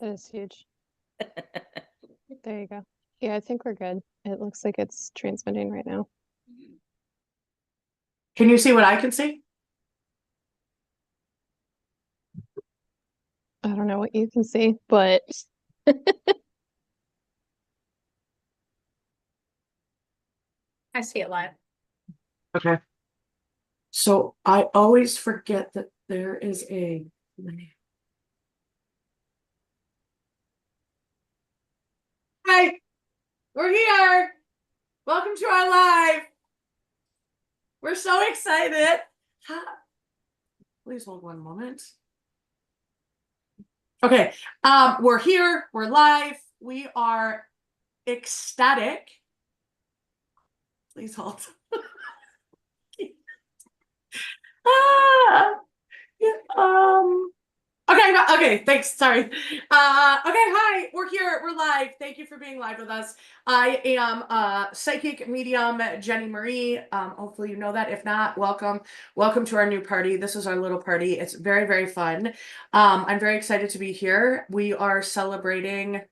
That is huge. There you go. Yeah, I think we're good. It looks like it's transmitting right now. Can you see what I can see? I don't know what you can see, but I see it live. Okay. So I always forget that there is a. Hi, we're here. Welcome to our live. We're so excited. Please hold one moment. Okay, we're here. We're live. We are ecstatic. Please hold. ah, yeah, okay, thanks. Sorry. Okay, hi, we're here, we're live. Thank you for being live with us. I am psychic medium Jennie Marie. Hopefully you know that. If not, welcome. Welcome to our new party. This is our little party. It's very, very fun. I'm very excited to be here. We are celebrating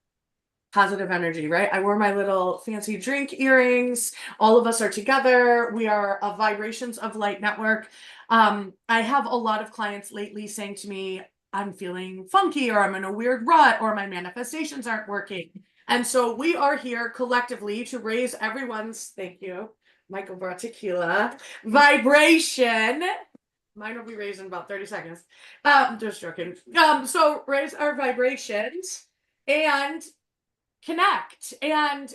positive energy, right? I wore my little fancy drink earrings. All of us are together. We are a Vibrations of Light network. I have a lot of clients lately saying to me, I'm feeling funky, or I'm in a weird rut, or my manifestations aren't working. And so we are here collectively to raise everyone's, thank you, Michael brought tequila, vibration. Mine will be raised in about 30 seconds. Just joking. So raise our vibrations and connect and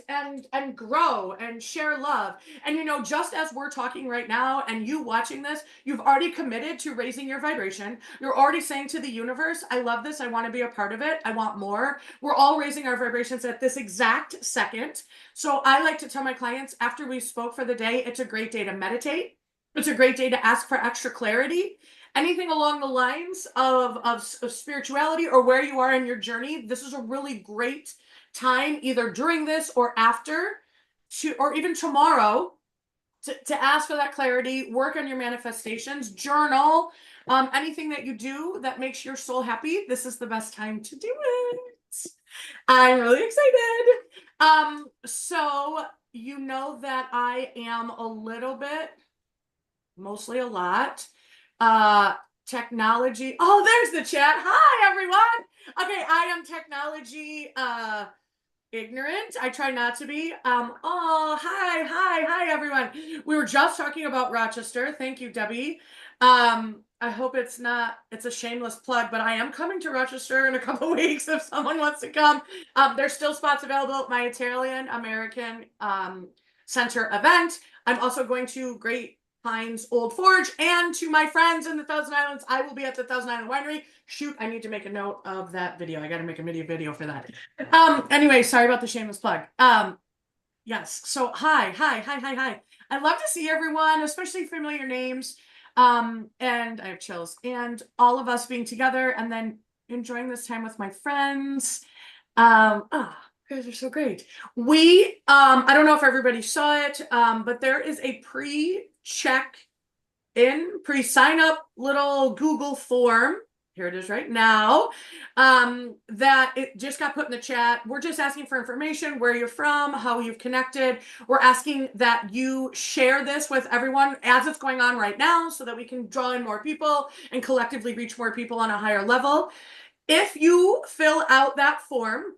grow and share love. And you know, just as we're talking right now and you watching this, you've already committed to raising your vibration. You're already saying to the universe, I love this, I want to be a part of it, I want more. We're all raising our vibrations at this exact second. So I like to tell my clients, after we spoke for the day, it's a great day to meditate. It's a great day to ask for extra clarity. Anything along the lines of spirituality or where you are in your journey, this is a really great time, either during this or after, or even tomorrow, to ask for that clarity, work on your manifestations, journal, anything that you do that makes your soul happy. This is the best time to do it. I'm really excited. So you know that I am a little bit, mostly a lot, technology. Oh, there's the chat. Hi, everyone. Okay, I am technology ignorant. I try not to be. Oh, hi, everyone. We were just talking about Rochester. Thank you, Debbie. I hope it's a shameless plug, but I am coming to Rochester in a couple weeks if someone wants to come. There's still spots available at my Italian American Center event. I'm also going to Great Pines Old Forge, and to my friends in the Thousand Islands, I will be at the Thousand Island Winery. Shoot, I need to make a note of that video. I got to make a video for that. Anyway, sorry about the shameless plug. Yes. So hi. I love to see everyone, especially familiar names. And I have chills, and all of us being together and then enjoying this time with my friends. You guys are so great. I don't know if everybody saw it, but there is a pre-sign up little Google form. Here it is right now. That it just got put in the chat. We're just asking for information, where you're from, how you've connected. We're asking that you share this with everyone as it's going on right now so that we can draw in more people and collectively reach more people on a higher level. If you fill out that form,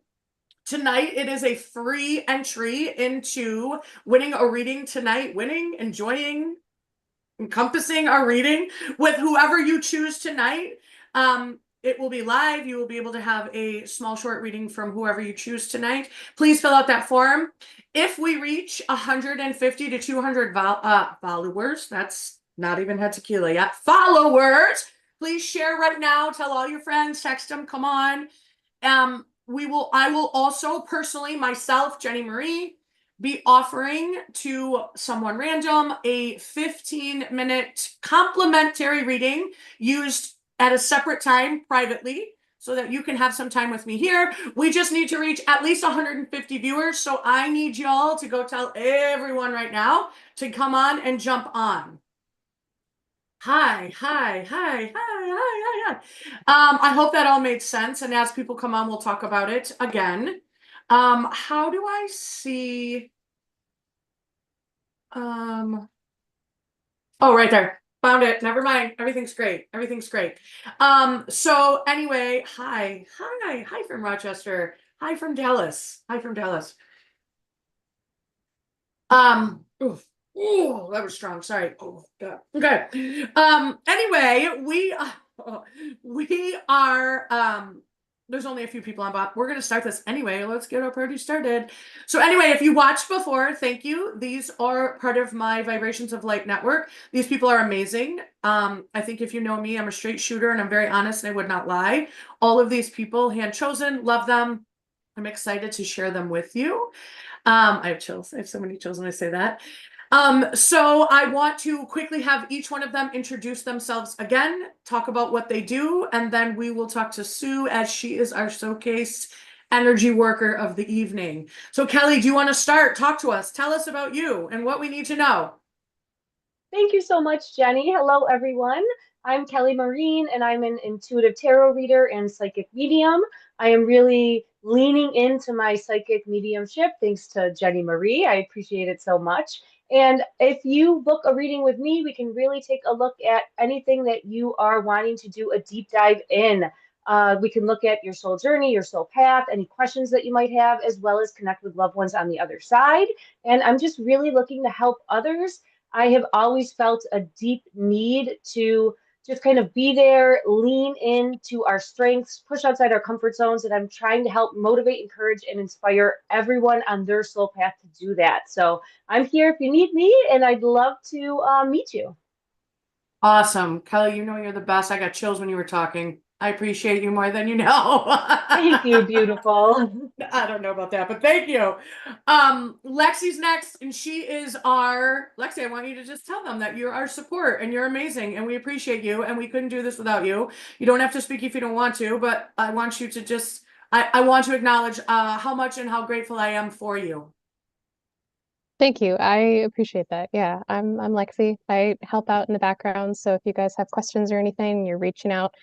tonight, it is a free entry into winning a reading tonight, encompassing our reading with whoever you choose tonight. It will be live. You will be able to have a small short reading from whoever you choose tonight. Please fill out that form. If we reach 150 to 200 followers, that's not even had tequila yet, followers, please share right now. Tell all your friends, text them, come on. I will also personally, myself, Jennie Marie, be offering to someone random a 15-minute complimentary reading used at a separate time privately so that you can have some time with me here. We just need to reach at least 150 viewers. So I need y'all to go tell everyone right now to come on and jump on. Hi. I hope that all made sense. And as people come on, we'll talk about it again. How do I see? Oh, right there. Found it. Never mind. Everything's great. Everything's great. So anyway, hi from Rochester. Hi from Dallas. Hi from Dallas. Oof. Ooh, that was strong. Sorry. Oh, God. Okay. Anyway, we are there's only a few people on, but we're gonna start this anyway. Let's get our party started. So anyway, if you watched before, thank you. These are part of my Vibrations of Light network. These people are amazing. I think if you know me, I'm a straight shooter and I'm very honest and I would not lie. All of these people, hand chosen, love them. I'm excited to share them with you. I have chills. I have so many chills when I say that. So I want to quickly have each one of them introduce themselves again, talk about what they do, and then we will talk to Sue as she is our showcase energy worker of the evening. So Kelly, do you want to start? Talk to us. Tell us about you and what we need to know. Thank you so much, Jenny. Hello, everyone. I'm Kelly Marine, and I'm an intuitive tarot reader and psychic medium. I am really leaning into my psychic mediumship thanks to Jennie Marie. I appreciate it so much. And if you book a reading with me, we can really take a look at anything that you are wanting to do a deep dive in. We can look at your soul journey, your soul path, any questions that you might have, as well as connect with loved ones on the other side. And I'm just really looking to help others. I have always felt a deep need to just kind of be there, lean into our strengths, push outside our comfort zones. And I'm trying to help motivate, encourage, and inspire everyone on their soul path to do that. So I'm here if you need me, and I'd love to meet you. Awesome. Kelly, you know you're the best. I got chills when you were talking. I appreciate you more than you know. Thank you, beautiful. I don't know about that, but thank you. Lexi's next, and she is our Lexi. I want you to just tell them that you're our support and you're amazing, and we appreciate you, and we couldn't do this without you. You don't have to speak if you don't want to, but I want you to just I want to acknowledge how much and how grateful I am for you. Thank you. I appreciate that. Yeah, I'm Lexi. I help out in the background. So if you guys have questions or anything, you're reaching out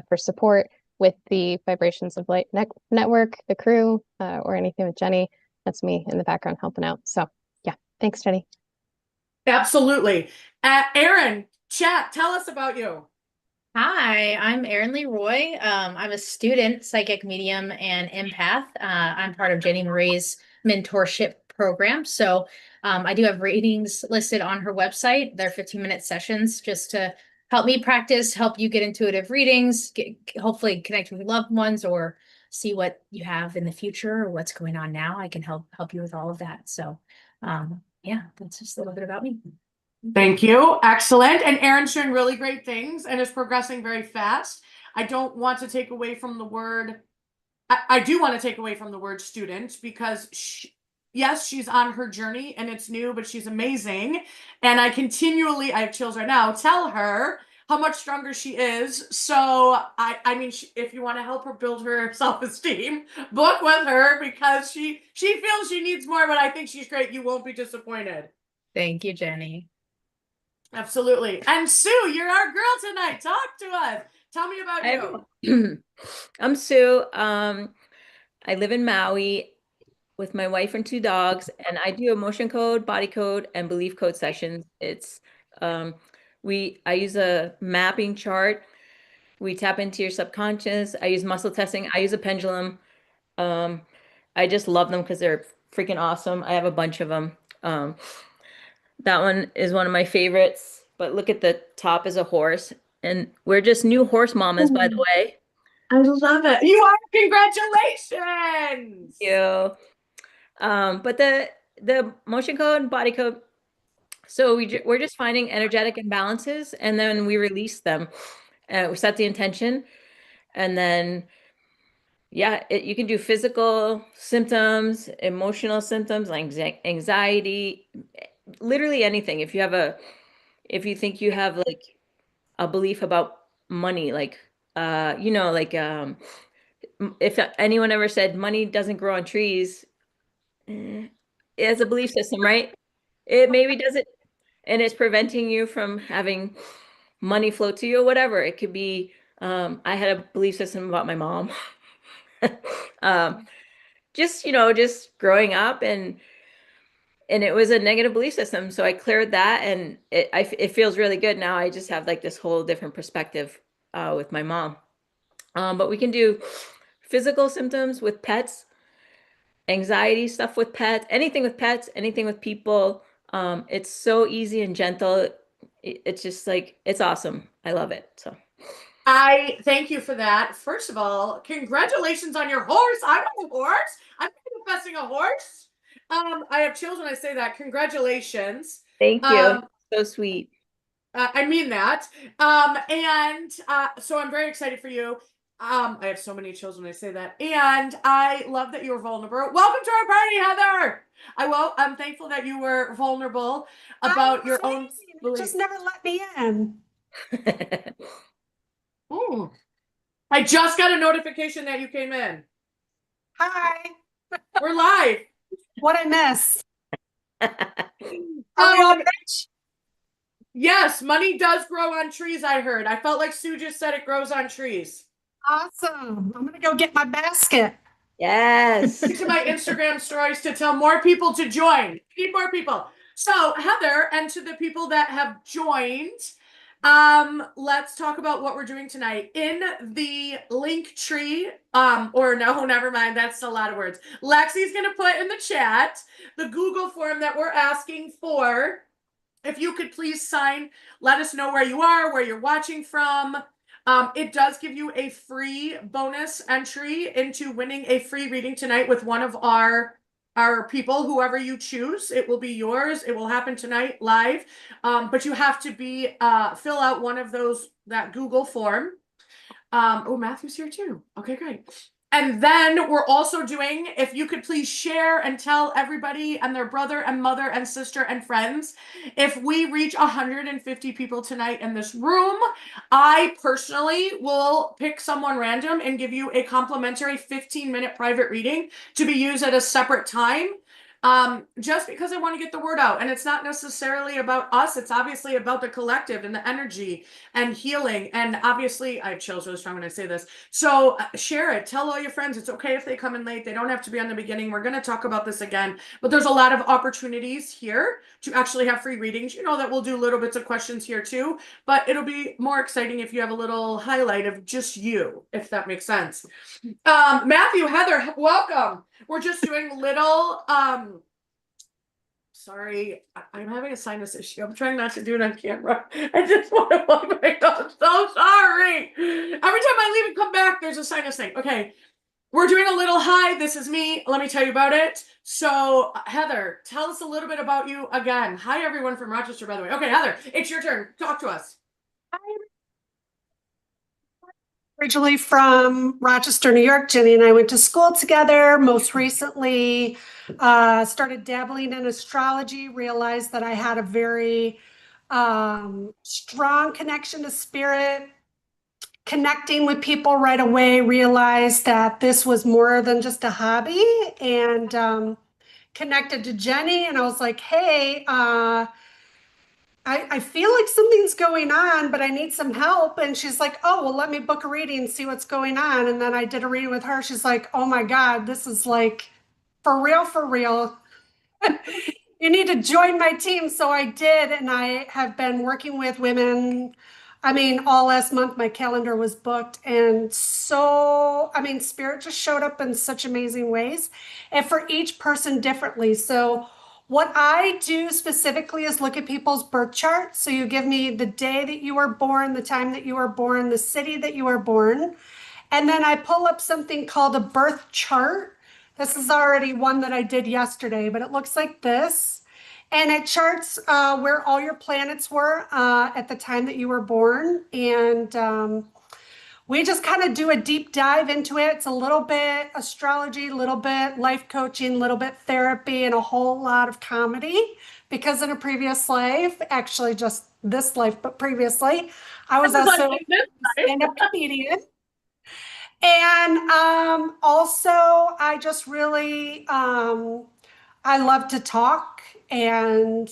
for support with the Vibrations of Light network, the crew, or anything with Jenny, that's me in the background helping out. So yeah, thanks, Jenny. Absolutely. Erin, chat, tell us about you. Hi, I'm Erin Leroy. I'm a student, psychic medium, and empath. I'm part of Jennie Marie's mentorship program. So I do have readings listed on her website. They're 15-minute sessions just to help me practice, help you get intuitive readings, hopefully connect with loved ones or see what you have in the future or what's going on now. I can help you with all of that. So yeah, that's just a little bit about me. Thank you. Excellent. And Erin's doing really great things and is progressing very fast. I don't want to take away from the word, I do want to take away from the word student because yes, she's on her journey and it's new, but she's amazing. And I have chills right now, tell her how much stronger she is. So I mean, if you want to help her build her self-esteem, book with her because she feels she needs more, but I think she's great. You won't be disappointed. Thank you, Jenny. Absolutely. And Sue, you're our girl tonight. Talk to us. Tell me about you. I'm Sue. I live in Maui with my wife and two dogs, and I do emotion code, body code, and belief code sessions. It's I use a mapping chart. We tap into your subconscious. I use muscle testing. I use a pendulum. I just love them because they're freaking awesome. I have a bunch of them. That one is one of my favorites. But look at the top is a horse. And we're just new horse mamas, by the way. I love it. You are. Congratulations. Thank you. But the motion code, body code. So we're just finding energetic imbalances, and then we release them. We set the intention, and then yeah, you can do physical symptoms, emotional symptoms like anxiety, literally anything. If you think you have like a belief about money, like if anyone ever said money doesn't grow on trees, it's a belief system, right? It maybe doesn't, and it's preventing you from having money flow to you or whatever. It could be, I had a belief system about my mom. Just, just growing up and it was a negative belief system. So I cleared that and it feels really good. Now I just have like this whole different perspective with my mom. But we can do physical symptoms with pets, anxiety stuff with pets, anything with people. It's so easy and gentle. It's just like, it's awesome. I love it. So I thank you for that. First of all, congratulations on your horse. I'm on a horse. I'm manifesting a horse. I have chills when I say that. Congratulations. thank you. So sweet. I mean that. So I'm very excited for you. I have so many chills when I say that. And I love that you were vulnerable. Welcome to our party, Heather. I'm thankful that you were vulnerable about your own beliefs. Just never let me in. Ooh. I just got a notification that you came in. Hi. We're live. What I miss? Are we all rich? Yes, money does grow on trees, I heard. I felt like Sue just said it grows on trees. Awesome. I'm gonna go get my basket. Yes. To my Instagram stories to tell more people to join. We need more people. So Heather, and to the people that have joined, let's talk about what we're doing tonight. In the link tree, or no, never mind, that's a lot of words. Lexi's gonna put in the chat the Google form that we're asking for. If you could please sign, let us know where you are, where you're watching from. It does give you a free bonus entry into winning a free reading tonight with one of our people, whoever you choose. It will be yours. It will happen tonight live. But you have to fill out one of that Google form. Oh, Matthew's here too. Okay, great. And then we're also doing, if you could please share and tell everybody and their brother and mother and sister and friends, if we reach 150 people tonight in this room, I personally will pick someone random and give you a complimentary 15-minute private reading to be used at a separate time. Just because I want to get the word out, and it's not necessarily about us, it's obviously about the collective and the energy and healing. And obviously I have chills really strong when I say this. So share it, tell all your friends. It's okay if they come in late, they don't have to be on the beginning. We're going to talk about this again, but there's a lot of opportunities here to actually have free readings. You know that we'll do little bits of questions here too, but it'll be more exciting if you have a little highlight of just you, if that makes sense. Matthew, Heather, welcome. We're just doing little sorry, I'm having a sinus issue. I'm trying not to do it on camera. I just want to wipe my nose. So sorry. Every time I leave and come back, there's a sinus thing. Okay. We're doing a little hi. This is me. Let me tell you about it. So, Heather, tell us a little bit about you again. Hi, everyone from Rochester, by the way. Okay, Heather, it's your turn. Talk to us. Originally from Rochester, New York. Jenny and I went to school together. Most recently, started dabbling in astrology, realized that I had a very strong connection to spirit, connecting with people right away, realized that this was more than just a hobby, and connected to Jenny. And I was like, hey, I feel like something's going on, but I need some help. And she's like, oh, well, let me book a reading and see what's going on. And then I did a reading with her. She's like, oh my God, this is like for real, for real. You need to join my team. So I did. And I have been working with women. I mean, all last month, my calendar was booked. And so, I mean, spirit just showed up in such amazing ways and for each person differently. So what I do specifically is look at people's birth chart. So you give me the day that you were born, the time that you were born, the city that you were born. And then I pull up something called a birth chart. This is already one that I did yesterday, but it looks like this. And it charts where all your planets were at the time that you were born. And we just kind of do a deep dive into it. It's a little bit astrology, a little bit life coaching, a little bit therapy, and a whole lot of comedy. Because in a previous life, actually just this life, but previously, I was also a stand-up comedian. And also, I just really, I love to talk and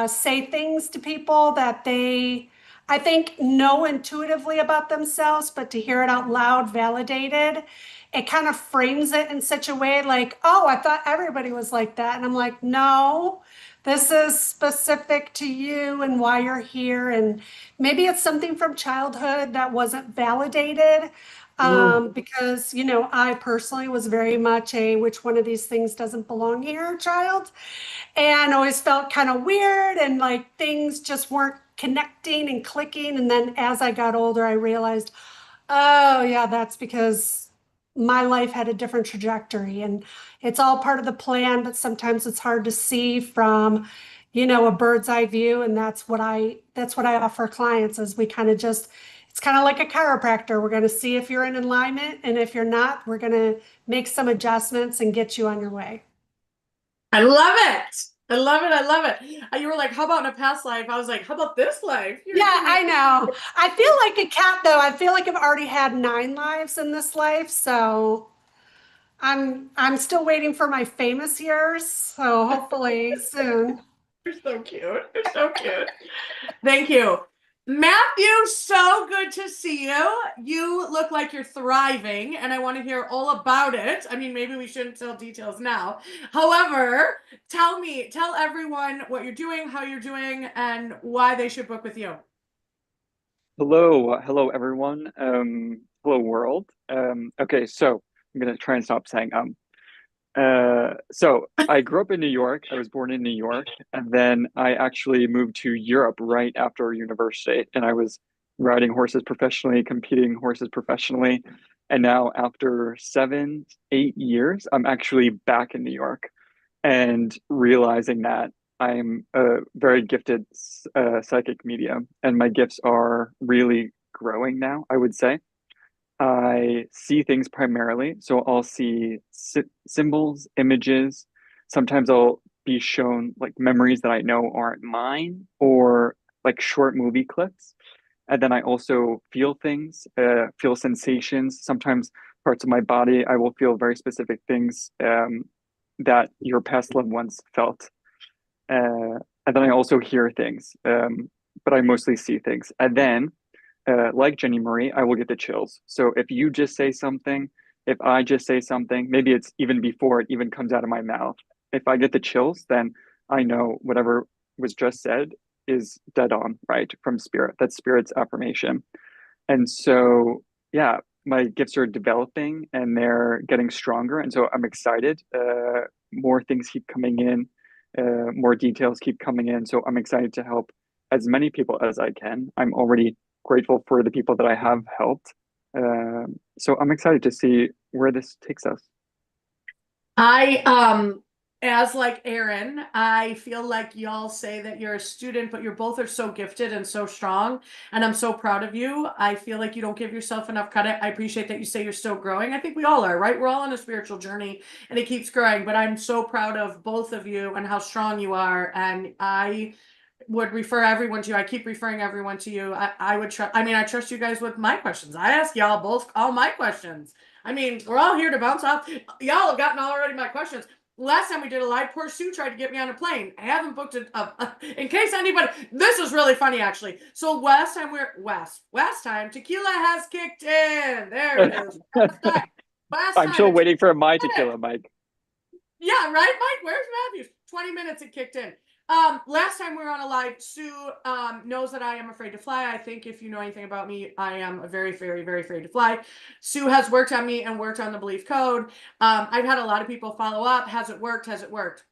say things to people that they, I think know intuitively about themselves, but to hear it out loud, validated, it kind of frames it in such a way like, oh, I thought everybody was like that. And I'm like, no, this is specific to you and why you're here. And maybe it's something from childhood that wasn't validated. Because, you know, I personally was very much a which one of these things doesn't belong here child, and always felt kind of weird and like things just weren't connecting and clicking. And then as I got older, I realized, oh, yeah, that's because my life had a different trajectory and it's all part of the plan, but sometimes it's hard to see from, you know, a bird's eye view. And that's what I offer clients is we kind of just, it's kind of like a chiropractor. We're going to see if you're in alignment, and if you're not, we're going to make some adjustments and get you on your way. I love it. I love it. I love it. You were like, how about in a past life? I was like, how about this life? Yeah, I know. I feel like a cat though. I feel like I've already had 9 lives in this life, so I'm still waiting for my famous years. So hopefully soon. You're so cute. You're so cute. Thank you. Matthew, so good to see you. You look like you're thriving, and I want to hear all about it. I mean, maybe we shouldn't tell details now. However, tell everyone what you're doing, how you're doing, and why they should book with you. Hello everyone. Hello world. Okay, so I'm gonna try and stop saying so I grew up in New York. I was born in New York, and then I actually moved to Europe right after university, and I was riding horses professionally, competing horses professionally, and now after 7, 8 years, I'm actually back in New York and realizing that I'm a very gifted psychic medium, and my gifts are really growing now, I would say. I see things primarily, so I'll see symbols, images. Sometimes I'll be shown like memories that I know aren't mine, or like short movie clips. And then I also feel things, feel sensations. Sometimes parts of my body, I will feel very specific things that your past loved ones felt. And then I also hear things, but I mostly see things. And then like Jennie Marie, I will get the chills. So if you just say something, if I just say something, maybe it's even before it even comes out of my mouth. If I get the chills, then I know whatever was just said is dead on, right? From spirit. That's spirit's affirmation. And so, yeah, my gifts are developing and they're getting stronger. And so I'm excited. More things keep coming in, more details keep coming in. So I'm excited to help as many people as I can. I'm already grateful for the people that I have helped. So I'm excited to see where this takes us. As like Aaron, I feel like y'all say that you're a student, but you're both are so gifted and so strong, and I'm so proud of you. I feel like you don't give yourself enough credit. I appreciate that you say you're still growing. I think we all are, right? We're all on a spiritual journey and it keeps growing, but I'm so proud of both of you and how strong you are. And I would refer everyone to you. I keep referring everyone to you. I would trust, I mean, I trust you guys with my questions. I ask y'all both all my questions. I mean, we're all here to bounce off. Y'all have gotten already my questions. Last time we did a live, poor Sue tried to get me on a plane. I haven't booked it up. In case anybody, this is really funny actually. So last time tequila has kicked in. There it is. I'm still waiting for my tequila, Mike. Yeah, right, Mike. Where's Matthews? 20 minutes it kicked in. Last time we were on a live, Sue knows that I am afraid to fly. I think if you know anything about me, I am very, very, very afraid to fly. Sue has worked on me and worked on the belief code. I've had a lot of people follow up. Has it worked? Has it worked?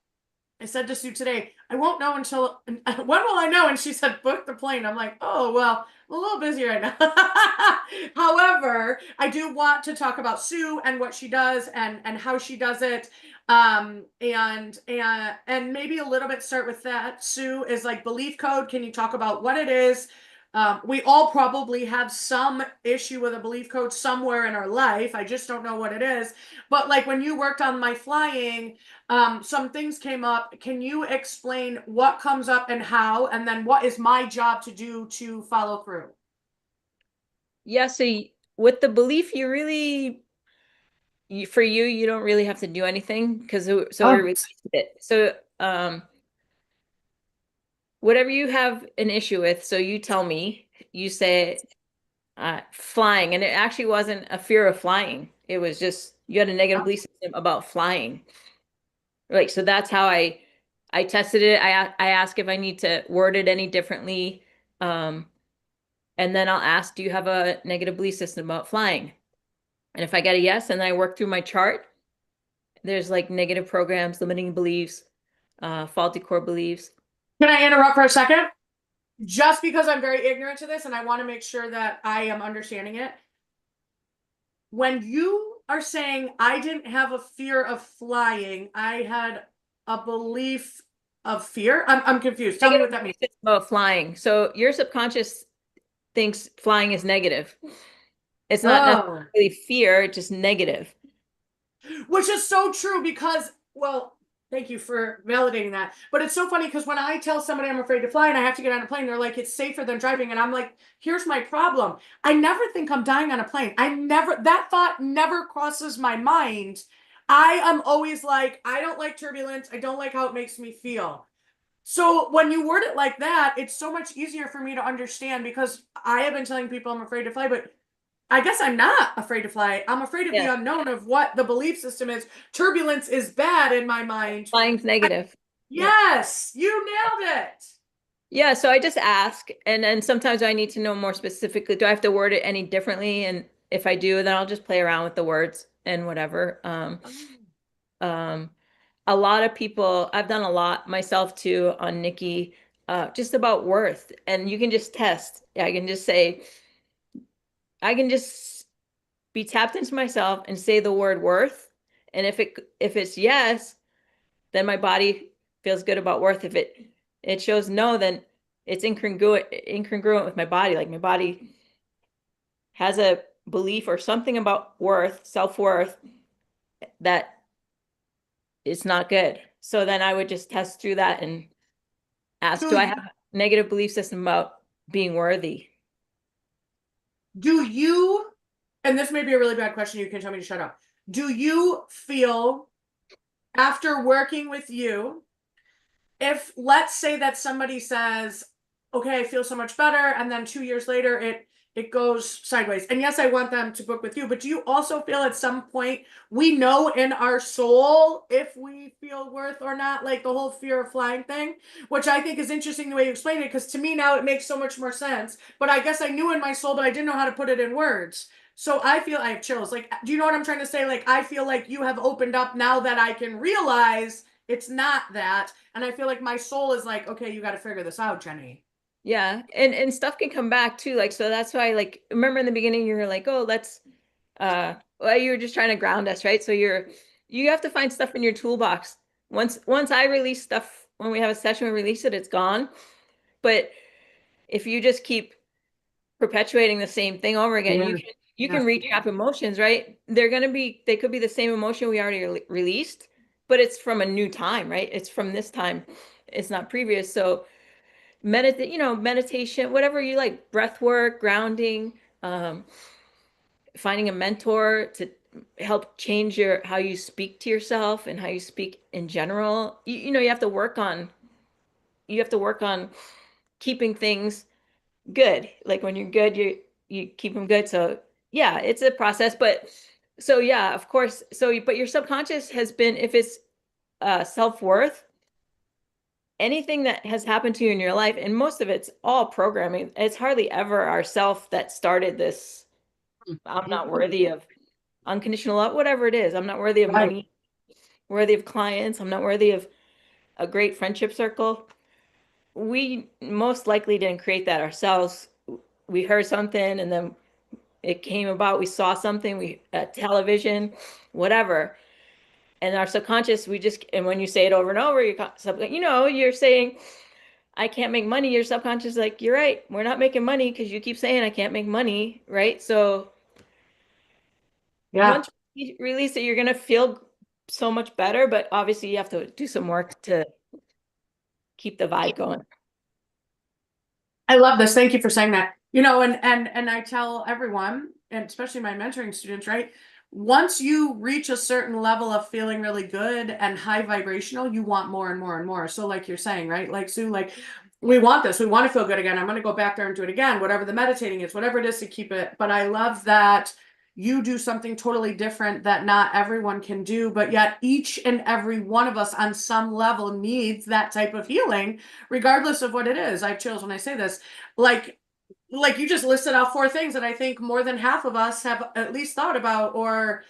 I said to Sue today, I won't know until, when will I know? And she said, book the plane. I'm like, oh, well, I'm a little busy right now. However, I do want to talk about Sue and what she does and how she does it. And maybe a little bit start with that. Sue is like belief code. Can you talk about what it is? We all probably have some issue with a belief code somewhere in our life. I just don't know what it is. But like when you worked on my flying, some things came up. Can you explain what comes up and how, and then what is my job to do to follow through? Yeah, so with the belief, for you, you don't really have to do anything because we released it. So whatever you have an issue with, so you tell me, you say flying, and it actually wasn't a fear of flying. It was just you had a negative belief system about flying. Like, so that's how I tested it. I ask if I need to word it any differently. And then I'll ask, do you have a negative belief system about flying? And if I get a yes, and then I work through my chart, there's like negative programs, limiting beliefs, faulty core beliefs. Can I interrupt for a second? Just because I'm very ignorant to this and I want to make sure that I am understanding it. When you are saying I didn't have a fear of flying, I had a belief of fear. I'm confused. Tell me what that means. It's about flying. So your subconscious thinks flying is negative. It's not necessarily fear, just negative. Which is so true because, well, thank you for validating that. But it's so funny because when I tell somebody I'm afraid to fly and I have to get on a plane, they're like, it's safer than driving. And I'm like, here's my problem. I never think I'm dying on a plane. That thought never crosses my mind. I am always like, I don't like turbulence. I don't like how it makes me feel. So when you word it like that, it's so much easier for me to understand because I have been telling people I'm afraid to fly, but I guess I'm not afraid to fly. I'm afraid of the unknown of what the belief system is. Turbulence is bad in my mind. Flying's negative. Yes, you nailed it. Yeah, so I just ask, and then sometimes I need to know more specifically. Do I have to word it any differently? And if I do, then I'll just play around with the words and whatever. A lot of people, I've done a lot myself too on Nikki, just about worth. And you can just test. I can just say, I can just be tapped into myself and say the word worth. And if it's yes, then my body feels good about worth. If it shows no, then it's incongruent with my body. Like my body has a belief or something about worth, self-worth, that it's not good. So then I would just test through that and ask, do I have a negative belief system about being worthy? Do you, and this may be a really bad question, you can tell me to shut up. Do you feel after working with you, if let's say that somebody says, okay, I feel so much better, and then 2 years later it goes sideways. And yes, I want them to book with you, but do you also feel at some point we know in our soul if we feel worth or not, like the whole fear of flying thing, which I think is interesting the way you explain it, because to me now it makes so much more sense. But I guess I knew in my soul, but I didn't know how to put it in words. So I feel I have chills. Like, do you know what I'm trying to say? Like, I feel like you have opened up now that I can realize it's not that. And I feel like my soul is like, okay, you got to figure this out, Jenny. Yeah. And stuff can come back too. Like, so that's why, like, remember in the beginning, you were like, oh, let's, well, you were just trying to ground us, right? So you have to find stuff in your toolbox. Once I release stuff, when we have a session, we release it, it's gone. But if you just keep perpetuating the same thing over again, you can retrap emotions, right? They could be the same emotion we already released, but it's from a new time, right? It's from this time. It's not previous. So meditation, whatever you like, breath work, grounding, finding a mentor to help change how you speak to yourself and how you speak in general. You have to work on keeping things good. Like when you're good, you keep them good. So yeah, it's a process, but so yeah, of course. So, but your subconscious has been, if it's self-worth, anything that has happened to you in your life, and most of it's all programming. It's hardly ever ourself that started this. I'm not worthy of unconditional love, whatever it is. I'm not worthy of money, worthy of clients. I'm not worthy of a great friendship circle. We most likely didn't create that ourselves. We heard something and then it came about. We saw something, television, whatever. And our subconscious, and when you say it over and over, you're saying, I can't make money. Your subconscious is like, you're right. We're not making money because you keep saying I can't make money, right? So once you release it, you're going to feel so much better, but obviously you have to do some work to keep the vibe going. I love this. Thank you for saying that. And I tell everyone, and especially my mentoring students, right? Once you reach a certain level of feeling really good and high vibrational, you want more and more and more. So like you're saying, right? Like Sue, like we want this. We want to feel good again. I'm going to go back there and do it again, whatever the meditating is, whatever it is to keep it. But I love that you do something totally different that not everyone can do, but yet each and every one of us on some level needs that type of healing, regardless of what it is. I have chills when I say this. Like you just listed out 4 things that I think more than half of us have at least thought about, or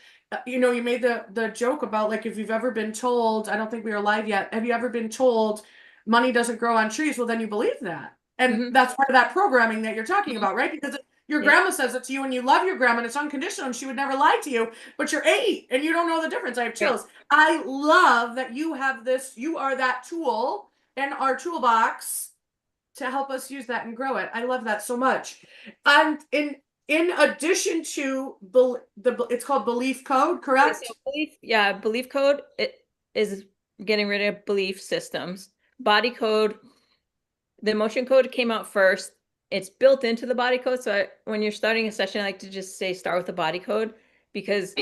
you know, you made the joke about, like, if you've ever been told, I don't think we were live yet, have you ever been told money doesn't grow on trees? Well, then you believe that. And that's part of that programming that you're talking about, right? Because your grandma says it to you and you love your grandma and it's unconditional and she would never lie to you, but you're 8 and you don't know the difference. I have chills. I love that you have this, you are that tool in our toolbox to help us use that and grow it. I love that so much. And in addition to it's called belief code, correct? So belief code, it is getting rid of belief systems. Body code, the emotion code came out first. It's built into the body code. So when you're starting a session, I like to just say start with the body code, because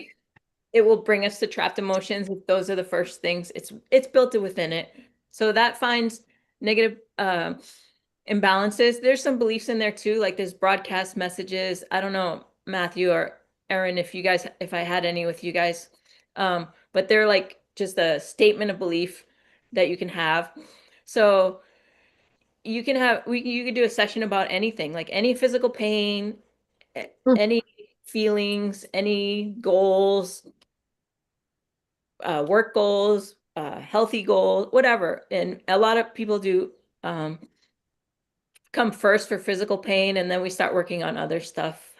it will bring us to trapped emotions. If those are the first things, it's built within it. So that finds negative imbalances. There's some beliefs in there too, like there's broadcast messages. I don't know, Matthew or Erin, if I had any with you guys, but they're like just a statement of belief that you can have. So you can you could do a session about anything, like any physical pain, any feelings, any goals, work goals, healthy goals, whatever. And a lot of people do come first for physical pain, and then we start working on other stuff.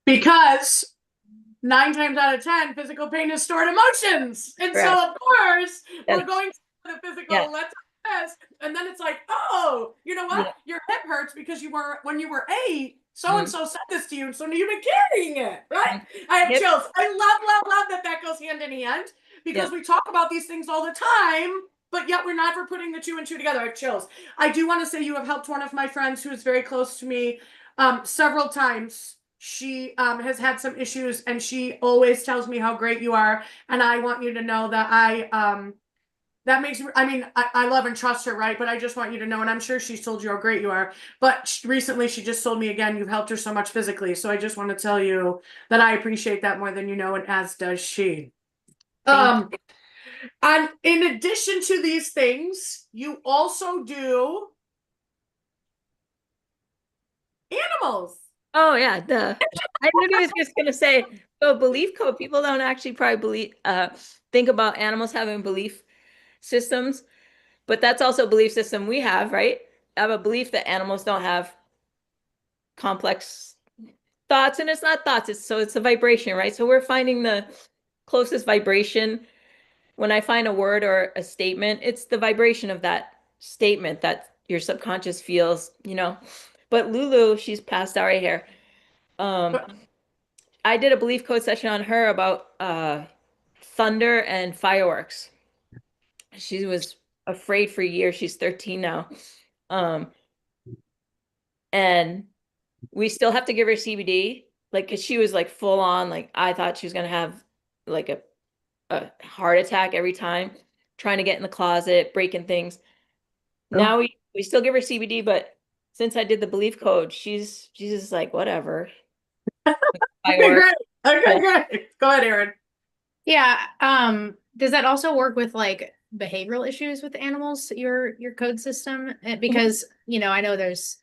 Because 9 times out of 10, physical pain is stored emotions. And Correct. so, of course, Yes. we're going to the physical, Yes. let's this, and then it's like, oh, you know what? Yeah. Your hip hurts because when you were 8, so-and-so said this to you, and so you've been carrying it, right? I have chills. I love that goes hand in hand, because we talk about these things all the time, but yet we're never putting the 2 and 2 together. I have chills. I do want to say you have helped one of my friends who is very close to me several times. She has had some issues and she always tells me how great you are. And I want you to know that that makes me, I mean, I love and trust her, right? But I just want you to know, and I'm sure she's told you how great you are, but recently she just told me again, you've helped her so much physically. So I just want to tell you that I appreciate that more than you know, and as does she. And in addition to these things, you also do animals. Oh yeah, I literally was just gonna say, so belief code, people don't actually probably think about animals having belief systems, but that's also a belief system we have, right? I have a belief that animals don't have complex thoughts, and it's not thoughts, it's a vibration, right? So we're finding the closest vibration. When I find a word or a statement, it's the vibration of that statement that your subconscious feels, you know. But Lulu, she's passed out right here. I did a belief code session on her about thunder and fireworks. She was afraid for years. She's 13 now. And we still have to give her CBD, like, because she was like full on, like I thought she was gonna have like a heart attack every time, trying to get in the closet, breaking things. Now we still give her CBD, but since I did the belief code, she's just like, whatever. Okay, great. Okay, great. Go ahead, Erin. Yeah. Does that also work with like behavioral issues with animals, your code system? Because, you know, I know there's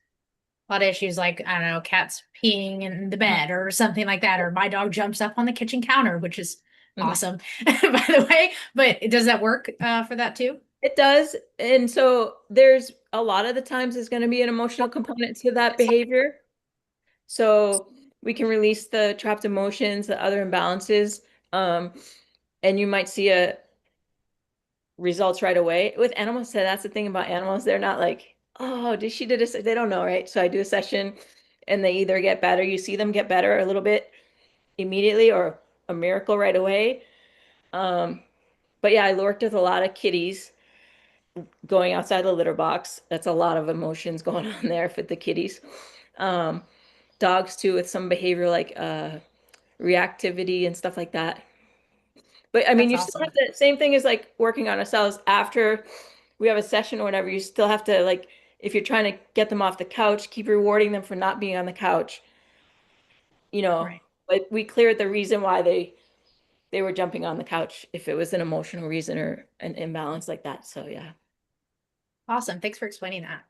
a lot of issues like, I don't know, cats peeing in the bed or something like that, or my dog jumps up on the kitchen counter, which is awesome, by the way. But does that work for that too? It does. And so there's a lot of the times there's going to be an emotional component to that behavior. So we can release the trapped emotions, the other imbalances, and you might see a results right away. With animals, so that's the thing about animals. They're not like, oh, she did this. They don't know, right? So I do a session and they either get better, you see them get better a little bit immediately, or a miracle right away. But yeah, I worked with a lot of kitties going outside the litter box. That's a lot of emotions going on there with the kitties. Dogs too, with some behavior like reactivity and stuff like that. But I mean, That's you still awesome. have the same thing as like working on ourselves after we have a session or whatever, you still have to, like, if you're trying to get them off the couch, keep rewarding them for not being on the couch, you know. Right. But we cleared the reason why they were jumping on the couch if it was an emotional reason or an imbalance like that. So yeah. Awesome. Thanks for explaining that.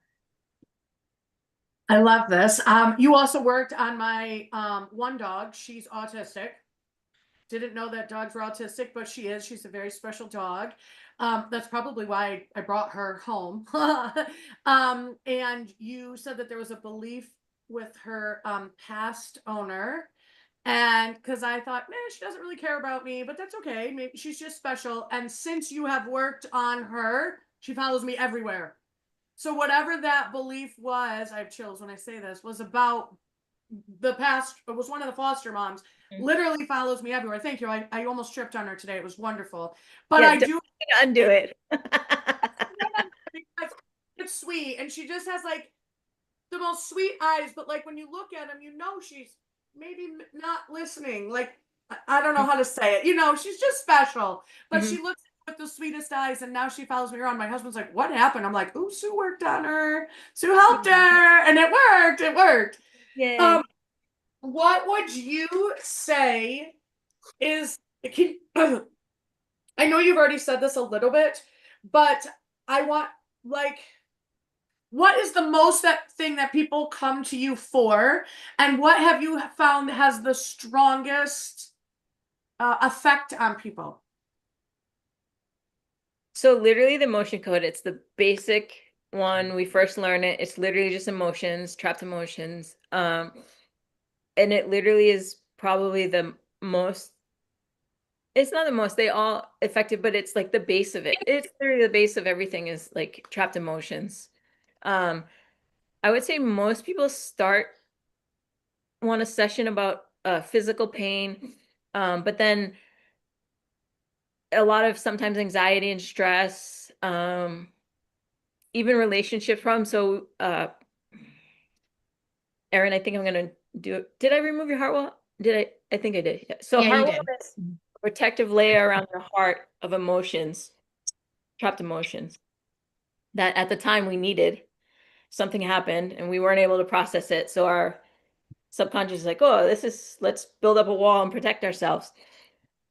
I love this. You also worked on my one dog. She's autistic. Didn't know that dogs were autistic, but she is. She's a very special dog. That's probably why I brought her home. And you said that there was a belief with her past owner. And because I thought, man, she doesn't really care about me, but that's okay. Maybe she's just special. And since you have worked on her, she follows me everywhere. So whatever that belief was, I have chills when I say this, was about the past, it was one of the foster moms, literally follows me everywhere. Thank you. I almost tripped on her today. It was wonderful. But Yeah, I do undo it. because it's sweet. And she just has like the most sweet eyes. But like when you look at them, you know she's maybe not listening. Like I don't know how to say it. You know, she's just special. But she looks with the sweetest eyes, and now she follows me around. My husband's like, "What happened?" I'm like, "Oh, Sue worked on her. Sue helped her, and it worked. It worked." Yay. What would you say is? I know you've already said this a little bit, but I want like, what is the most that thing that people come to you for, and what have you found has the strongest effect on people? So literally the emotion code, it's the basic one. We first learn it. It's literally just emotions, trapped emotions. And it literally is probably the most, it's not the most, they all effective, but it's like the base of it. It's literally the base of everything is like trapped emotions. I would say most people want a session about physical pain, but then a lot of sometimes anxiety and stress, even relationship problems. So, Erin, I think I'm gonna do it. Did I remove your heart wall? Did I? I think I did. Yeah. So Yeah, you heart did. wall is a protective layer around your heart of emotions, trapped emotions that at the time we needed. Something happened and we weren't able to process it. So our subconscious is like, oh, let's build up a wall and protect ourselves.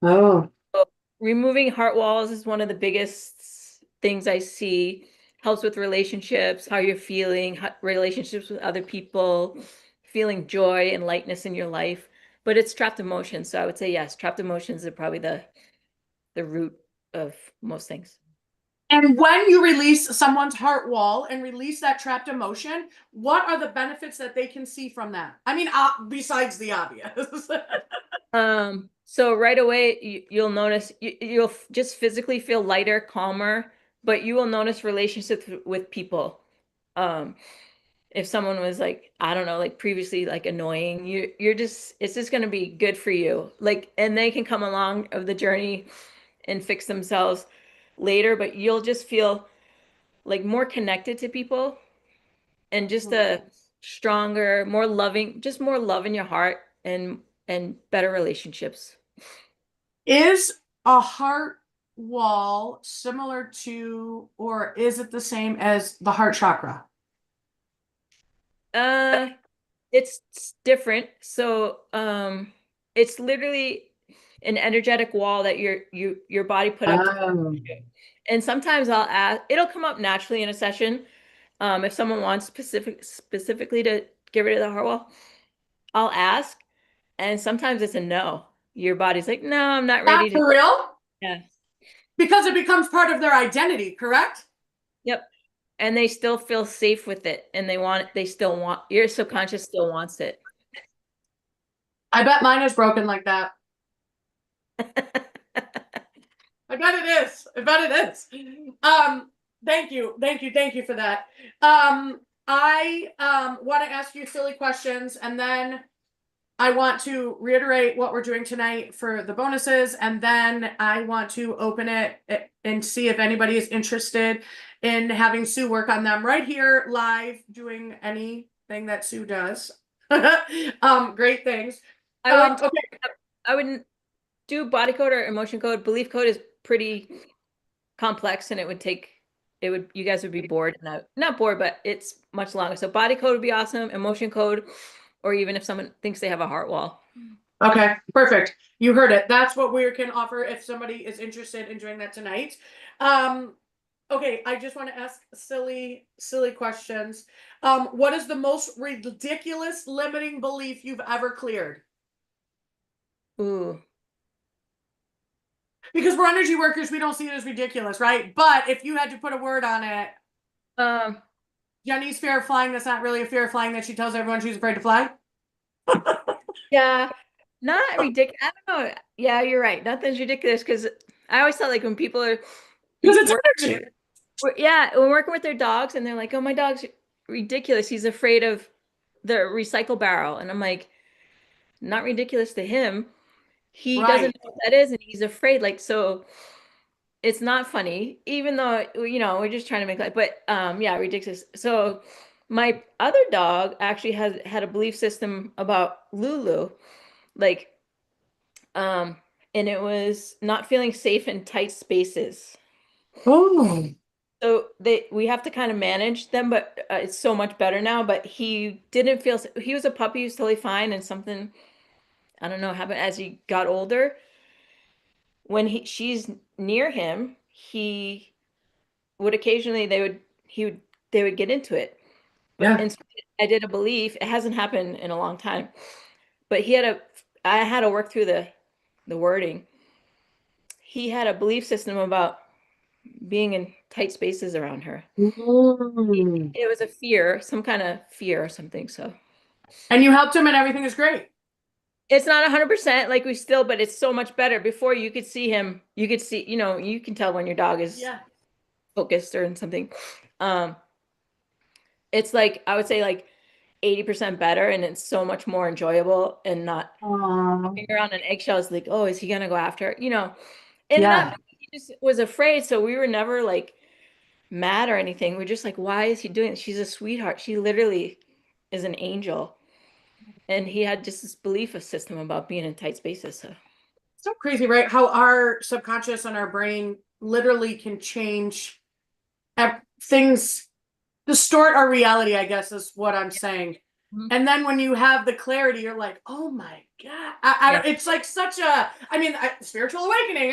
Oh. So removing heart walls is one of the biggest things I see. Helps with relationships, how you're feeling, relationships with other people, feeling joy and lightness in your life. But it's trapped emotions. So I would say yes, trapped emotions are probably the root of most things. And when you release someone's heart wall and release that trapped emotion, what are the benefits that they can see from that? I mean, besides the obvious. So right away, you'll notice you'll just physically feel lighter, calmer, but you will notice relationships with people. If someone was like, I don't know, like previously like annoying, it's just going to be good for you. Like, and they can come along of the journey and fix themselves later, but you'll just feel like more connected to people and just a stronger, more loving, just more love in your heart and better relationships. Is a heart wall similar to, or is it the same as the heart chakra? It's different. So, it's literally an energetic wall that your body put up. And sometimes I'll ask, it'll come up naturally in a session. If someone wants specifically to get rid of the heart wall, I'll ask. And sometimes it's a no. Your body's like, no, I'm not ready Not to. for real? Yeah. Because it becomes part of their identity, correct? Yep. And they still feel safe with it. And they still want, your subconscious still wants it. I bet mine is broken like that. I bet it is. I bet it is. Thank you. Thank you for that. I want to ask you silly questions, and then I want to reiterate what we're doing tonight for the bonuses, and then I want to open it and see if anybody is interested in having Sue work on them right here live, doing anything that Sue does. Great things. Okay. I wouldn't do body code or emotion code. Belief code is pretty complex and it you guys would be bored, and not bored, but it's much longer. So body code would be awesome, emotion code, or even if someone thinks they have a heart wall. Okay, perfect. You heard it. That's what we can offer if somebody is interested in doing that tonight. Okay, I just want to ask silly questions. What is the most ridiculous limiting belief you've ever cleared? Ooh. Because we're energy workers, we don't see it as ridiculous, right? But if you had to put a word on it, Jenny's fear of flying, that's not really a fear of flying that she tells everyone she's afraid to fly. Yeah, not ridiculous. I don't know. Yeah, you're right. Nothing's ridiculous, because I always felt like when people are Because it's energy. when working with their dogs and they're like, oh, my dog's ridiculous, he's afraid of the recycle barrel, and I'm like, not ridiculous to him. He doesn't know what that is, and he's afraid. Like, so it's not funny, even though, we're just trying to make light, but yeah, ridiculous. So my other dog actually had a belief system about Lulu, like, and it was not feeling safe in tight spaces. Oh. So we have to kind of manage them, but it's so much better now. But he didn't feel, he was a puppy, he was totally fine, and something, I don't know, happened as he got older. When she's near him, he would occasionally, they would get into it. Yeah. And so I did a belief. It hasn't happened in a long time, but I had to work through the wording. He had a belief system about being in tight spaces around her. It was a fear, some kind of fear or something. So, and you helped him, and everything is great. It's not 100% like but it's so much better. Before, you could see him, you could see, you can tell when your dog is focused or in something. It's like, I would say like 80% better, and it's so much more enjoyable, and not walking around on eggshells like, oh, is he gonna go after her? And not, he just was afraid. So we were never like mad or anything. We're just like, why is he doing it? She's a sweetheart. She literally is an angel. And he had just this belief system about being in tight spaces. So crazy, right? How our subconscious and our brain literally can change things, distort our reality, I guess is what I'm saying. And then when you have the clarity, you're like, oh my God. It's like such a, spiritual awakening.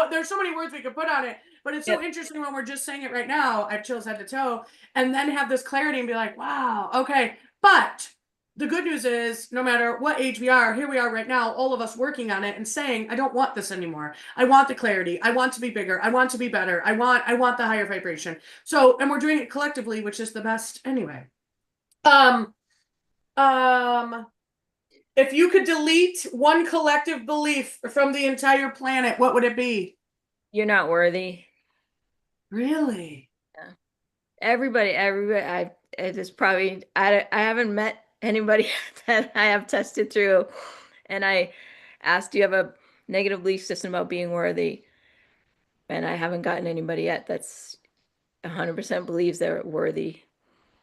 There's so many words we could put on it, but it's so interesting when we're just saying it right now. I have chills head to toe, and then have this clarity and be like, wow, okay. But the good news is, no matter what age we are, here we are right now, all of us working on it and saying, I don't want this anymore. I want the clarity. I want to be bigger. I want to be better. I want the higher vibration. So, and we're doing it collectively, which is the best anyway. If you could delete one collective belief from the entire planet, what would it be? You're not worthy. Really? Yeah. Everybody, I haven't met anybody that I have tested through, and I asked, do you have a negative belief system about being worthy? And I haven't gotten anybody yet that's 100% believes they're worthy.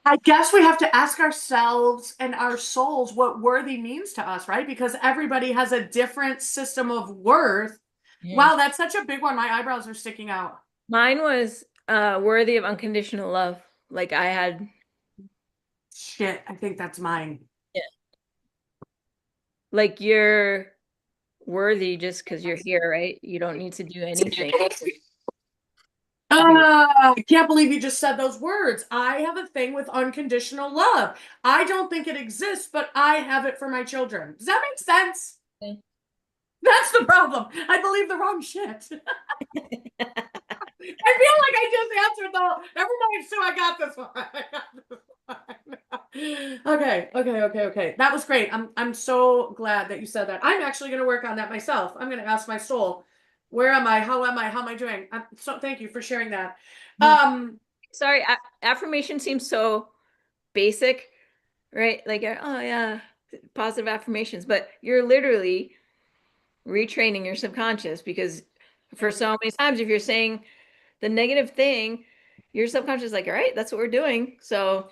I guess we have to ask ourselves and our souls what worthy means to us, right? Because everybody has a different system of worth. Yeah. Wow, that's such a big one. My eyebrows are sticking out. Mine was worthy of unconditional love. Like, I had... Shit, I think that's mine. Yeah. Like, you're worthy just because you're here, right? You don't need to do anything. I can't believe you just said those words. I have a thing with unconditional love. I don't think it exists, but I have it for my children. Does that make sense? Okay. That's the problem. I believe the wrong shit. I feel like I just answered though. Never mind. So I got this one. Okay. That was great. I'm so glad that you said that. I'm actually going to work on that myself. I'm going to ask my soul, where am I? How am I? How am I doing? So thank you for sharing that. Sorry, affirmation seems so basic, right? Like, oh yeah, positive affirmations, but you're literally retraining your subconscious, because for so many times, if you're saying the negative thing, your subconscious is like, all right, that's what we're doing. So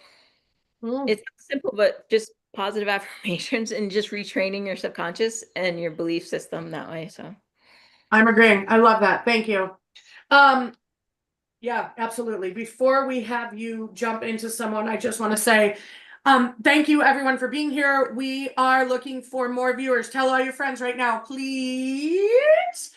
it's simple, but just positive affirmations and just retraining your subconscious and your belief system that way. So I'm agreeing. I love that. Thank you. Yeah, absolutely. Before we have you jump into someone, I just want to say, thank you everyone for being here. We are looking for more viewers. Tell all your friends right now, please.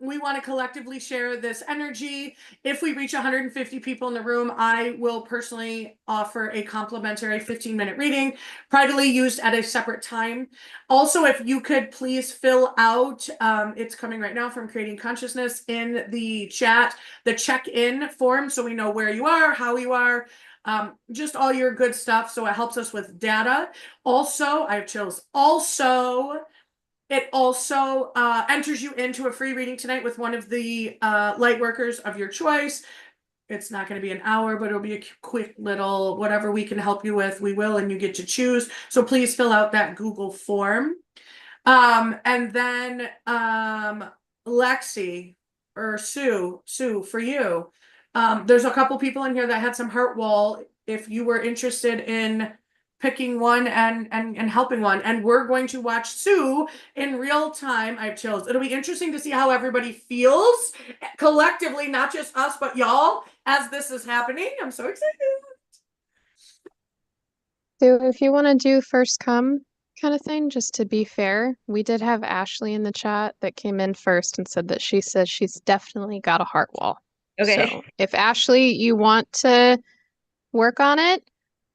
We want to collectively share this energy. If we reach 150 people in the room, I will personally offer a complimentary 15-minute reading, privately used at a separate time. Also, if you could please fill out, it's coming right now from Creating Consciousness in the chat, the check-in form, so we know where you are, how you are, just all your good stuff, so it helps us with data. Also, I have chills. Also, it also enters you into a free reading tonight with one of the light workers of your choice. It's not going to be an hour, but it'll be a quick little whatever we can help you with, we will, and you get to choose. So please fill out that Google form. And then Lexi or Sue, for you. There's a couple people in here that had some heart wall. If you were interested in picking one and helping one, and we're going to watch Sue in real time. I have chills. It'll be interesting to see how everybody feels collectively, not just us, but y'all, as this is happening. I'm so excited. So if you want to do first come kind of thing, just to be fair, we did have Ashley in the chat that came in first and said that she says she's definitely got a heart wall. Okay. So if Ashley, you want to work on it,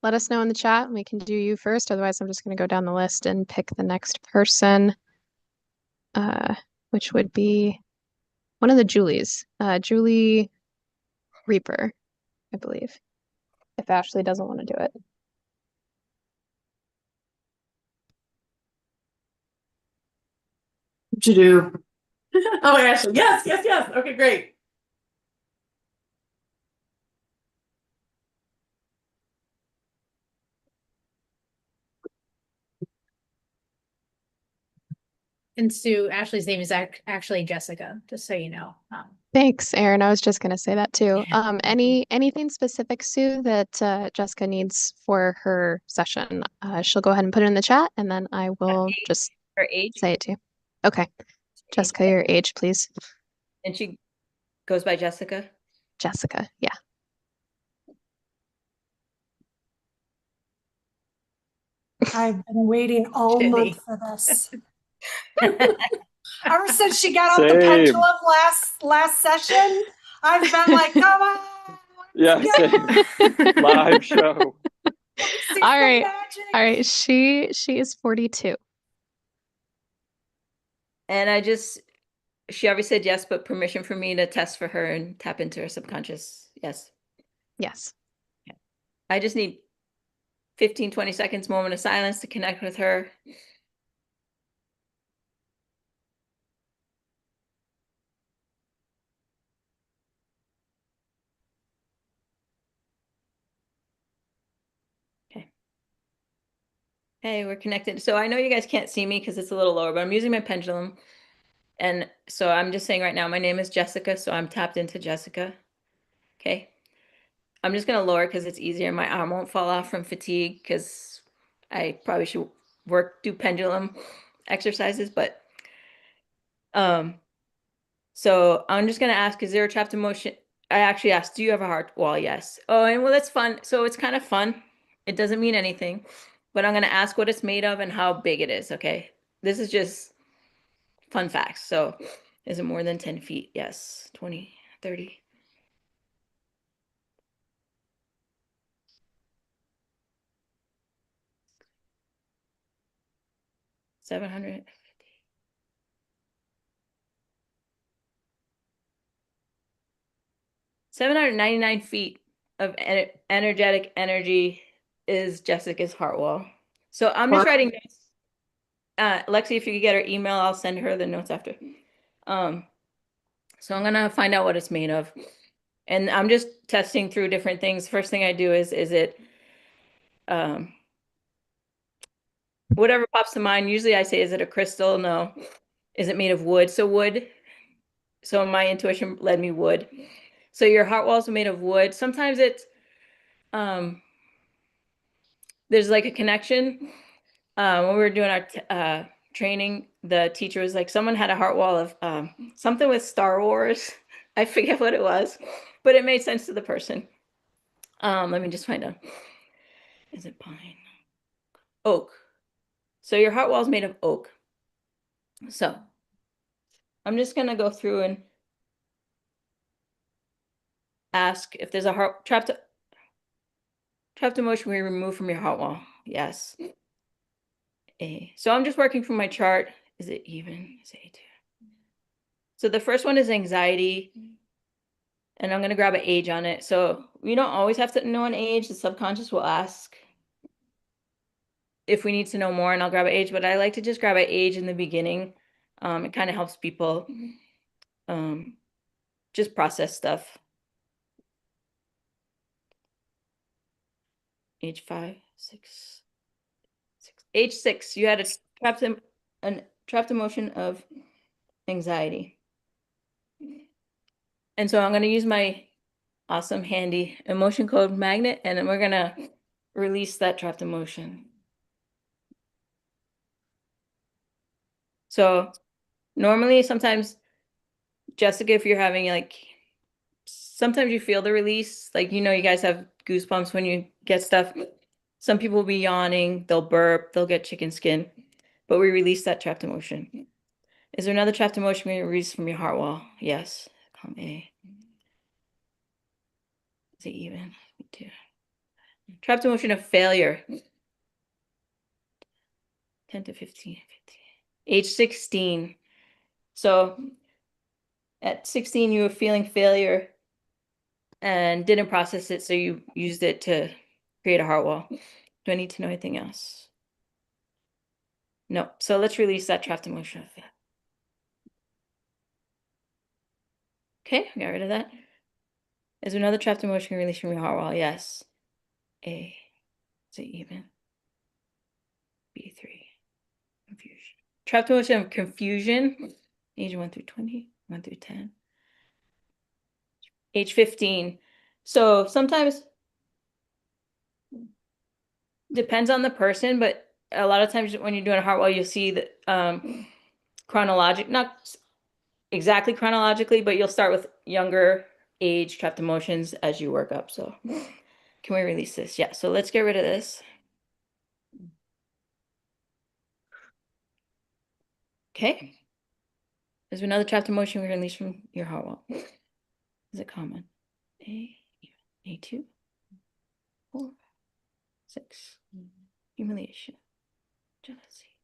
let us know in the chat and we can do you first. Otherwise, I'm just going to go down the list and pick the next person, which would be one of the Julies, Julie Reaper, I believe, if Ashley doesn't want to do it. To do. Oh, Ashley. Yes, yes, yes. Okay, great. And Sue, Ashley's name is actually Jessica, just so you know. Thanks, Erin. I was just going to say that too. Anything specific, Sue, that Jessica needs for her session? She'll go ahead and put it in the chat, and then I will just Her age. say it to you. Okay. Jessica, your age, please. And she goes by Jessica. Jessica, yeah. I've been waiting all Shitty. month for this. Ever since she got off the Same. pendulum last session, I've been like, come on. Yeah, same. Live show. See All some right. magic. All right. She is 42. And she already said yes, but permission for me to test for her and tap into her subconscious. Yes. Yes. I just need 15, 20 seconds, moment of silence to connect with her. Okay. Hey, we're connected. So I know you guys can't see me because it's a little lower, but I'm using my pendulum. And so I'm just saying right now, my name is Jessica, so I'm tapped into Jessica. Okay. I'm just going to lower because it's easier. My arm won't fall off from fatigue because I probably should do pendulum exercises, but so I'm just going to ask, is there a trapped emotion? I actually asked, do you have a heart wall? Yes. Oh, and well, that's fun. So it's kind of fun. It doesn't mean anything, but I'm going to ask what it's made of and how big it is. Okay. This is just fun facts. So is it more than 10 feet? Yes. 20, 30. 700. 799 feet of energetic energy is Jessica's heart wall. So I'm just writing notes. Lexi, if you could get her email, I'll send her the notes after. So I'm gonna find out what it's made of. And I'm just testing through different things. First thing I do is it whatever pops to mind. Usually I say, is it a crystal? No. Is it made of wood? So wood. So my intuition led me wood. So your heart walls are made of wood. Sometimes it's there's like a connection. When we were doing our training, the teacher was like, someone had a heart wall of something with Star Wars. I forget what it was, but it made sense to the person. Let me just find out. Is it pine? Oak. So your heart wall is made of oak. So I'm just gonna go through and ask if there's a heart trapped emotion we remove from your heart wall. Yes. A. So I'm just working from my chart. Is it even? Is it A2? So the first one is anxiety. And I'm going to grab an age on it. So we don't always have to know an age. The subconscious will ask if we need to know more, and I'll grab an age. But I like to just grab an age in the beginning. It kind of helps people just process stuff. Age 5, 6. Age 6, you had a trapped emotion of anxiety. And so I'm going to use my awesome handy emotion code magnet, and then we're going to release that trapped emotion. So normally, sometimes, Jessica, if you're having like, sometimes you feel the release, like, you guys have goosebumps when you get stuff. Some people will be yawning, they'll burp, they'll get chicken skin, but we release that trapped emotion. Is there another trapped emotion we release from your heart wall? Yes. Column A. Is it even? Me too. Trapped emotion of failure. 10 to 15. Age 16. So at 16, you were feeling failure and didn't process it, so you used it to create a heart wall. Do I need to know anything else? No. So let's release that trapped emotion. Okay, I got rid of that. Is there another trapped emotion released from your heart wall? Yes. A. Is it even? B3. Confusion. Trapped emotion of confusion. Age 1 through 20, 1 through 10. Age 15. So sometimes depends on the person, but a lot of times when you're doing a heart wall, you'll see that not exactly chronologically, but you'll start with younger age trapped emotions as you work up. So can we release this? Yeah, so let's get rid of this. Okay. Is there another trapped emotion we release from your heart wall? Is it common? A2, 4, 6, humiliation, jealousy.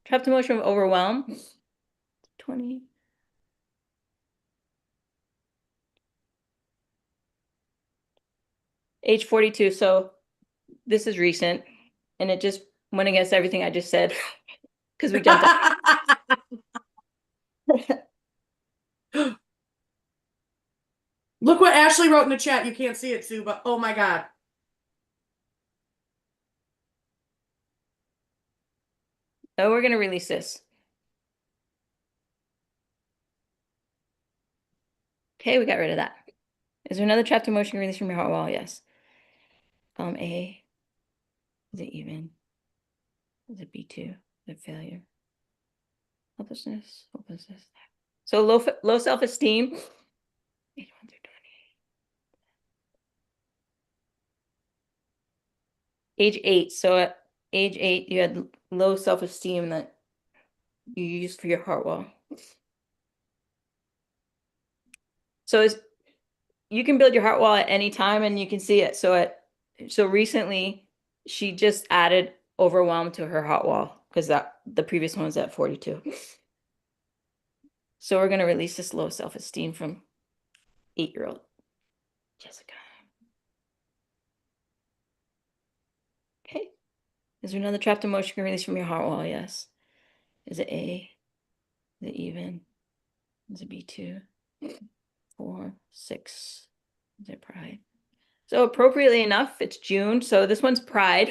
Trapped emotion of overwhelm, 20. Age 42, so this is recent, and it just went against everything I just said, because we jumped Look what Ashley wrote in the chat. You can't see it, Sue, but oh my God. Oh, we're going to release this. Okay, we got rid of that. Is there another trapped emotion released from your heart wall? Yes. Column A. Is it even? Is it B2? Is it failure? Helplessness, hopelessness. So low self-esteem. Age 1 through 20. Age 8. So at age 8, you had low self-esteem that you used for your heart wall. So you can build your heart wall at any time, and you can see it. So recently, she just added overwhelm to her heart wall because the previous one was at 42. So we're going to release this low self-esteem from 8-year-old Jessica. Okay. Is there another trapped emotion you can release from your heart wall? Yes. Is it A? Is it even? Is it B2? 4, 6. Is it pride? So appropriately enough, it's June. So this one's pride.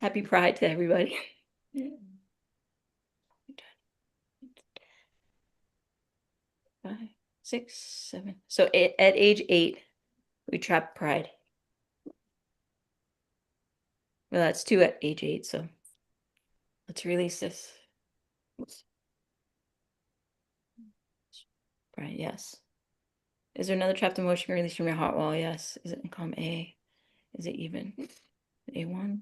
Happy Pride to everybody. 5, 6, 7. So at age 8, we trap pride. Well, that's 2 at age 8. So let's release this. Right, yes. Is there another trapped emotion released from your heart wall? Yes. Is it in column A? Is it even? A1,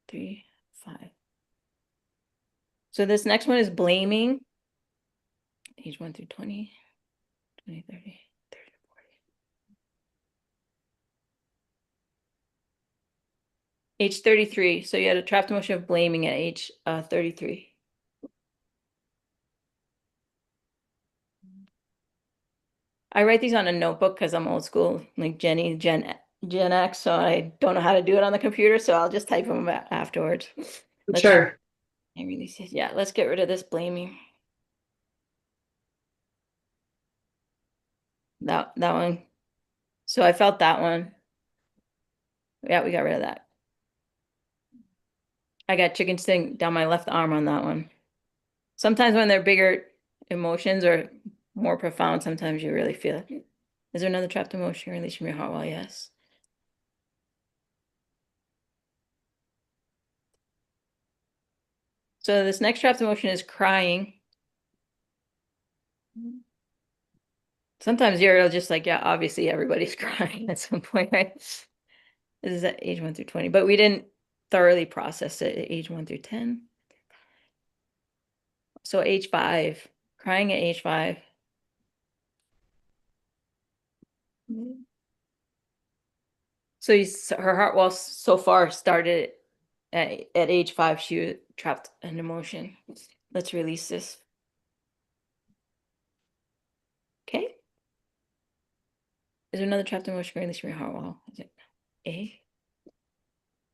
3, 5. So this next one is blaming. Age 1 through 20, 20, 30, 30 to 40. Age 33. So you had a trapped emotion of blaming at age 33. I write these on a notebook because I'm old school, like Gen X, so I don't know how to do it on the computer, so I'll just type them afterwards. Sure. I release it. Yeah, let's get rid of this blaming. That one. So I felt that one. Yeah, we got rid of that. I got chicken sting down my left arm on that one. Sometimes when they're bigger emotions or more profound, sometimes you really feel it. Is there another trapped emotion released from your heart wall? Yes. So this next trapped emotion is crying. Sometimes you're just like, yeah, obviously everybody's crying at some point, right? This is at age 1 through 20, but we didn't thoroughly process it at age 1 through 10. So age 5, crying at age 5. So her heart wall so far started at age 5. She trapped an emotion. Let's release this. Okay. Is there another trapped emotion released from your heart wall? Is it A,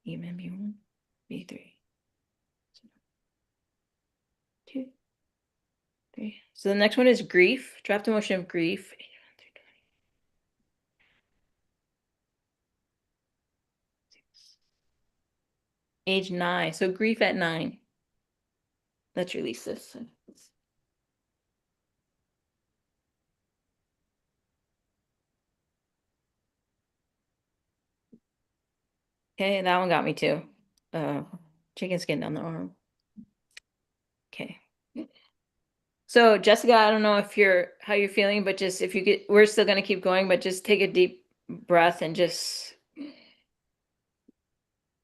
even B1, B3, 2, 3. So the next one is grief, trapped emotion of grief. Age 9. So grief at 9. Let's release this. Okay, that one got me too. Chicken skin down the arm. Okay. So Jessica, I don't know if how you're feeling, but just if you get, we're still gonna keep going, but just take a deep breath and just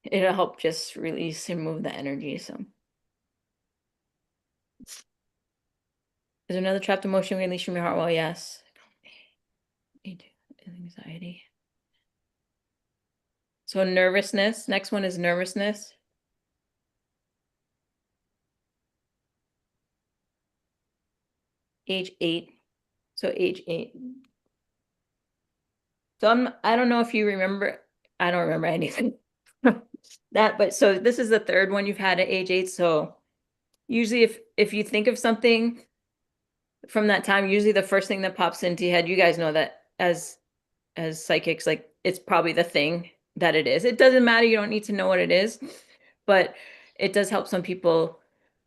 it'll help just release and move the energy. So is there another trapped emotion release from your heart? Well, yes. Anxiety. So nervousness. Next one is nervousness. Age 8. So age 8. So I don't know if you remember, I don't remember anything. But so this is the third one you've had at age 8. So usually if you think of something from that time, usually the first thing that pops into your head, you guys know that as psychics, like it's probably the thing that it is. It doesn't matter, you don't need to know what it is, but it does help some people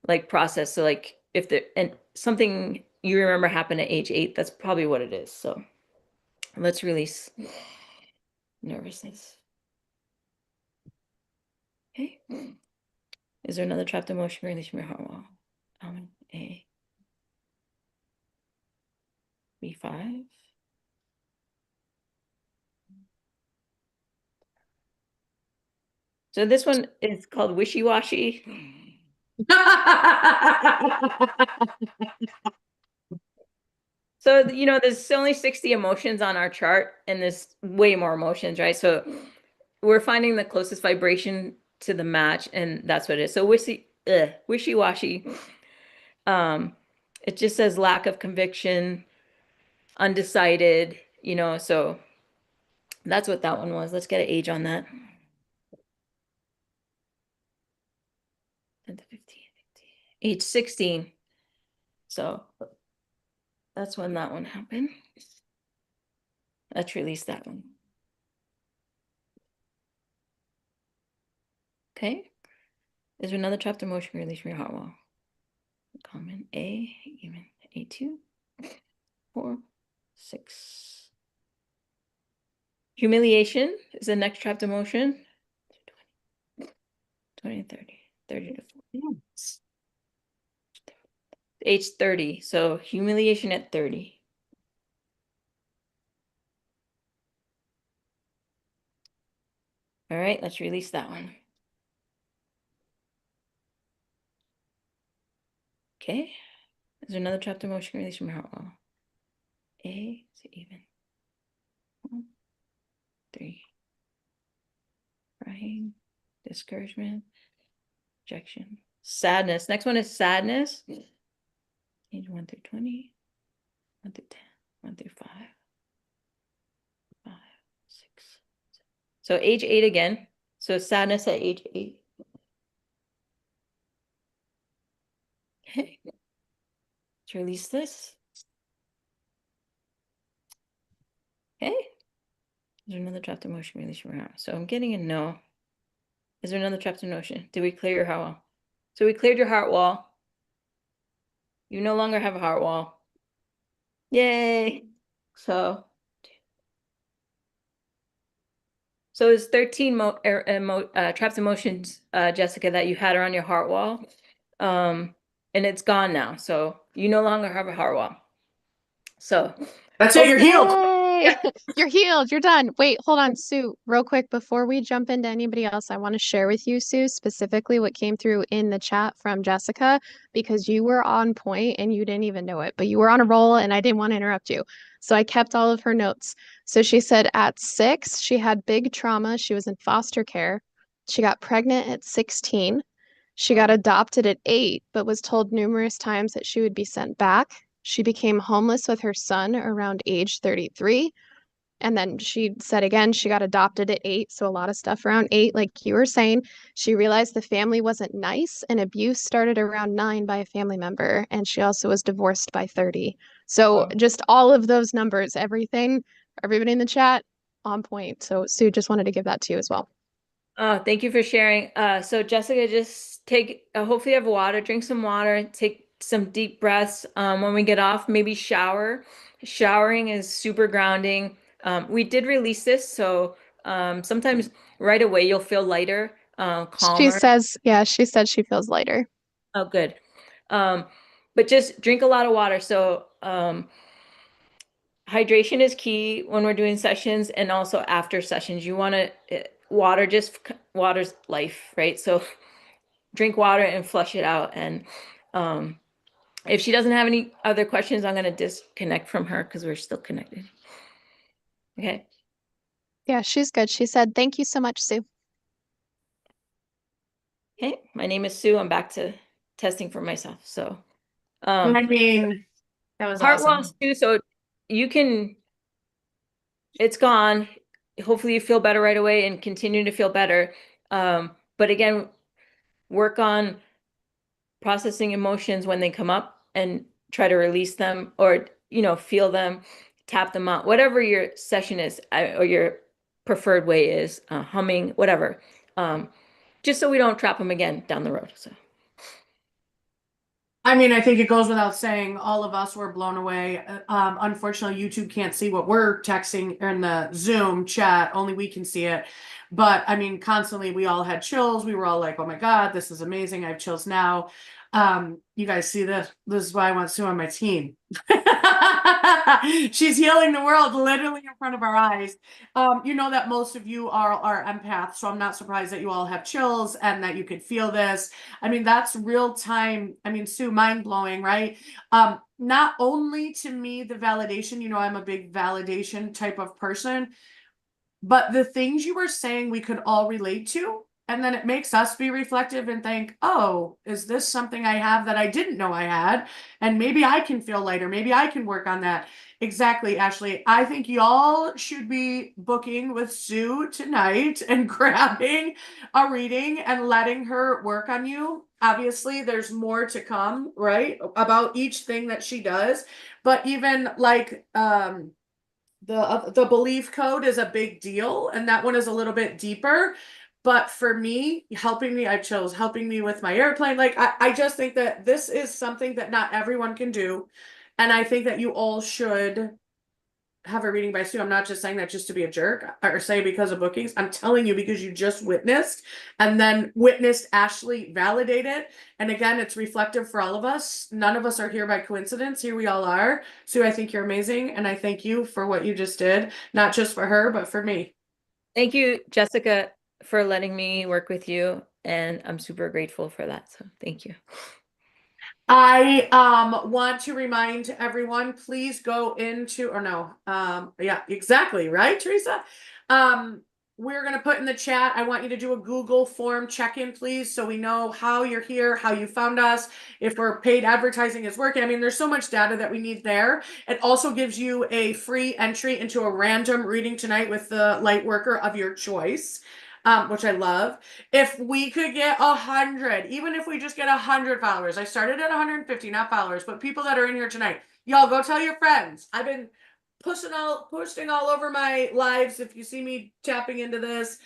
like process. So like if there and something you remember happened at age 8, that's probably what it is. So let's release nervousness. Okay. Is there another trapped emotion release from your heart wall? A, B5. So this one is called wishy-washy. So, there's only 60 emotions on our chart, and there's way more emotions, right? So we're finding the closest vibration to the match, and that's what it is. So wishy-washy. It just says lack of conviction, undecided, so that's what that one was. Let's get an age on that. 10 to 15, 15. Age 16. So that's when that one happened. Let's release that one. Okay. Is there another trapped emotion release from your heart wall? Common A, even A2, 4, 6. Humiliation is the next trapped emotion. 20, 30, 30 to 40. Age 30. So humiliation at 30. All right, let's release that one. Okay. Is there another chapter motion release from your heart wall? A, is it even? 1, 3. Crying, discouragement, rejection, sadness. Next one is sadness. Age 1 through 20, 1 through 10, 1 through 5, 5, 6. So age 8 again. So sadness at age 8. Okay. Let's release this. Okay. Is there another trapped emotion release from your heart? So I'm getting a no. Is there another trapped emotion? Did we clear your heart wall? So we cleared your heart wall. You no longer have a heart wall. Yay. So it's 13 trapped emotions, Jessica, that you had around your heart wall. And it's gone now. So you no longer have a heart wall. So That's it. You're healed. Yay! You're healed. You're done. Wait, hold on, Sue. Real quick, before we jump into anybody else, I want to share with you, Sue, specifically what came through in the chat from Jessica, because you were on point and you didn't even know it, but you were on a roll and I didn't want to interrupt you. So I kept all of her notes. So she said at 6, she had big trauma. She was in foster care. She got pregnant at 16. She got adopted at 8, but was told numerous times that she would be sent back. She became homeless with her son around age 33. And then she said again, she got adopted at 8. So a lot of stuff around 8, like you were saying. She realized the family wasn't nice, and abuse started around 9 by a family member. And she also was divorced by 30. So just all of those numbers, everything, everybody in the chat on point. So Sue, just wanted to give that to you as well. thank you for sharing. So Jessica, just take, hopefully you have water, drink some water, take some deep breaths. When we get off, maybe shower. Showering is super grounding. We did release this, so sometimes right away you'll feel lighter, calmer. She says, yeah, she said she feels lighter. Oh, good. But just drink a lot of water. So hydration is key when we're doing sessions, and also after sessions. You want to, water's life, right? So drink water and flush it out. And if she doesn't have any other questions, I'm going to disconnect from her because we're still connected. Okay. Yeah, she's good. She said, thank you so much, Sue. Okay. My name is Sue. I'm back to testing for myself. So, I mean, that was heart awesome. walls too. So you can, it's gone. Hopefully you feel better right away and continue to feel better. But again, work on processing emotions when they come up and try to release them, or, feel them, tap them out, whatever your session is, or your preferred way is, humming, whatever, just so we don't trap them again down the road. So. I mean, I think it goes without saying, all of us were blown away. Unfortunately, YouTube can't see what we're texting in the Zoom chat. Only we can see it. But I mean, constantly we all had chills. We were all like, oh my God, this is amazing. I have chills now. You guys see this? This is why I want Sue on my team. She's healing the world literally in front of our eyes. You know that most of you are empaths, so I'm not surprised that you all have chills and that you could feel this. I mean, that's real time. I mean, Sue, mind blowing, right? Not only to me, the validation, I'm a big validation type of person, but the things you were saying we could all relate to. And then it makes us be reflective and think, oh, is this something I have that I didn't know I had? And maybe I can feel lighter. Maybe I can work on that. Exactly, Ashley. I think y'all should be booking with Sue tonight and grabbing a reading and letting her work on you. Obviously, there's more to come, right? About each thing that she does. But even like the belief code is a big deal, and that one is a little bit deeper. But for me, helping me with my airplane. Like, I just think that this is something that not everyone can do. And I think that you all should have a reading by Sue. I'm not just saying that just to be a jerk or say because of bookings. I'm telling you because you just witnessed and then witnessed Ashley validate it. And again, it's reflective for all of us. None of us are here by coincidence. Here we all are. Sue, I think you're amazing. And I thank you for what you just did, not just for her, but for me. Thank you, Jessica. for letting me work with you, and I'm super grateful for that. So thank you. I want to remind everyone, please go into, or no, yeah, exactly, right, Teresa? We're gonna put in the chat, I want you to do a Google form check-in, please, so we know how you're here, how you found us, if our paid advertising is working. I mean, there's so much data that we need there. It also gives you a free entry into a random reading tonight with the light worker of your choice, which I love. If we could get 100, even if we just get 100 followers, I started at 150, not followers, but people that are in here tonight, y'all go tell your friends. I've been posting all over my lives. If you see me tapping into this,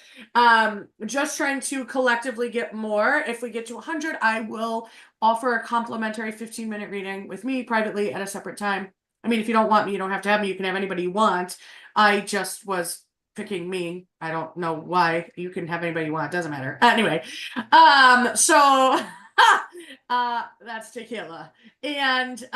just trying to collectively get more. If we get to 100, I will offer a complimentary 15-minute reading with me privately at a separate time. I mean, if you don't want me, you don't have to have me. You can have anybody you want. I just was picking me. I don't know why. You can have anybody you want. It doesn't matter. Anyway, so that's tequila. And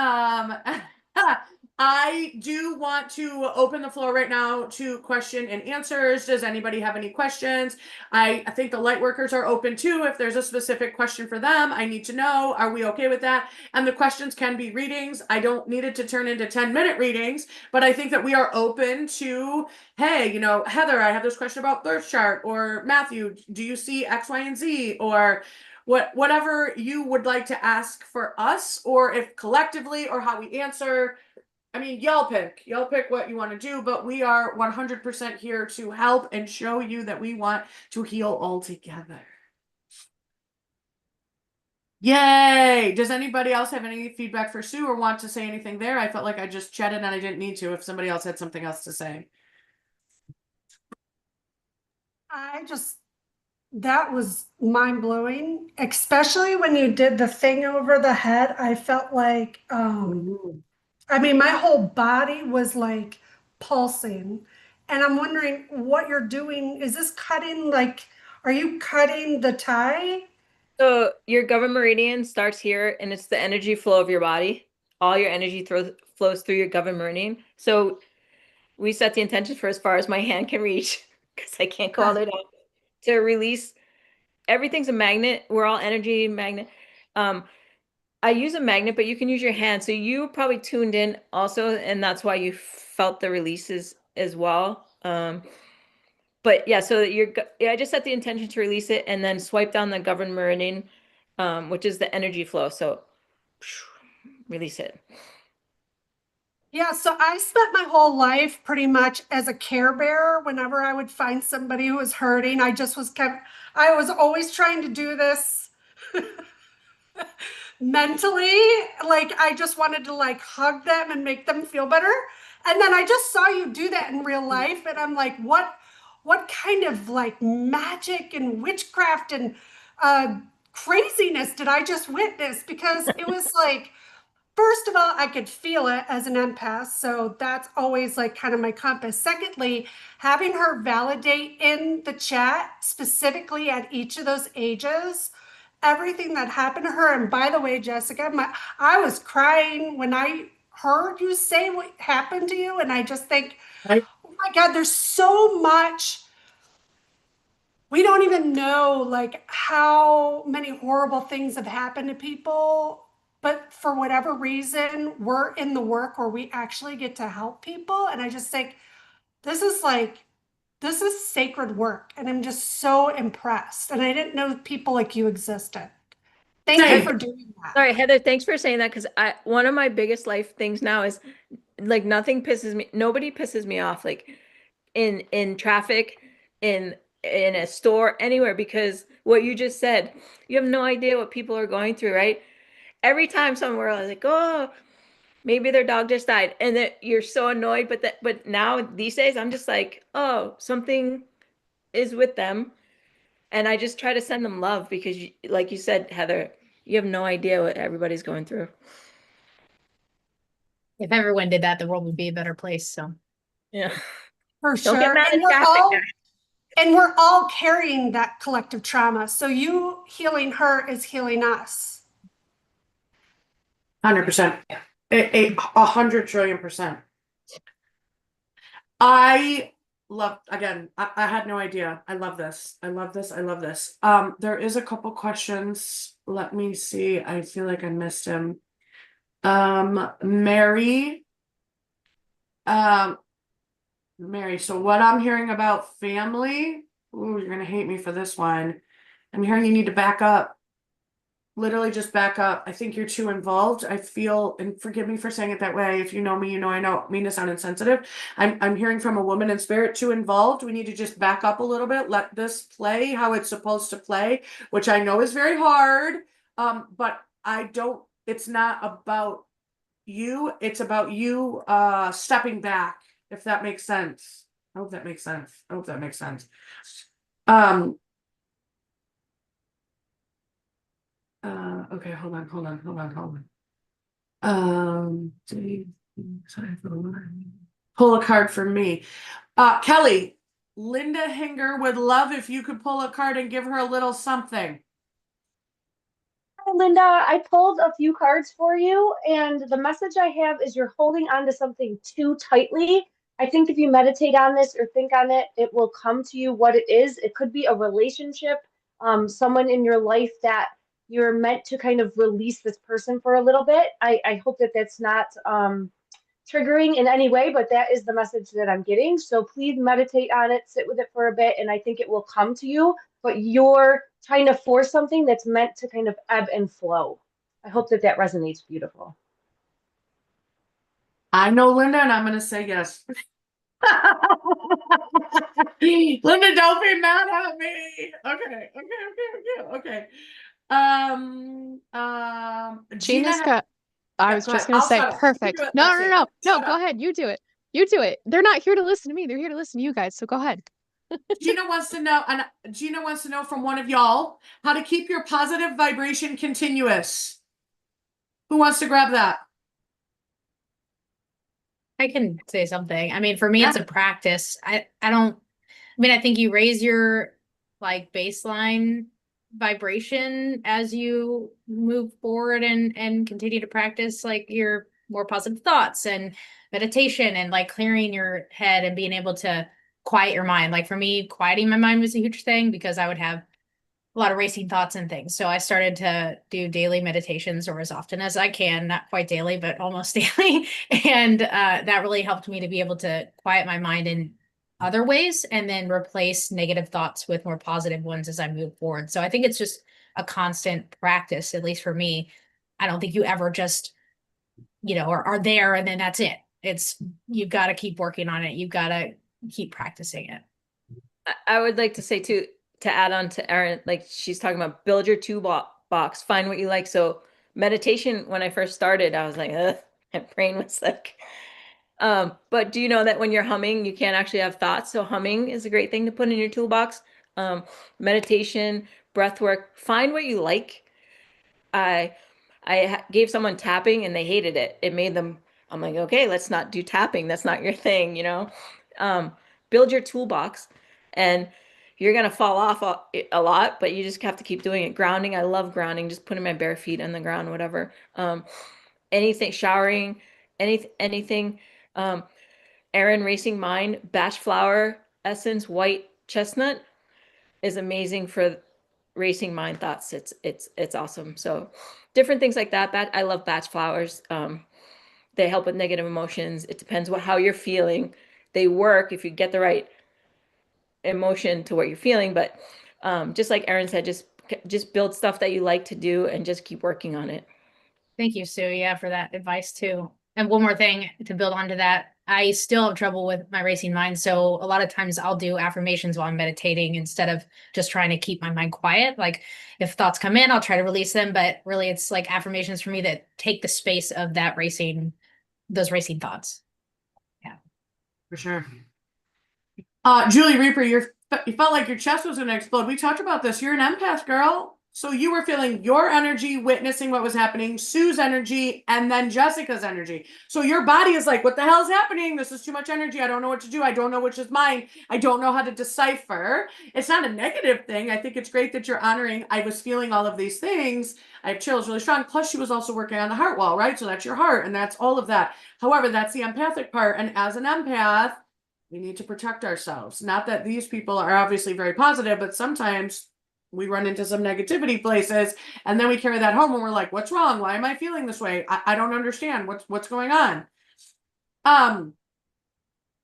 I do want to open the floor right now to question and answers. Does anybody have any questions? I think the light workers are open too. If there's a specific question for them, I need to know. Are we okay with that? And the questions can be readings. I don't need it to turn into 10-minute readings, but I think that we are open to, hey, you know, Heather, I have this question about birth chart, or Matthew, do you see X, Y, and Z, or whatever you would like to ask for us, or if collectively, or how we answer. I mean, y'all pick what you want to do, but we are 100% here to help and show you that we want to heal all together. Yay! Does anybody else have any feedback for Sue or want to say anything there? I felt like I just chatted and I didn't need to if somebody else had something else to say. That was mind blowing, especially when you did the thing over the head. I felt like, I mean, my whole body was like pulsing. And I'm wondering what you're doing. Is this cutting, like, are you cutting the tie? So your governor meridian starts here, and it's the energy flow of your body. All your energy flows through your governor meridian. So we set the intention for as far as my hand can reach, because I can't go all the way down, to release. Everything's a magnet. We're all energy magnet. I use a magnet, but you can use your hand. So you probably tuned in also, and that's why you felt the releases as well. But yeah, so I just set the intention to release it, and then swipe down the governor meridian, which is the energy flow. So release it. Yeah, so I spent my whole life pretty much as a care bearer. Whenever I would find somebody who was hurting, I was always trying to do this mentally. Like, I just wanted to like hug them and make them feel better. And then I just saw you do that in real life, and I'm like, what kind of like magic and witchcraft and craziness did I just witness? Because it was like, first of all, I could feel it as an empath, so that's always like kind of my compass. Secondly, having her validate in the chat, specifically at each of those ages, everything that happened to her. And by the way, Jessica, I was crying when I heard you say what happened to you, and I just think, oh my God, there's so much. We don't even know like how many horrible things have happened to people, but for whatever reason, we're in the work where we actually get to help people. And I just think this is sacred work. And I'm just so impressed. And I didn't know people like you existed. Thank you for doing that. Sorry, Heather, thanks for saying that, because one of my biggest life things now is like nobody pisses me off, like in traffic, in a store, anywhere, because what you just said, you have no idea what people are going through, right? Every time somewhere I was like, oh, maybe their dog just died, and then you're so annoyed, but now these days I'm just like, oh, something is with them, and I just try to send them love, because like you said, Heather, you have no idea what everybody's going through. If everyone did that, the world would be a better place. So Yeah, For don't get sure. mad at traffic. And we're all carrying that collective trauma. So you healing her is healing us. 100%. 100 trillion %. I love again. I had no idea. I love this. I love this. I love this. There is a couple questions. Let me see. I feel like I missed him. Mary. Mary, so what I'm hearing about family, ooh, you're gonna hate me for this one. I'm hearing you need to back up. Literally just back up. I think you're too involved. I feel, and forgive me for saying it that way. If you know me, you know I don't mean to sound insensitive. I'm hearing from a woman in spirit, too involved. We need to just back up a little bit, let this play how it's supposed to play, which I know is very hard. But I don't, it's not about you, it's about you stepping back, if that makes sense. I hope that makes sense. I hope that makes sense. Okay, hold on. Pull a card for me. Kelly, Linda Hinger would love if you could pull a card and give her a little something. Hi, Linda, I pulled a few cards for you, and the message I have is you're holding on to something too tightly. I think if you meditate on this or think on it, it will come to you what it is. It could be a relationship, someone in your life that you're meant to kind of release this person for a little bit. I hope that that's not triggering in any way, but that is the message that I'm getting. So please meditate on it, sit with it for a bit, and I think it will come to you. But you're trying to force something that's meant to kind of ebb and flow. I hope that that resonates. Beautiful. I know Linda, and I'm going to say yes. Linda, don't be mad at me. Okay. Gina's got, I was go just ahead. gonna I'll say, shut up. You perfect. do it, No, Lexi. no, no, no, Shut go up. ahead. You do it. You do it. They're not here to listen to me. They're here to listen to you guys. So go ahead. Gina wants to know, and Gina wants to know from one of y'all how to keep your positive vibration continuous. Who wants to grab that? I can say something. I mean, for me, it's Yeah. a practice. I think you raise your like baseline vibration as you move forward and continue to practice like your more positive thoughts and meditation and like clearing your head and being able to quiet your mind. Like for me, quieting my mind was a huge thing because I would have a lot of racing thoughts and things. So I started to do daily meditations or as often as I can, not quite daily, but almost daily. And that really helped me to be able to quiet my mind in other ways and then replace negative thoughts with more positive ones as I move forward. So I think it's just a constant practice, at least for me. I don't think you ever just, are there and then that's it. You've got to keep working on it. You've got to keep practicing it. I would like to say too, to add on to Erin, like she's talking about build your toolbox, find what you like. So meditation, when I first started, I was like, ugh, my brain was like, but do you know that when you're humming, you can't actually have thoughts? So humming is a great thing to put in your toolbox. Meditation, breath work, find what you like. I gave someone tapping and they hated it. It made them, I'm like, okay, let's not do tapping. That's not your thing, build your toolbox and you're going to fall off a lot, but you just have to keep doing it. Grounding. I love grounding, just putting my bare feet on the ground, whatever. Anything, showering, anything. Erin Racing Mind, batch flower essence, white chestnut is amazing for racing mind thoughts. It's awesome. So different things like that. I love batch flowers. They help with negative emotions. It depends how you're feeling. They work if you get the right emotion to what you're feeling. But just like Erin said, just build stuff that you like to do and just keep working on it. Thank you, Sue. Yeah, for that advice too. And one more thing to build onto that, I still have trouble with my racing mind. So a lot of times I'll do affirmations while I'm meditating instead of just trying to keep my mind quiet. Like if thoughts come in, I'll try to release them, but really it's like affirmations for me that take the space of those racing thoughts. Yeah. For sure. Julie Reaper, you felt like your chest was going to explode. We talked about this. You're an empath, girl. So you were feeling your energy, witnessing what was happening, Sue's energy, and then Jessica's energy. So your body is like, what the hell is happening? This is too much energy. I don't know what to do. I don't know which is mine. I don't know how to decipher. It's not a negative thing. I think it's great that you're honoring, I was feeling all of these things. I have chills really strong. Plus, she was also working on the heart wall, right? So that's your heart, and that's all of that. However, that's the empathic part. And as an empath, We need to protect ourselves. Not that these people are obviously very positive, but sometimes we run into some negativity places and then we carry that home and we're like, what's wrong? Why am I feeling this way? I don't understand what's going on.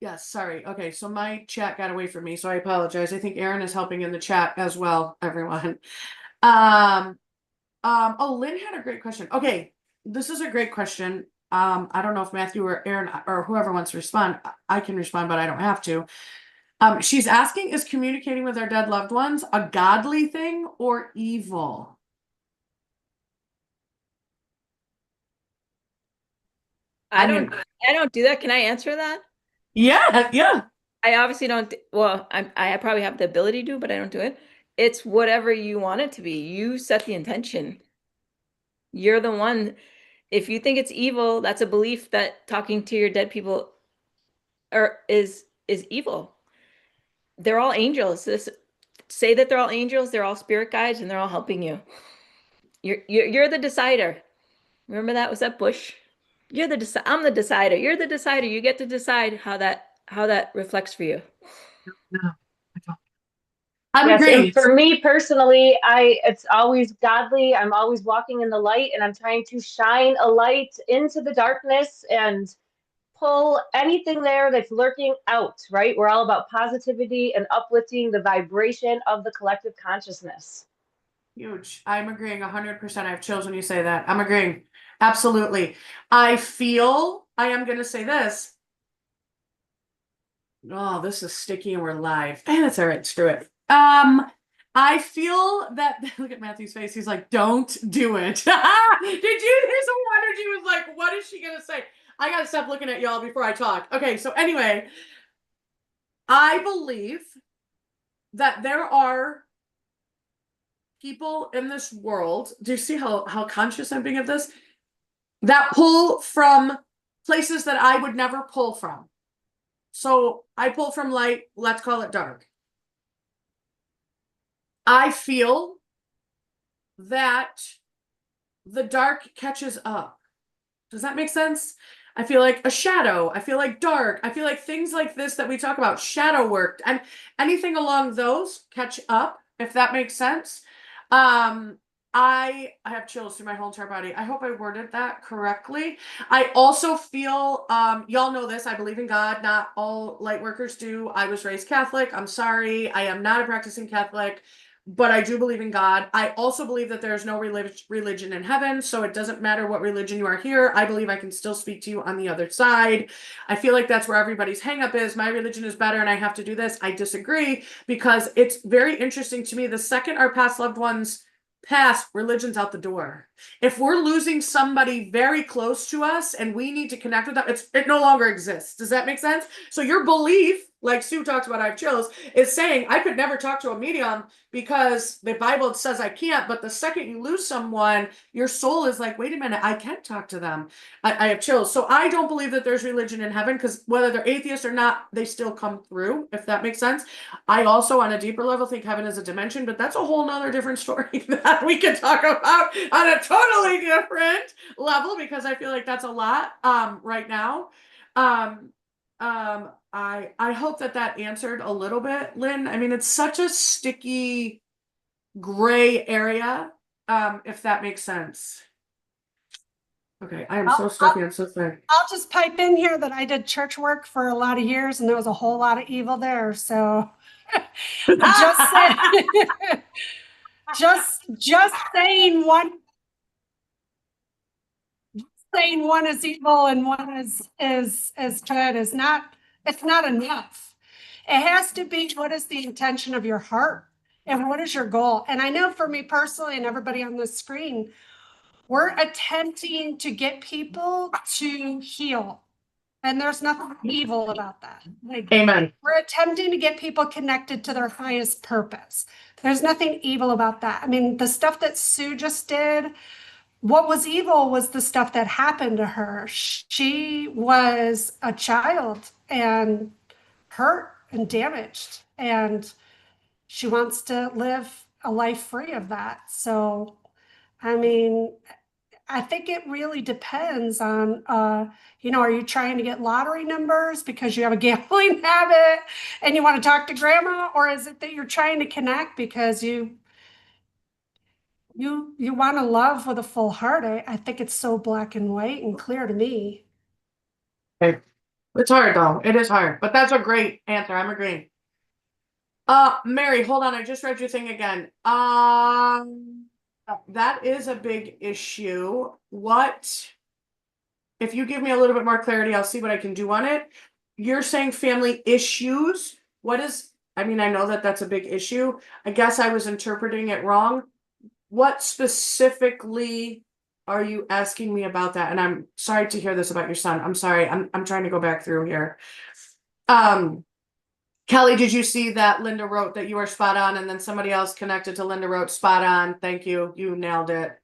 Yes, sorry. Okay, so my chat got away from me, so I apologize. I think Erin is helping in the chat as well, everyone. Oh, Lynn had a great question. Okay, this is a great question. I don't know if Matthew or Erin or whoever wants to respond. I can respond, but I don't have to. She's asking, is communicating with our dead loved ones a godly thing or evil? I don't do that. Can I answer that? Yeah. I obviously don't. Well, I probably have the ability to, but I don't do it. It's whatever you want it to be. You set the intention. You're the one. If you think it's evil, that's a belief that talking to your dead people is evil. They're all angels. Say that they're all angels, they're all spirit guides, and they're all helping you. You're the decider. Remember that? Was that Bush? I'm the decider. You're the decider. You get to decide how that reflects for you. No, I don't. I'm Yes, agreeing. and for me personally, it's always godly. I'm always walking in the light and I'm trying to shine a light into the darkness and pull anything there that's lurking out, right? We're all about positivity and uplifting the vibration of the collective consciousness. Huge. I'm agreeing 100%. I have chills when you say that. I'm agreeing. Absolutely. I am going to say this. Oh, this is sticky and we're live. And it's all right. Screw it. I feel that look at Matthew's face. He's like, don't do it. Did you hear some energy was like, what is she gonna say? I gotta stop looking at y'all before I talk. Okay, so anyway, I believe that there are people in this world. Do you see how conscious I'm being of this? That pull from places that I would never pull from. So I pull from light, let's call it dark. I feel that the dark catches up. Does that make sense? I feel like a shadow. I feel like dark. I feel like things like this that we talk about, shadow work, and anything along those catch up, if that makes sense. I have chills through my whole entire body. I hope I worded that correctly. I also feel, y'all know this, I believe in God. Not all light workers do. I was raised Catholic. I'm sorry. I am not a practicing Catholic, but I do believe in God. I also believe that there is no religion in heaven, so it doesn't matter what religion you are here. I believe I can still speak to you on the other side. I feel like that's where everybody's hangup is. My religion is better and I have to do this. I disagree, because it's very interesting to me. The second our past loved ones pass, religion's out the door. If we're losing somebody very close to us and we need to connect with them, it no longer exists. Does that make sense? So your belief, like Sue talks about, I have chills, is saying I could never talk to a medium because the Bible says I can't. But the second you lose someone, your soul is like, wait a minute, I can't talk to them. I have chills. So I don't believe that there's religion in heaven, because whether they're atheists or not, they still come through, if that makes sense. I also, on a deeper level, think heaven is a dimension, but that's a whole nother different story that we can talk about on a totally different level, because I feel like that's a lot right now. I hope that answered a little bit, Lynn. I mean, it's such a sticky gray area, if that makes sense. Okay, I am so stuffy. I'm so sorry. I'll just pipe in here that I did church work for a lot of years and there was a whole lot of evil there. So just saying, just saying one is evil and one is good is not, it's not enough. It has to be, what is the intention of your heart and what is your goal? And I know for me personally and everybody on the screen, we're attempting to get people to heal. And there's nothing evil about that. Like, Amen. we're attempting to get people connected to their highest purpose. There's nothing evil about that. I mean, the stuff that Sue just did, what was evil was the stuff that happened to her. She was a child and hurt and damaged, and she wants to live a life free of that. So, I mean, I think it really depends on, are you trying to get lottery numbers because you have a gambling habit and you want to talk to grandma, or is it that you're trying to connect because you want to love with a full heart? I think it's so black and white and clear to me. Okay. It's hard though. It is hard, but that's a great answer. I'm agreeing. Mary, hold on. I just read your thing again. That is a big issue. If you give me a little bit more clarity, I'll see what I can do on it. You're saying family issues. I mean, I know that that's a big issue. I guess I was interpreting it wrong. What specifically are you asking me about that? And I'm sorry to hear this about your son. I'm sorry. I'm trying to go back through here. Kelly, did you see that Linda wrote that you are spot on, and then somebody else connected to Linda wrote spot on? Thank you. You nailed it.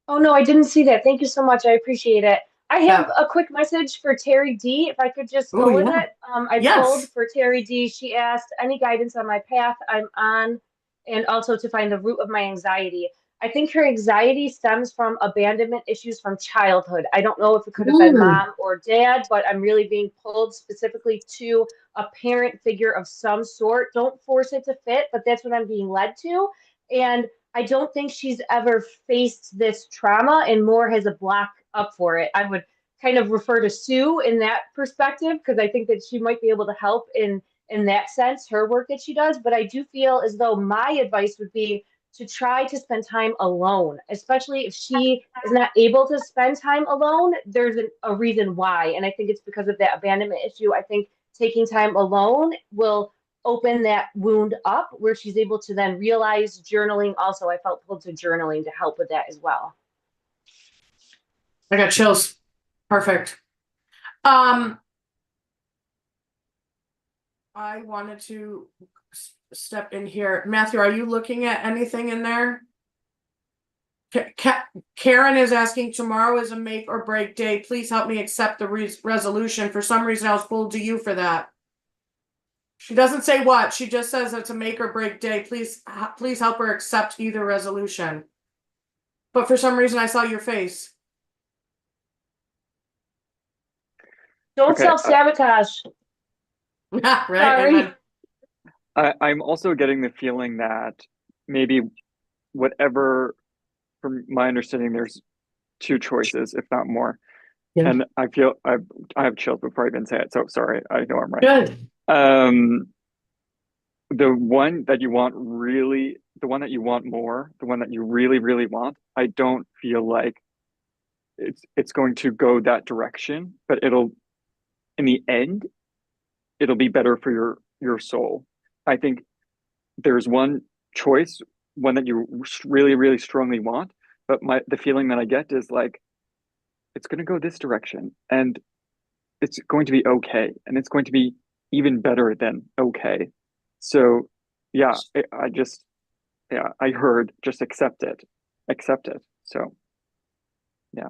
Oh no, I didn't see that. Thank you so much. I appreciate it. I have Yeah. a quick message for Terry D. If I could just Oh, go with yeah. it. I Yes. pulled for Terry D. She asked any guidance on my path I'm on, and also to find the root of my anxiety. I think her anxiety stems from abandonment issues from childhood. I don't know if it could have been mom or dad, but I'm really being pulled specifically to a parent figure of some sort. Don't force it to fit, but that's what I'm being led to. And I don't think she's ever faced this trauma and more has a block up for it. I would kind of refer to Sue in that perspective because I think that she might be able to help in that sense, her work that she does. But I do feel as though my advice would be to try to spend time alone, especially if she is not able to spend time alone. There's a reason why. And I think it's because of that abandonment issue. I think taking time alone will open that wound up where she's able to then realize journaling. Also, I felt pulled to journaling to help with that as well. I got chills. Perfect. I wanted to step in here. Matthew, are you looking at anything in there? Karen is asking, tomorrow is a make or break day. Please help me accept the resolution. For some reason, I was pulled to you for that. She doesn't say what. She just says it's a make or break day. Please help her accept either resolution. But for some reason, I saw your face. Don't self-sabotage. Right. Sorry. I'm also getting the feeling that maybe whatever, from my understanding, there's two choices, if not more. Yeah. And I feel I have chills before I even say it. So sorry, I know I'm right. Good. The one that you want really, the one that you want more, the one that you really, really want, I don't feel like it's going to go that direction, but in the end, it'll be better for your soul. I think there's one choice, one that you really, really strongly want, but the feeling that I get is like it's going to go this direction, and it's going to be okay, and it's going to be even better than okay. So, yeah, I heard just accept it. So, yeah.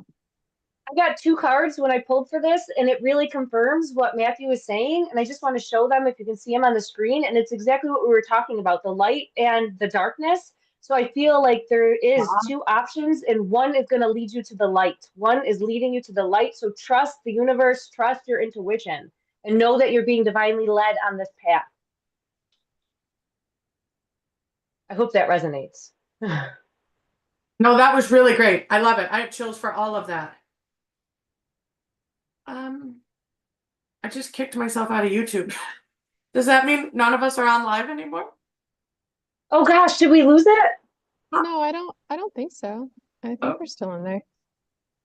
I got two cards when I pulled for this, and it really confirms what Matthew was saying. And I just want to show them if you can see them on the screen. And it's exactly what we were talking about, the light and the darkness. So I feel like there is two options, and one is going to lead you to the light. One is leading you to the light. So trust the universe, trust your intuition, and know that you're being divinely led on this path. I hope that resonates. No, that was really great. I love it. I have chills for all of that. I just kicked myself out of YouTube. Does that mean none of us are on live anymore? Oh gosh, did we lose it? No, I don't think so. I think we're still in there.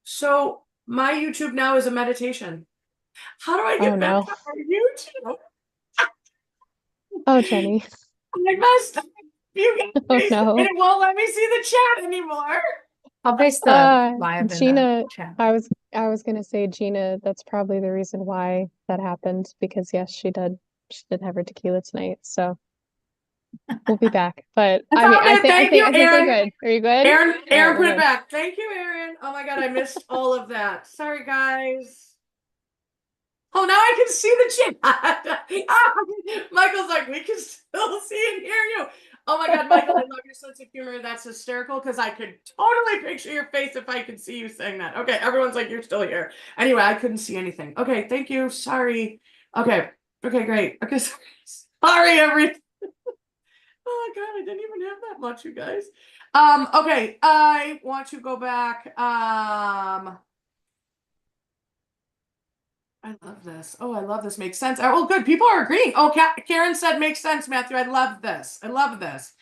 So my YouTube now is a meditation. How do I get back to our YouTube? Oh, Jenny. I messed up. You guys, Oh, no. and it won't let me see the chat anymore. I'll paste the live in Gina, the chat. I was gonna say, Gina, that's probably the reason why that happened, because yes, she did have her tequila tonight, so we'll be back. But I think you're good. Are you good? Aaron, put it back. Thank you, Aaron. Oh my god, I missed all of that. Sorry, guys. Oh, now I can see the chat. Michael's like, we can still see and hear you. Oh my God, Michael, I love your sense of humor. That's hysterical because I could totally picture your face if I could see you saying that. Okay, everyone's like, you're still here. Anyway, I couldn't see anything. Okay, thank you. Sorry. Okay, okay, great. Okay, sorry, everything. Oh my God, I didn't even have that much, you guys. Okay, I want to go back. I love this. Oh, I love this. Makes sense. Oh, good. People are agreeing. Oh, Karen said makes sense, Matthew. I love this. I love this.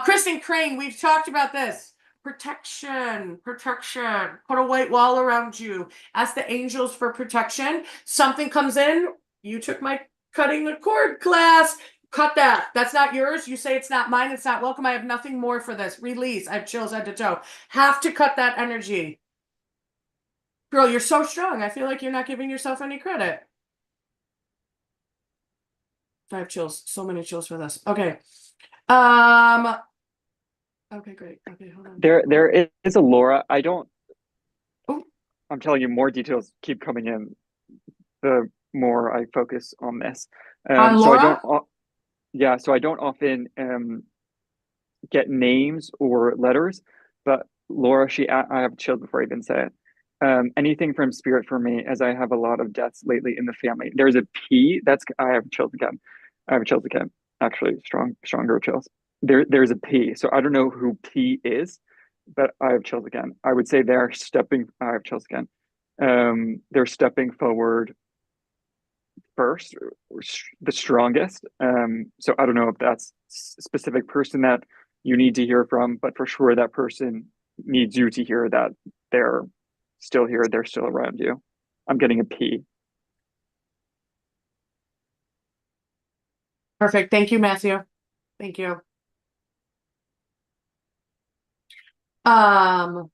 Kristen Crane, we've talked about this. Protection, protection. Put a white wall around you. Ask the angels for protection. Something comes in. You took my cutting the cord class. Cut that. That's not yours. You say it's not mine. It's not welcome. I have nothing more for this. Release. I have chills head to toe. Have to cut that energy. Girl, you're so strong. I feel like you're not giving yourself any credit. I have chills. So many chills for this. Okay. Okay, great. Okay, hold on. There is a Laura. I don't. Oh. I'm telling you, more details keep coming in. The more I focus on this, On so I Laura? don't. Yeah, so I don't often get names or letters, but Laura, I have chilled before I even say it. Anything from spirit for me, as I have a lot of deaths lately in the family. There's a P. I have chills again. I have chills again. Actually, stronger chills. There's a P. So I don't know who P is, but I have chills again. I would say they're stepping. I have chills again. They're stepping forward first, the strongest. So I don't know if that's a specific person that you need to hear from, but for sure that person needs you to hear that they're still here, they're still around you. I'm getting a P. Perfect. Thank you, Matthew. Thank you. Okay,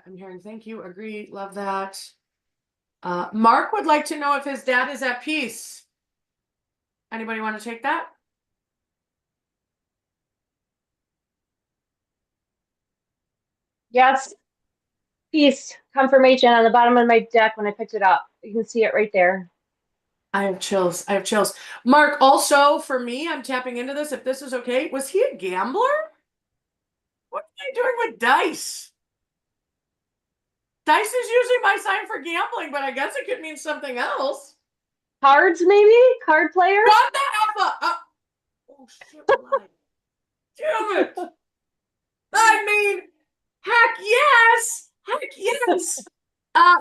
I'm hearing thank you, agree, love that. Mark would like to know if his dad is at peace. Anybody want to take that? Yes. Peace confirmation on the bottom of my deck when I picked it up. You can see it right there. I have chills. I have chills. Mark, also for me, I'm tapping into this. If this is okay, was he a gambler? What are you doing with dice? Dice is usually my sign for gambling, but I guess it could mean something else. Cards, maybe? Card player? Shut the F up! Oh shit, lied. Damn it! I mean, heck yes! Heck yes!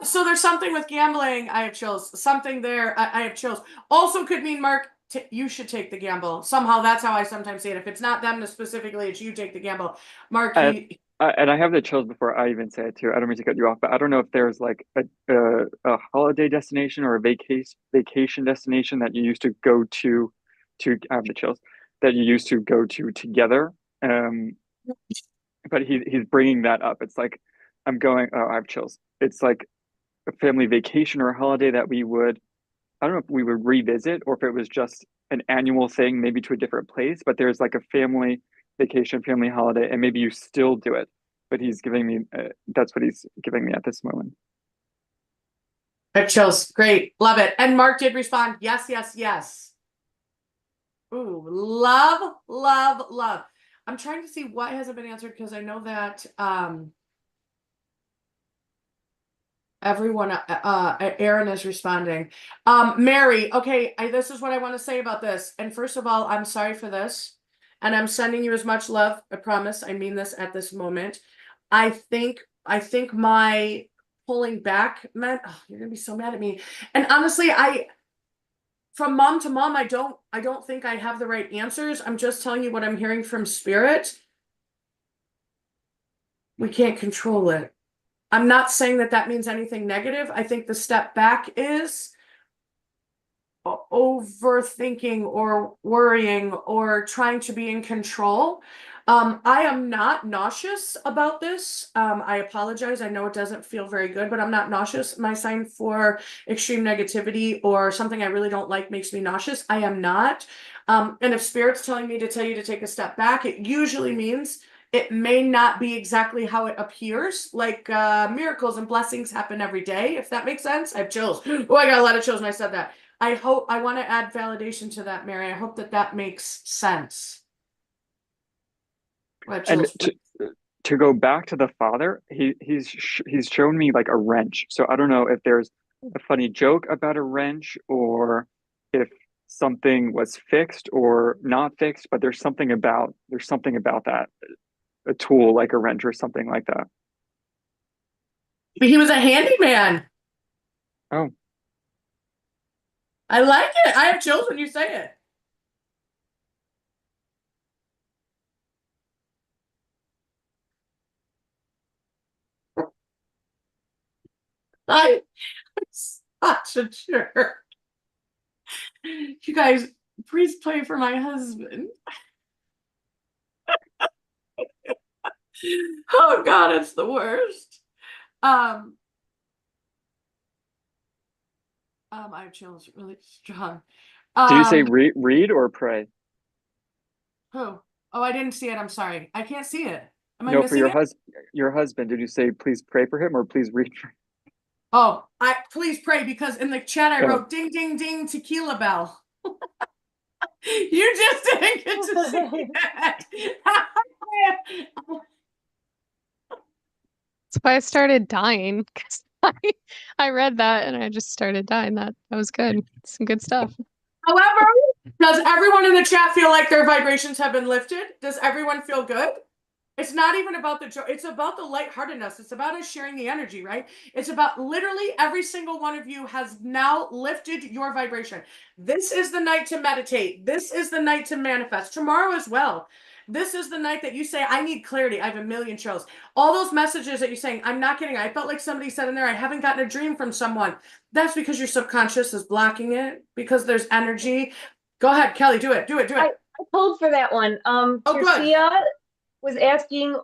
So there's something with gambling. I have chills. Something there. I have chills. Also could mean, Mark, you should take the gamble. Somehow that's how I sometimes say it. If it's not them specifically, it's you take the gamble. Mark, And I have the chills before I even say it too. I don't mean to cut you off, but I don't know if there's like a holiday destination or a vacation destination that you used to go to I have the chills that you used to go to together. But he's bringing that up. It's like I'm going. Oh, I have chills. It's like a family vacation or a holiday that we would. I don't know if we would revisit or if it was just an annual thing, maybe to a different place. But there's like a family vacation, family holiday, and maybe you still do it. But he's giving me. That's what he's giving me at this moment. I have chills. Great. Love it. And Mark did respond. Yes, yes, yes. Ooh, love, love, love. I'm trying to see what hasn't been answered because I know that everyone, Aaron is responding. Mary, okay, this is what I want to say about this. And first of all, I'm sorry for this. And I'm sending you as much love. I promise. I mean this at this moment. I think my pulling back meant, oh, you're gonna be so mad at me. And honestly, from mom to mom, I don't think I have the right answers. I'm just telling you what I'm hearing from spirit. We can't control it. I'm not saying that means anything negative. I think the step back is overthinking or worrying or trying to be in control. I am not nauseous about this. I apologize. I know it doesn't feel very good, but I'm not nauseous. My sign for extreme negativity or something I really don't like makes me nauseous. I am not. And if spirit's telling me to tell you to take a step back, it usually means it may not be exactly how it appears. Like miracles and blessings happen every day, if that makes sense. I have chills. Oh, I got a lot of chills when I said that. I hope I want to add validation to that, Mary. I hope that makes sense. And to go back to the father, he's shown me like a wrench. So I don't know if there's a funny joke about a wrench or if something was fixed or not fixed, but there's something about that, a tool like a wrench or something like that. He was a handyman. Oh, I like it. I have chills when you say it. I'm such a jerk. You guys, please pray for my husband. Oh God, it's the worst. I have chills really strong. did you say read or pray? Who? Oh, I didn't see it. I'm sorry. I can't see it. Am I No, for missing it? your husband, did you say please pray for him or please read for him? Oh, please pray, because in the chat I Oh. wrote ding ding ding tequila bell. You just didn't get to see it. That's why I started dying, because I read that and I just started dying. That was good. Some good stuff. However, does everyone in the chat feel like their vibrations have been lifted? Does everyone feel good? It's not even about the joy. It's about the lightheartedness. It's about us sharing the energy, right? It's about literally every single one of you has now lifted your vibration. This is the night to meditate. This is the night to manifest. Tomorrow as well. This is the night that you say, I need clarity. I have a million shows. All those messages that you're saying, I'm not kidding. I felt like somebody said in there, I haven't gotten a dream from someone. That's because your subconscious is blocking it, because there's energy. Go ahead, Kelly, do it. I pulled for that one. Tercia was asking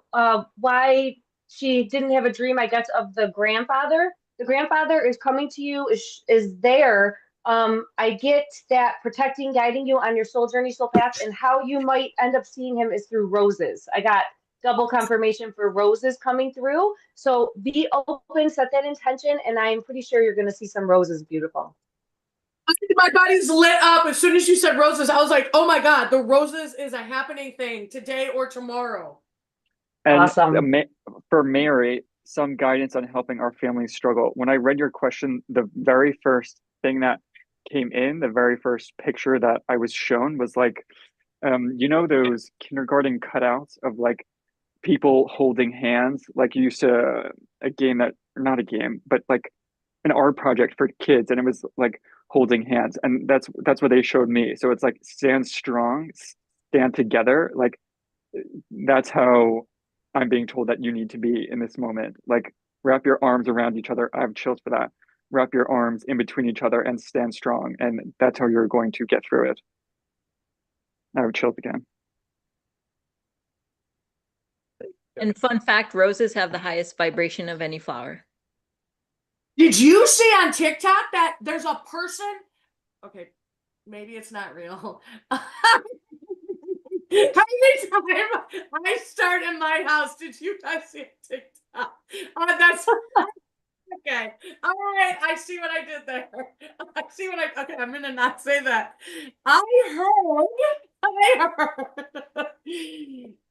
why she didn't have a dream, I guess, of the grandfather. The grandfather is coming to you, is there. I get that protecting, guiding you on your soul journey, soul path, and how you might end up seeing him is through roses. I got double confirmation for roses coming through. So be open, set that intention, and I'm pretty sure you're going to see some roses. Beautiful. My body's lit up as soon as you said roses. I was like, oh my God, the roses is a happening thing today or tomorrow. And awesome. For Mary, some guidance on helping our families struggle. When I read your question, the very first thing that came in, the very first picture that I was shown was like, you know, those kindergarten cutouts of like people holding hands, like you used to a game that, not a game, but like an art project for kids, and it was like holding hands, and that's what they showed me. So it's like stand strong, stand together, like that's how I'm being told that you need to be in this moment. Like wrap your arms around each other. I have chills for that. Wrap your arms in between each other and stand strong, and that's how you're going to get through it. I have chills again. And fun fact, roses have the highest vibration of any flower. Did you see on TikTok that there's a person? Okay, maybe it's not real. How many times I start in my house? Did you guys see TikTok? Oh, that's okay. All right, I see what I did there. I see what okay, I'm gonna not say that. I heard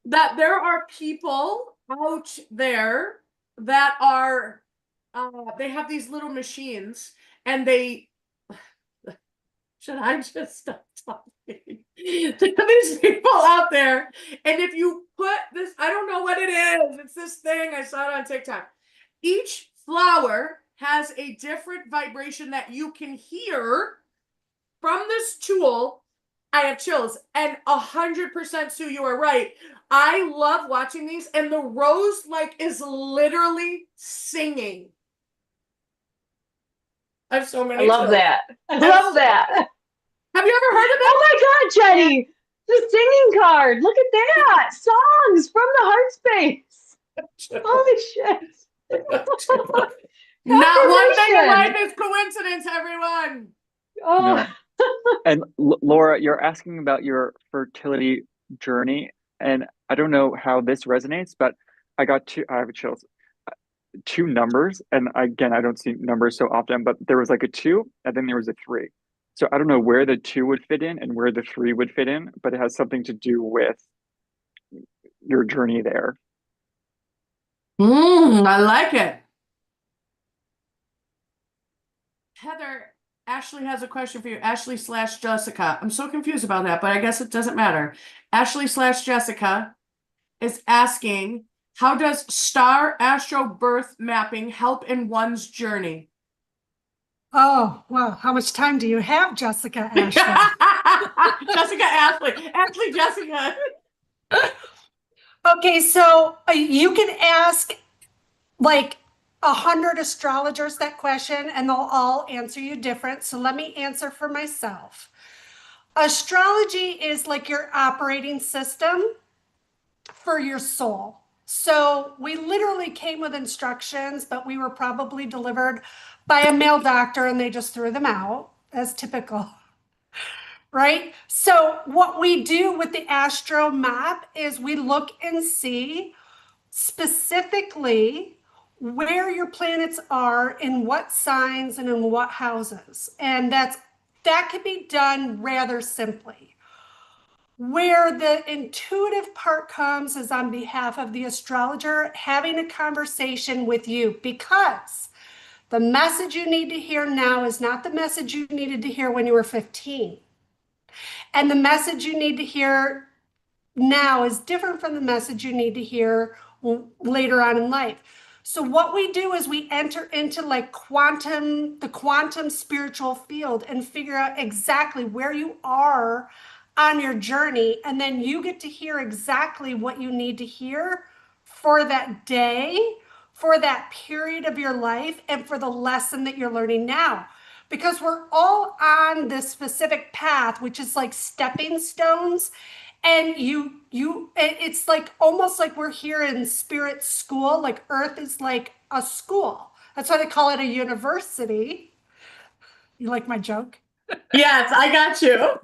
that there are people out there that are they have these little machines, and they should I just stop talking? There are these people out there, and if you put this, I don't know what it is. It's this thing, I saw it on TikTok. Each flower has a different vibration that you can hear from this tool. I have chills, and 100%, Sue, you are right. I love watching these, and the rose like is literally singing. I have so many. I love that. I love that. Have you ever heard of it? Oh my God, Jenny! The singing card. Look at that. Songs from the heart space. Holy shit. Not one thing in life is coincidence, everyone. Oh. No. And Laura, you're asking about your fertility journey, and I don't know how this resonates, but I have chills. Two numbers, and again, I don't see numbers so often, but there was like a 2, and then there was a 3. So I don't know where the 2 would fit in and where the 3 would fit in, but it has something to do with your journey there. I like it. Heather, Ashley has a question for you. Ashley/Jessica. I'm so confused about that, but I guess it doesn't matter. Ashley/Jessica is asking, how does star astro birth mapping help in one's journey? Oh, well, how much time do you have, Jessica Ashley? Jessica Ashley Jessica. Okay, so you can ask like 100 astrologers that question and they'll all answer you different. So let me answer for myself. Astrology is like your operating system for your soul. So we literally came with instructions, but we were probably delivered by a male doctor and they just threw them out, as typical. Right? So what we do with the astro map is we look and see specifically where your planets are, in what signs and in what houses. And that can be done rather simply. Where the intuitive part comes is on behalf of the astrologer having a conversation with you, because the message you need to hear now is not the message you needed to hear when you were 15. And the message you need to hear now is different from the message you need to hear later on in life. So what we do is we enter into like the quantum spiritual field and figure out exactly where you are on your journey. And then you get to hear exactly what you need to hear for that day, for that period of your life, and for the lesson that you're learning now. Because we're all on this specific path, which is like stepping stones. And it's like almost like we're here in spirit school. Like Earth is like a school. That's why they call it a university. You like my joke? Yes, I got you.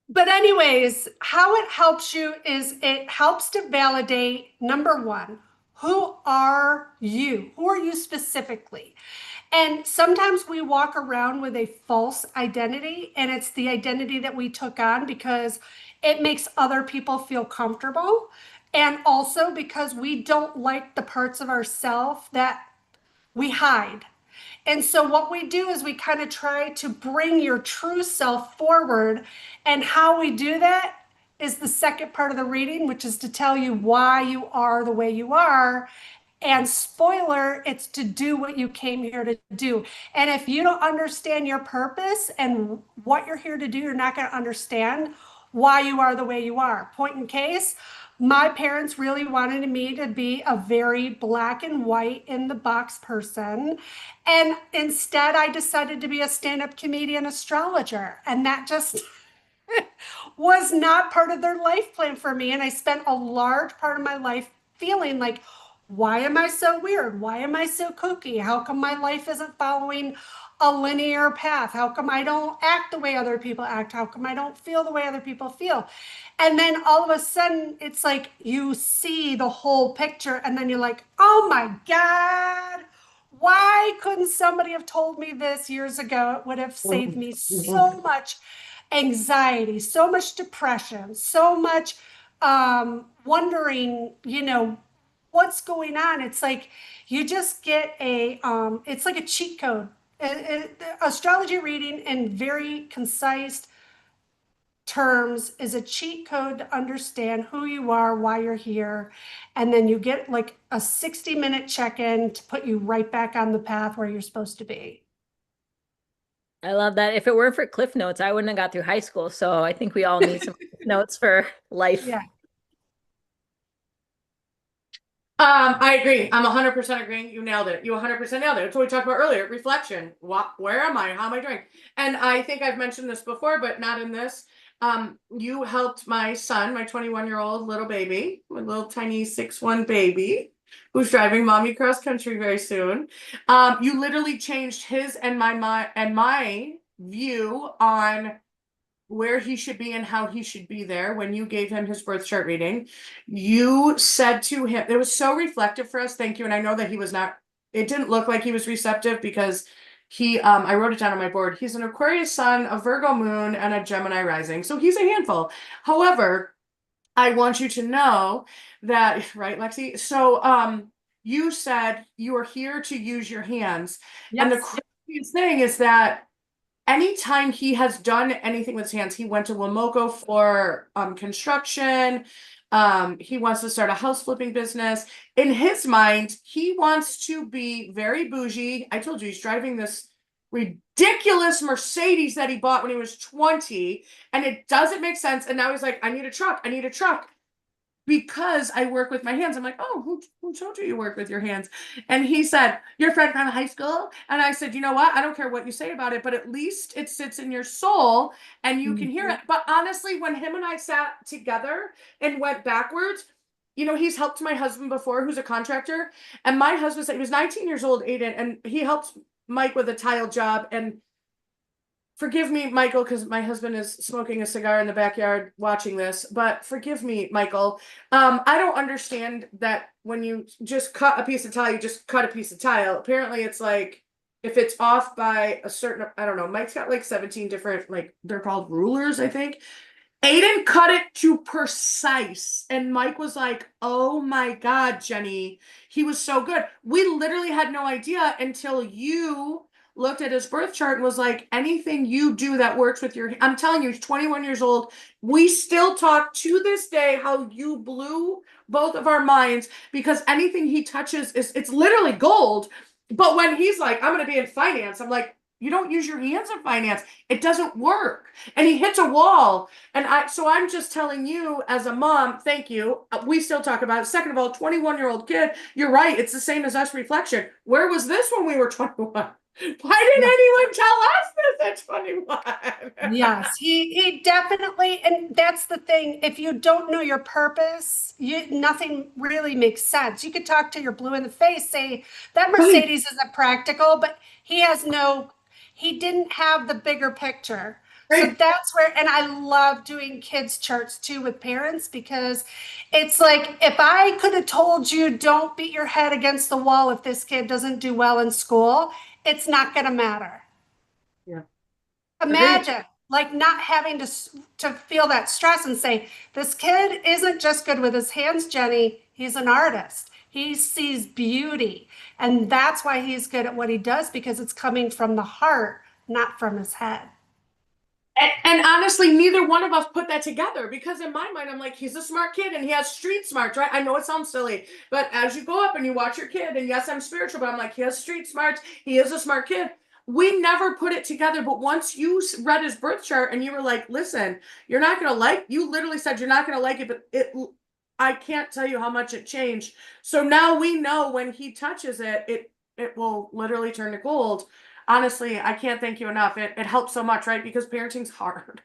But anyways, how it helps you is it helps to validate, number one, who are you? Who are you specifically? And sometimes we walk around with a false identity, and it's the identity that we took on because it makes other people feel comfortable. And also because we don't like the parts of ourselves that we hide. And so what we do is we kind of try to bring your true self forward. And how we do that is the second part of the reading, which is to tell you why you are the way you are. And spoiler, it's to do what you came here to do. And if you don't understand your purpose and what you're here to do, you're not going to understand why you are the way you are. Point in case, my parents really wanted me to be a very black and white in the box person. And instead, I decided to be a stand-up comedian astrologer. And that just was not part of their life plan for me. And I spent a large part of my life feeling like, why am I so weird? Why am I so kooky? How come my life isn't following a linear path? How come I don't act the way other people act? How come I don't feel the way other people feel? And then all of a sudden, it's like you see the whole picture and then you're like, oh my God, why couldn't somebody have told me this years ago? It would have saved me so much anxiety, so much depression, so much wondering, what's going on. It's like you just get it's like a cheat code. Astrology reading in very concise terms is a cheat code to understand who you are, why you're here, and then you get like a 60-minute check-in to put you right back on the path where you're supposed to be. I love that. If it weren't for Cliff Notes, I wouldn't have got through high school. So I think we all need some Cliff Notes for life. Yeah. I agree. I'm 100% agreeing. You nailed it. You 100% nailed it. That's what we talked about earlier. Reflection. Where am I? How am I doing? And I think I've mentioned this before, but not in this. You helped my son, my 21-year-old little baby, my little tiny 6'1" baby, who's driving mommy cross country very soon. You literally changed his and my view on where he should be and how he should be there when you gave him his birth chart reading. You said to him, it was so reflective for us. Thank you. And I know that he was not, it didn't look like he was receptive because I wrote it down on my board. He's an Aquarius sun, a Virgo moon, and a Gemini rising. So he's a handful. However, I want you to know that, right, Lexi? So, you said you are here to use your hands. And the Yes. craziest thing is that anytime he has done anything with his hands, he went to Wamoco for construction. He wants to start a house flipping business. In his mind, he wants to be very bougie. I told you he's driving this ridiculous Mercedes that he bought when he was 20, and it doesn't make sense. And now he's like, I need a truck. I need a truck. Because I work with my hands. I'm like, oh, who told you work with your hands? And he said, your friend from high school. And I said, you know what? I don't care what you say about it, but at least it sits in your soul and you can hear it. But honestly, when him and I sat together and went backwards, you know, he's helped my husband before, who's a contractor. And my husband said he was 19 years old, Aiden, and he helped Mike with a tile job. And forgive me, Michael, because my husband is smoking a cigar in the backyard watching this, but forgive me, Michael. I don't understand that when you just cut a piece of tile, you just cut a piece of tile. Apparently it's like, if it's off by a certain, I don't know, Mike's got like 17 different, like, they're called rulers, I think. Aiden cut it to precise. And Mike was like, oh my God, Jenny. He was so good. We literally had no idea until you looked at his birth chart and was like, anything you do that works with your, I'm telling you, he's 21 years old. We still talk to this day how you blew both of our minds, because anything he touches it's literally gold. But when he's like, I'm going to be in finance, I'm like, you don't use your hands in finance. It doesn't work. And he hits a wall. And so I'm just telling you as a mom, thank you. We still talk about it. Second of all, 21-year-old kid, you're right. It's the same as us reflection. Where was this when we were 21? Why didn't anyone tell us this at 21? Yes, he definitely, and that's the thing. If you don't know your purpose, nothing really makes sense. You could talk to your blue in the face, say that Mercedes isn't practical, but he didn't have the bigger picture. So that's where, and I love doing kids charts too with parents, because it's like, if I could have told you, don't beat your head against the wall if this kid doesn't do well in school, it's not going to matter. Yeah. Imagine like not having to feel that stress and say, this kid isn't just good with his hands, Jenny. He's an artist. He sees beauty. And that's why he's good at what he does, because it's coming from the heart, not from his head. And honestly, neither one of us put that together, because in my mind, I'm like, he's a smart kid and he has street smarts, right? I know it sounds silly, but as you go up and you watch your kid, and yes, I'm spiritual, but I'm like, he has street smarts. He is a smart kid. We never put it together. But once you read his birth chart and you were like, listen, you're not going to like, you literally said you're not going to like it, but I can't tell you how much it changed. So now we know when he touches it, it will literally turn to gold. Honestly, I can't thank you enough. It helps so much, right? Because parenting's hard.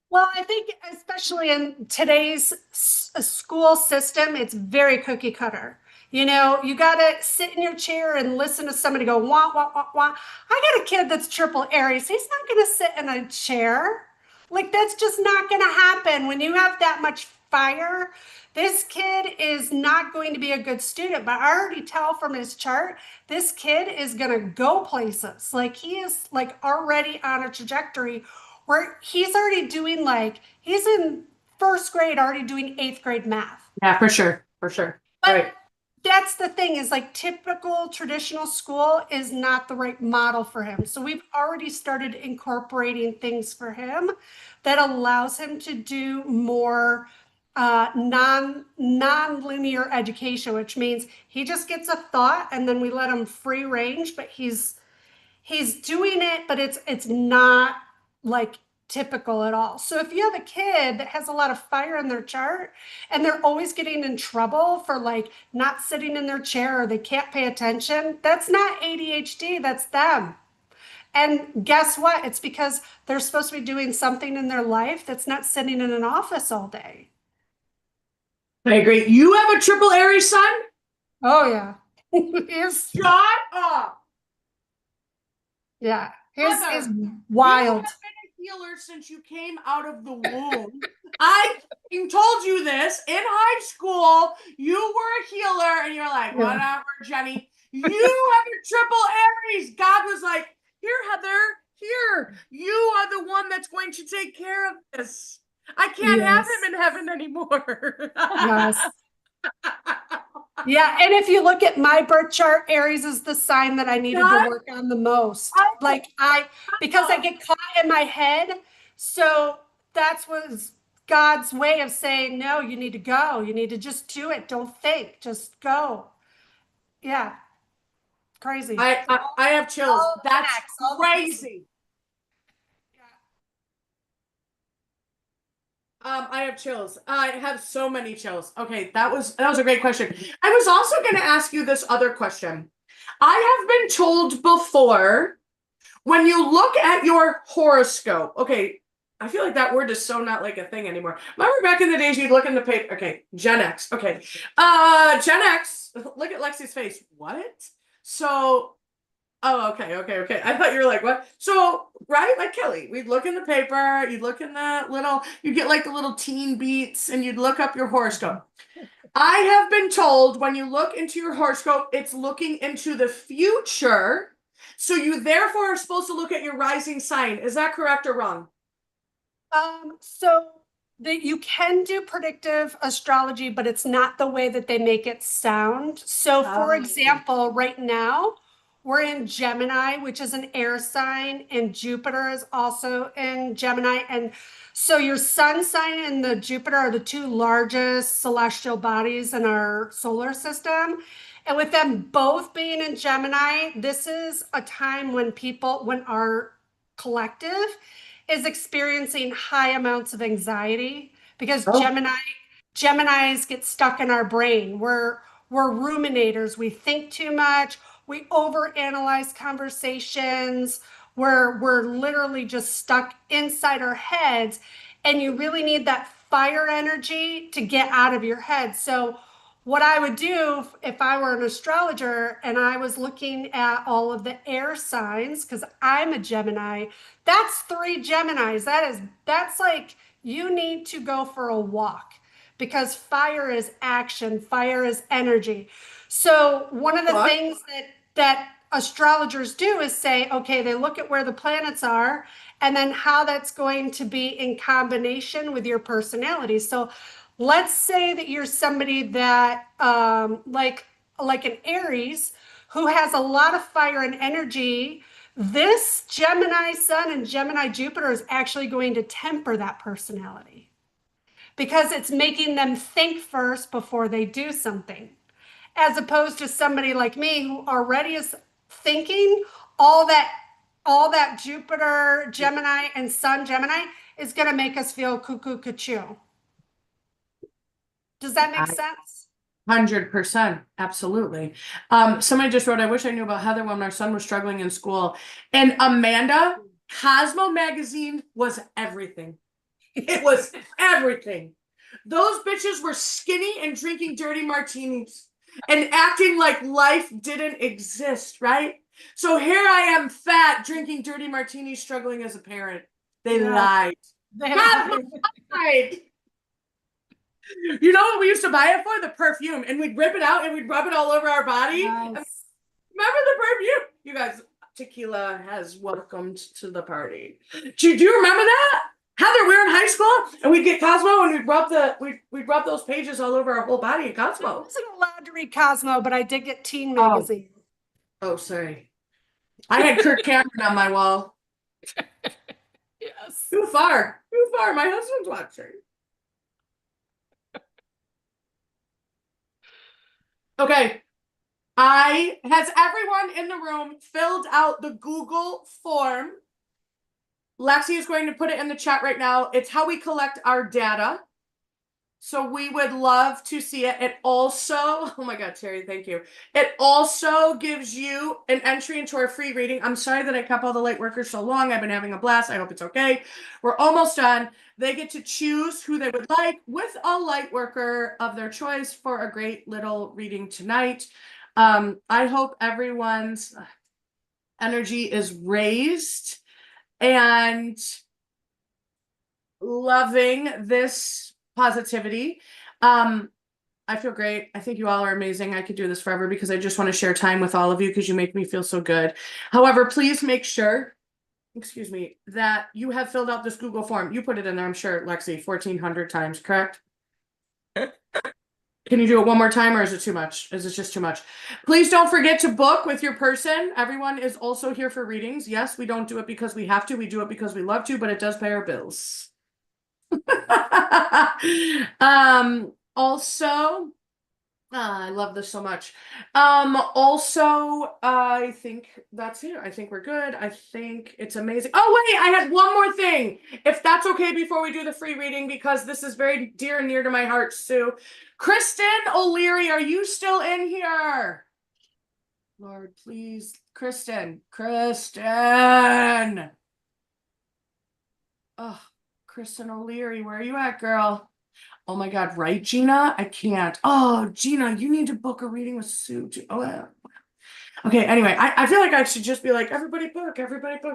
Well, I think especially in today's school system, it's very cookie cutter. You know, you got to sit in your chair and listen to somebody go, wah, wah, wah, wah. I got a kid that's triple Aries. He's not going to sit in a chair. Like, that's just not going to happen. When you have that much fire, this kid is not going to be a good student. But I already tell from his chart, this kid is going to go places. Like, he is like already on a trajectory where he's already doing, like, he's in first grade already doing 8th grade math. Yeah, for sure. For sure. But right. That's the thing, is like typical traditional school is not the right model for him. So we've already started incorporating things for him that allows him to do more non-linear education, which means he just gets a thought and then we let him free range, but he's doing it, but it's not like typical at all. So if you have a kid that has a lot of fire in their chart and they're always getting in trouble for like not sitting in their chair, or they can't pay attention, that's not ADHD, that's them. And guess what? It's because they're supposed to be doing something in their life that's not sitting in an office all day. I agree. You have a triple Aries son? Oh yeah. Shut up. Yeah. He's You wild. have been a healer since you came out of the womb. I told you this in high school. You were a healer, and you're like, whatever, Jenny. You have a triple Aries. God was like, here, Heather, here. You are the one that's going to take care of this. I can't have Yes. him in heaven anymore. Yes. Yeah, and if you look at my birth chart, Aries is the sign that I needed to work on the most. Like because I get caught in my head. So that's was God's way of saying, no, you need to go. You need to just do it. Don't think, just go. Yeah, crazy. I have chills. All the That's facts, all the pieces. crazy. I have chills. I have so many chills. Okay, that was a great question. I was also going to ask you this other question. I have been told before, when you look at your horoscope, okay, I feel like that word is so not like a thing anymore. Remember back in the days you'd look in the paper, okay, Gen X, okay. Gen X, look at Lexi's face. What? So, oh, okay. I thought you were like, what? So, right, like Kelly, we'd look in the paper, you'd look in the little, you get like the little teen beats, and you'd look up your horoscope. I have been told when you look into your horoscope, it's looking into the future. So you therefore are supposed to look at your rising sign. Is that correct or wrong? So that you can do predictive astrology, but it's not the way that they make it sound. So for example, right now we're in Gemini, which is an air sign, and Jupiter is also in Gemini. And so your sun sign and the Jupiter are the two largest celestial bodies in our solar system. And with them both being in Gemini, this is a time when when our collective is experiencing high amounts of anxiety because Geminis get stuck in our brain. We're ruminators. We think too much. We overanalyze conversations. We're literally just stuck inside our heads, and you really need that fire energy to get out of your head. So what I would do if I were an astrologer and I was looking at all of the air signs, because I'm a Gemini, that's 3 Geminis. That's like you need to go for a walk because fire is action, fire is energy. So one of the things that astrologers do is say, okay, they look at where the planets are and then how that's going to be in combination with your personality. So let's say that you're somebody that like an Aries who has a lot of fire and energy. This Gemini Sun and Gemini Jupiter is actually going to temper that personality because it's making them think first before they do something, as opposed to somebody like me who already is thinking. All that Jupiter Gemini and Sun Gemini is going to make us feel cuckoo cuckoo. Does that make sense? 100%. Absolutely. Somebody just wrote, I wish I knew about Heather when our son was struggling in school. And Amanda, Cosmo magazine was everything. It was everything. Those bitches were skinny and drinking dirty martinis and acting like life didn't exist, right? So here I am, fat, drinking dirty martinis, struggling as a parent. They lied. Cosmo lied. You know what we used to buy it for? The perfume. And we'd rip it out and we'd rub it all over our body. Yes. Remember the perfume? You guys, tequila has welcomed to the party. Do you remember that? Heather, we were in high school and we'd get Cosmo and we'd rub those pages all over our whole body in Cosmo. I wasn't allowed to read Cosmo, but I did get Teen magazine. Oh, sorry. I had Kirk Cameron on my wall. Yes. Too far. Too far. My husband's watching. Okay. Has everyone in the room filled out the Google form? Lexi is going to put it in the chat right now. It's how we collect our data. So we would love to see it. It also, oh my God, Terry, thank you. It also gives you an entry into our free reading. I'm sorry that I kept all the light workers so long. I've been having a blast. I hope it's okay. We're almost done. They get to choose who they would like with a light worker of their choice for a great little reading tonight. I hope everyone's energy is raised and loving this positivity. I I feel great. I think you all are amazing. I could do this forever because I just want to share time with all of you because you make me feel so good. However, please make sure, excuse me, that you have filled out this Google form. You put it in there, I'm sure, Lexi, 1,400 times, correct? Can you do it one more time or is it too much? Is it just too much? Please don't forget to book with your person. Everyone is also here for readings. Yes, we don't do it because we have to. We do it because we love to, but it does pay our bills. Also, I love this so much. Also, I think that's it. I think we're good. I think it's amazing. Oh, wait, I had one more thing. If that's okay before we do the free reading, because this is very dear and near to my heart, Sue. Kristen O'Leary, are you still in here? Lord, please. Kristen. Oh, Kristen O'Leary, where are you at, girl? Oh my God, right, Gina? I can't. Oh, Gina, you need to book a reading with Sue. Oh, yeah. Okay, anyway, I feel like I should just be like, everybody book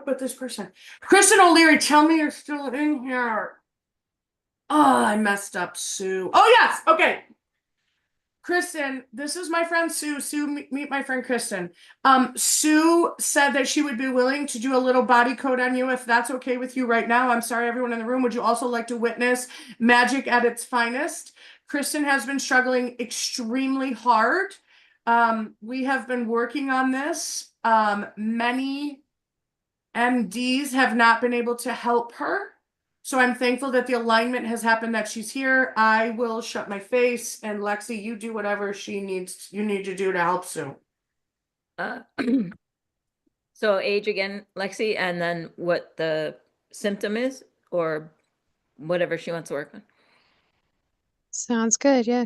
with this person. Kristen O'Leary, tell me you're still in here. Oh, I messed up, Sue. Oh, yes, okay. Kristen, this is my friend Sue. Meet my friend Kristen. Sue said that she would be willing to do a little body code on you if that's okay with you right now. I'm sorry, everyone in the room. Would you also like to witness magic at its finest? Kristen has been struggling extremely hard. We have been working on this. Many MDs have not been able to help her. So I'm thankful that the alignment has happened, that she's here. I will shut my face, and Lexi, you do whatever you need to do to help Sue. So age again, Lexi, and then what the symptom is, or whatever she wants to work on. Sounds good, yeah.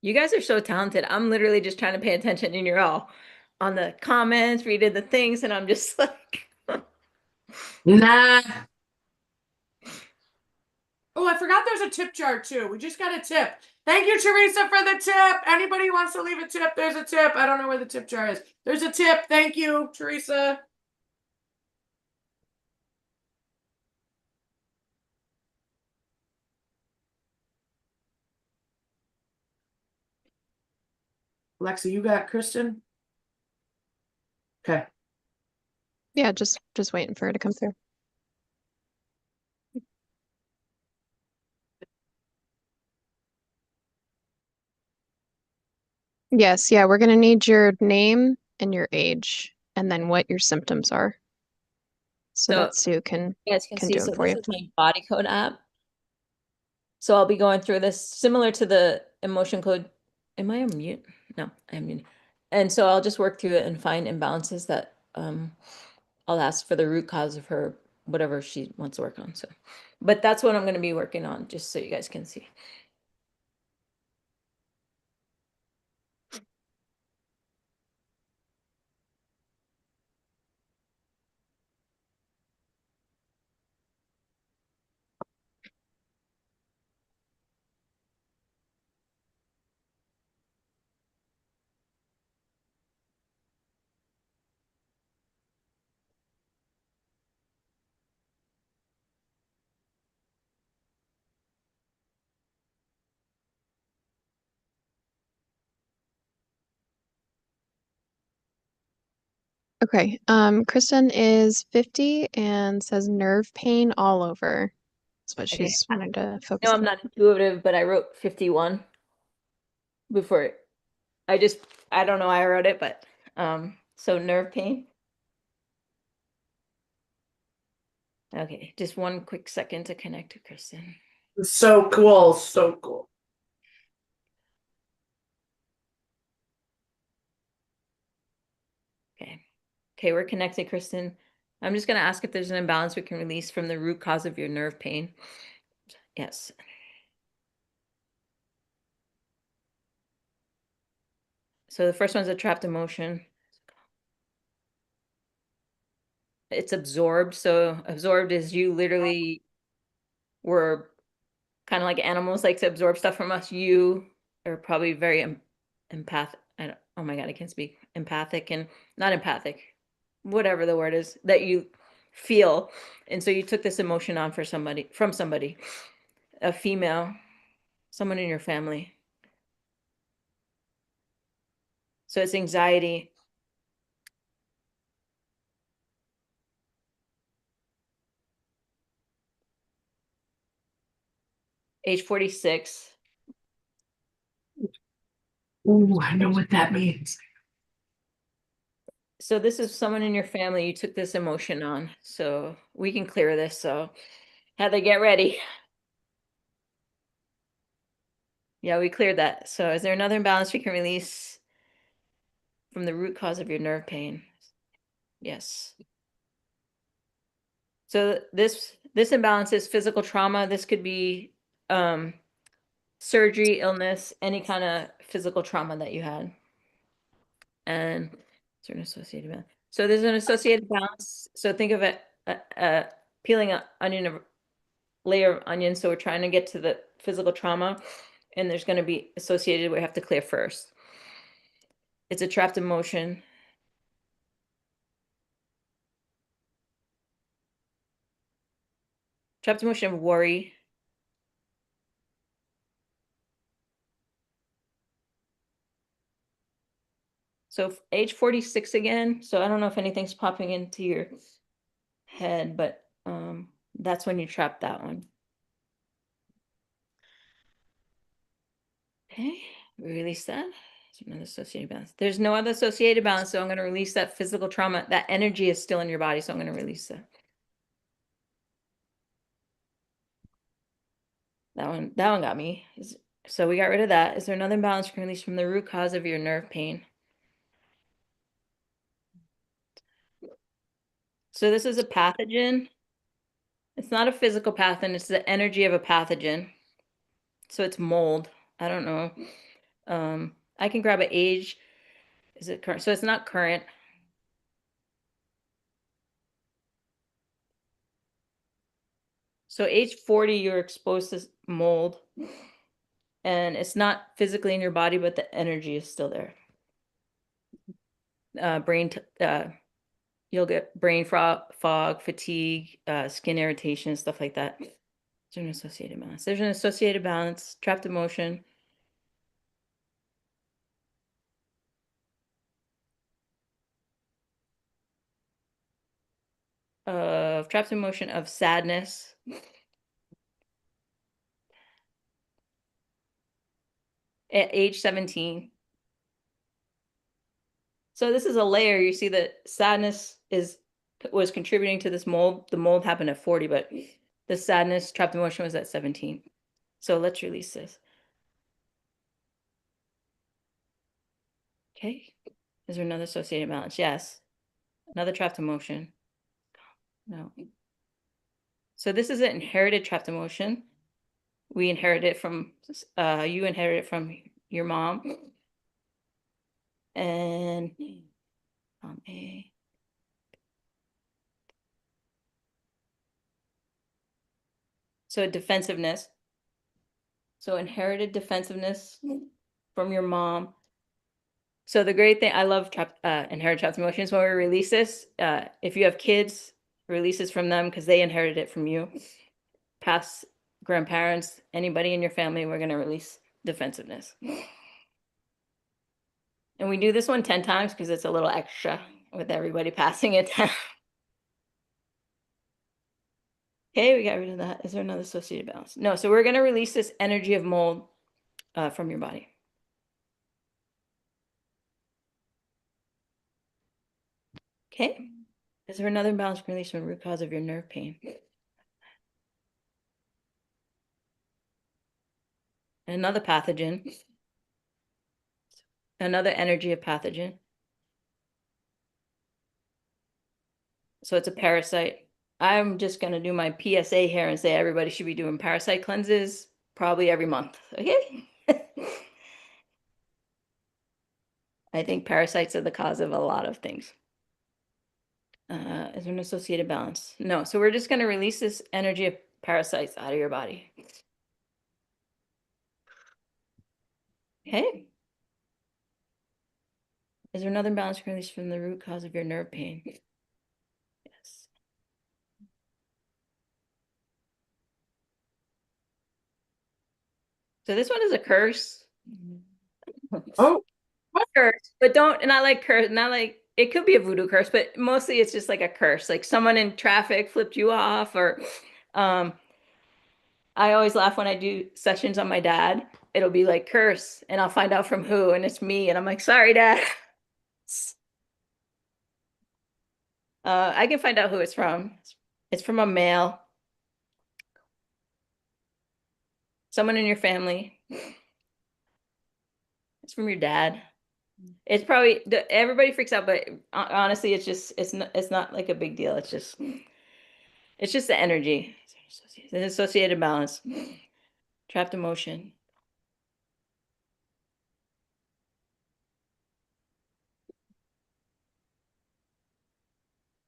You guys are so talented. I'm literally just trying to pay attention, and you're all on the comments, reading the things, and I'm just like, Nah. Oh, I forgot there's a tip jar too. We just got a tip. Thank you, Teresa, for the tip. Anybody who wants to leave a tip, there's a tip. I don't know where the tip jar is. There's a tip. Thank you, Teresa. Lexi, you got Kristen? Okay. Yeah, just waiting for her to come through. Yes, yeah, we're gonna need your name and your age, and then what your symptoms are, so So that Sue can you guys can see, do so it for this you. is my body code app. So I'll be going through this similar to the emotion code. Am I on mute? No, I'm mute. And so I'll just work through it and find imbalances that I'll ask for the root cause of her, whatever she wants to work on. So, but that's what I'm going to be working on, just so you guys can see. Okay, Kristen is 50 and says nerve pain all over. That's what Okay. she's wanting to focus No, I'm on. not intuitive, but I wrote 51 before. I don't know why I wrote it, but so nerve pain. Okay, just one quick second to connect to Kristen. So cool. So cool. Okay. Okay, we're connected, Kristen. I'm just going to ask if there's an imbalance we can release from the root cause of your nerve pain. Yes. So the first one's a trapped emotion. It's absorbed. So absorbed is you literally were kind of like animals like to absorb stuff from us. You are probably very empathic. Oh my God, I can't speak. Empathic and not empathic, whatever the word is that you feel. And so you took this emotion on from somebody. a female, someone in your family. So it's anxiety. Age 46. Ooh, I know what that means. So this is someone in your family you took this emotion on. So we can clear this. So Heather, get ready. Yeah, we cleared that. So is there another imbalance we can release from the root cause of your nerve pain? Yes. So this imbalance is physical trauma. This could be surgery, illness, any kind of physical trauma that you had. And is there an associated balance? So there's an associated balance. So think of it, peeling an onion, layer of onion. So we're trying to get to the physical trauma, and there's going to be associated, we have to clear first. It's a trapped emotion. Trapped emotion of worry. So age 46 again. So I don't know if anything's popping into your head, but that's when you trap that one. Okay, release that. There's another associated balance. There's no other associated balance, so I'm going to release that physical trauma. That energy is still in your body, so I'm going to release that. That one got me. So we got rid of that. Is there another imbalance you can release from the root cause of your nerve pain? So this is a pathogen. It's not a physical pathogen, it's the energy of a pathogen. So it's mold. I don't know. I can grab an age. Is it current? So it's not current. So age 40, you're exposed to mold. And it's not physically in your body, but the energy is still there. You'll get brain fog, fatigue, skin irritation, stuff like that. There's an associated balance. There's an associated balance, trapped emotion. Trapped emotion of sadness. At age 17. So this is a layer. You see that sadness was contributing to this mold. The mold happened at 40, but the sadness, trapped emotion was at 17. So let's release this. Okay. Is there another associated balance? Yes. Another trapped emotion. No. So this is an inherited trapped emotion. We inherit it from, you inherit it from your mom. And so defensiveness. So inherited defensiveness from your mom. So the great thing, I love inherited trapped emotions. When we release this, if you have kids, release this from them because they inherited it from you. Past grandparents, anybody in your family, we're going to release defensiveness. And we do this one 10 times because it's a little extra with everybody passing it down. Okay, we got rid of that. Is there another associated balance? No, so we're going to release this energy of mold from your body. Okay. Is there another imbalance release from the root cause of your nerve pain? Another pathogen. Another energy of pathogen. So it's a parasite. I'm just going to do my PSA here and say everybody should be doing parasite cleanses probably every month. Okay. I think parasites are the cause of a lot of things. Is there an associated balance? No. So we're just going to release this energy of parasites out of your body. Okay. Is there another imbalance release from the root cause of your nerve pain? Yes. So this one is a curse. Oh, Curse, but don't, not like curse, not like, it could be a voodoo curse, but mostly it's just like a curse. Like someone in traffic flipped you off, or I always laugh when I do sessions on my dad. It'll be like curse, and I'll find out from who, and it's me, and I'm like, sorry, Dad. I can find out who it's from. It's from a male. Someone in your family. It's from your dad. It's probably, everybody freaks out, but honestly, it's not like a big deal. It's just the energy. The associated balance. Trapped emotion.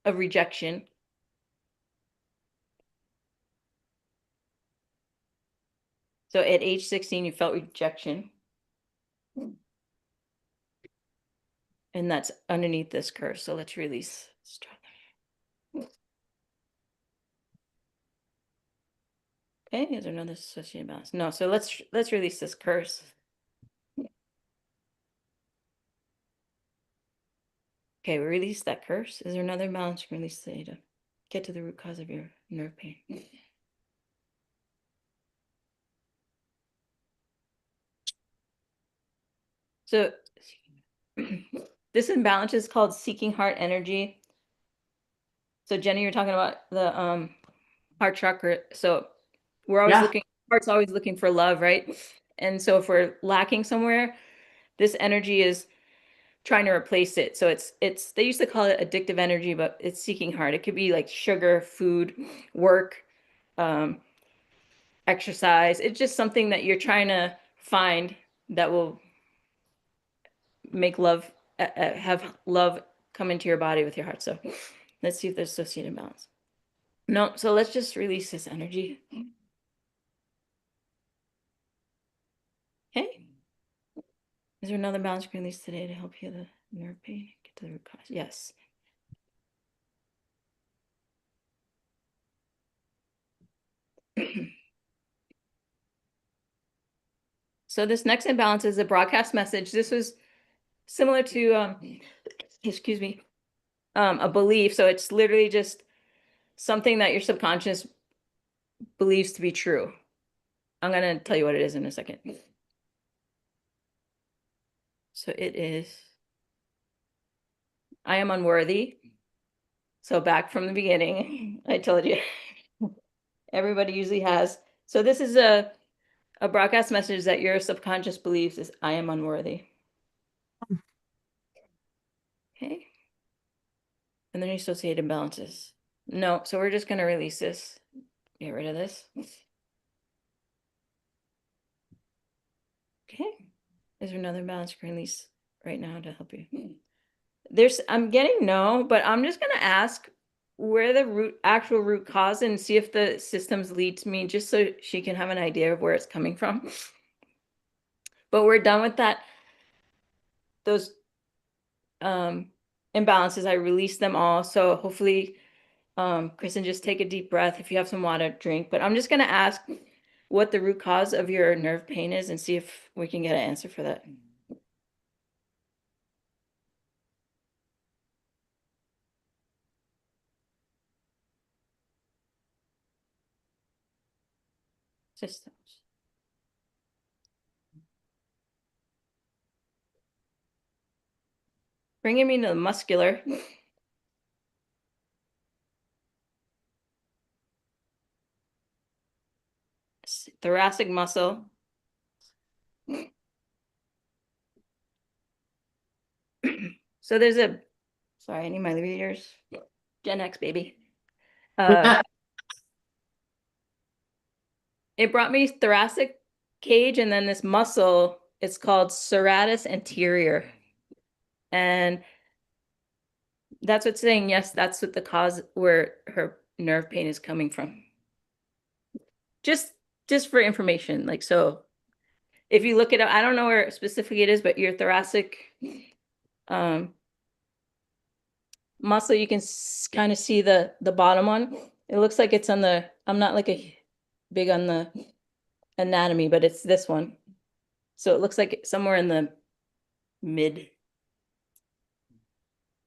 Of rejection. So at age 16, you felt rejection. And that's underneath this curse. So let's release. Okay, is there another associated balance? No, so let's release this curse. Okay, we release that curse. Is there another balance you can release today to get to the root cause of your nerve pain? So this imbalance is called seeking heart energy. So Jenny, you're talking about the heart chakra. So we're always looking, heart's always looking for love, right? And so if we're lacking somewhere, this energy is trying to replace it. So it's they used to call it addictive energy, but it's seeking heart. It could be like sugar, food, work, exercise. It's just something that you're trying to find that will make love, have love come into your body with your heart. So let's see if there's associated balance. No, so let's just release this energy. Okay. Is there another balance you can release today to help heal the nerve pain? Get to the root cause. Yes. So this next imbalance is a broadcast message. This was similar to, excuse me, a belief. So it's literally just something that your subconscious believes to be true. I'm going to tell you what it is in a second. So it is, I am unworthy. So back from the beginning, I told you, everybody usually has. So this is a broadcast message that your subconscious believes is, I am unworthy. Okay. And then associated balances. No, so we're just going to release this. Get rid of this. Okay. Is there another balance you can release right now to help you? I'm getting no, but I'm just going to ask where the actual root cause and see if the systems lead to me, just so she can have an idea of where it's coming from. But we're done with that. Those imbalances, I released them all. So hopefully, Kristen, just take a deep breath. If you have some water, drink. But I'm just going to ask what the root cause of your nerve pain is and see if we can get an answer for that. Systems. Bringing me to the muscular. Thoracic muscle. So there's sorry, I need my readers. Gen X, baby. It brought me thoracic cage, and then this muscle, it's called serratus anterior. And that's what's saying, yes, that's what the cause where her nerve pain is coming from. Just for information, like, so if you look it up, I don't know where specifically it is, but your thoracic muscle, you can kind of see the bottom one. It looks like it's on the, I'm not like big on the anatomy, but it's this one. So it looks like it's somewhere in the mid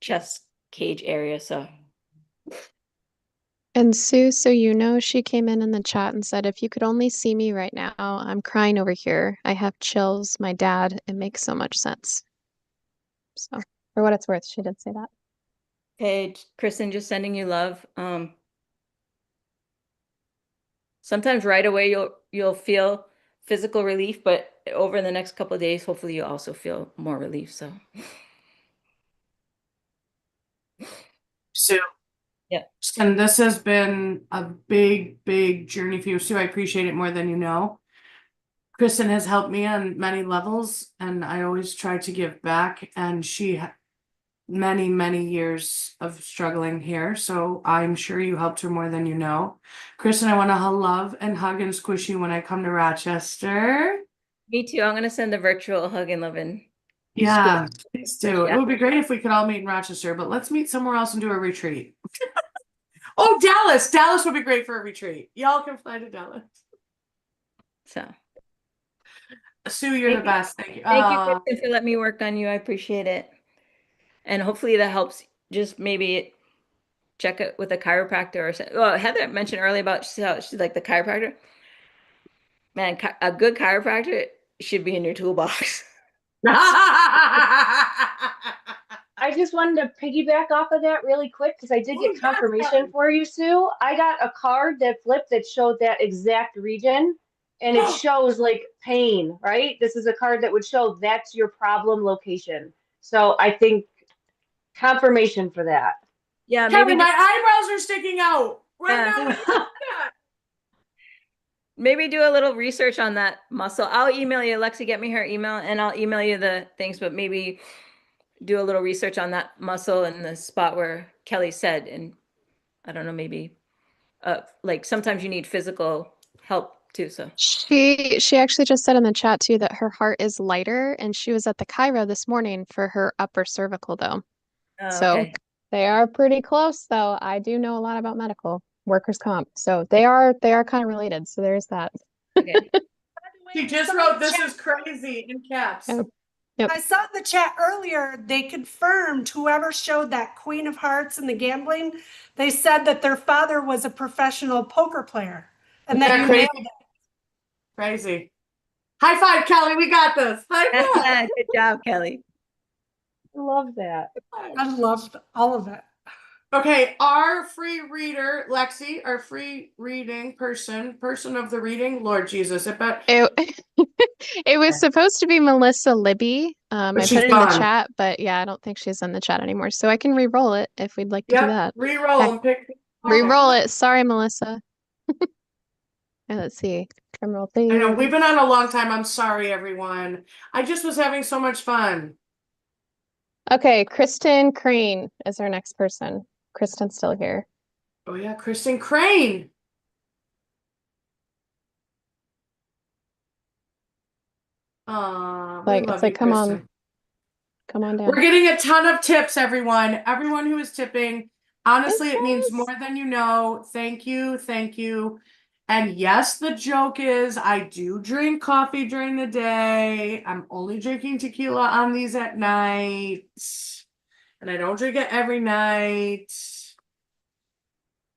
chest cage area. So And Sue, so you know, she came in the chat and said, if you could only see me right now, I'm crying over here. I have chills. My dad, it makes so much sense. So, for what it's worth, she did say that. hey, Kristen, just sending you love. Sometimes right away you'll feel physical relief, but over the next couple of days, hopefully you also feel more relief. So Sue. yeah. And this has been a big, big journey for you, Sue. I appreciate it more than you know. Kristen has helped me on many levels, and I always try to give back. And she had many, many years of struggling here, so I'm sure you helped her more than you know. Kristen, I want to love and hug and squish you when I come to Rochester. Me too. I'm gonna send a virtual hug and love and Yeah, please do. Yeah. It would be great if we could all meet in Rochester, but let's meet somewhere else and do a retreat. Oh, Dallas. Dallas would be great for a retreat. Y'all can fly to Dallas. So Sue, you're the best. Thank you. thank you, Kristen, for letting me work on you. I appreciate it. And hopefully that helps. Just maybe check it with a chiropractor or something. Well, Heather mentioned earlier about how she's like the chiropractor. Man, a good chiropractor should be in your toolbox. I just wanted to piggyback off of that really quick because I did Ooh, get yes, confirmation Kelly. for you, Sue. I got a card that flipped that showed that exact region and it shows like pain, right? This is a card that would show that's your problem location. So I think confirmation for that. Yeah, Kelly, maybe my eyebrows are sticking out right Yeah. now. maybe do a little research on that muscle. I'll email you, Lexi, get me her email and I'll email you the things, but maybe do a little research on that muscle and the spot where Kelly said, and I don't know, maybe like sometimes you need physical help too. So She actually just said in the chat too that her heart is lighter, and she was at the Cairo this morning for her upper cervical though. So okay. they are pretty close though. I do know a lot about medical workers' comp. So they are kind of related. So there's that. Okay. She just wrote, "This is crazy" in caps. Oh, yep. I saw in the chat earlier, they confirmed whoever showed that Queen of Hearts in the gambling, they said that their father was a professional poker player and that you crazy? nailed it. Crazy. High five, Kelly. We got this. High five. Good job, Kelly. I love that. I loved all of it. Okay, our free reader, Lexi, our free reading person of the reading, Lord Jesus. It, it was supposed to be Melissa Libby. I But put she's it in the gone. chat, but yeah, I don't think she's in the chat anymore. So I can re-roll it if we'd like to do that. Re-roll Okay. and pick. Re-roll it. Sorry, Melissa. And let's see. Drum roll, I know, please. we've been on a long time. I'm sorry, everyone. I just was having so much fun. Okay, Kristen Crane is our next person. Kristen's still here. Oh yeah, Kristen Crane. We Like, love it's like, you, come Kristen. on. Come on down. We're getting a ton of tips, everyone. Everyone who is tipping. Honestly, it means Yes. more than you know. Thank you. Thank you. And yes, the joke is I do drink coffee during the day. I'm only drinking tequila on these at night. And I don't drink it every night.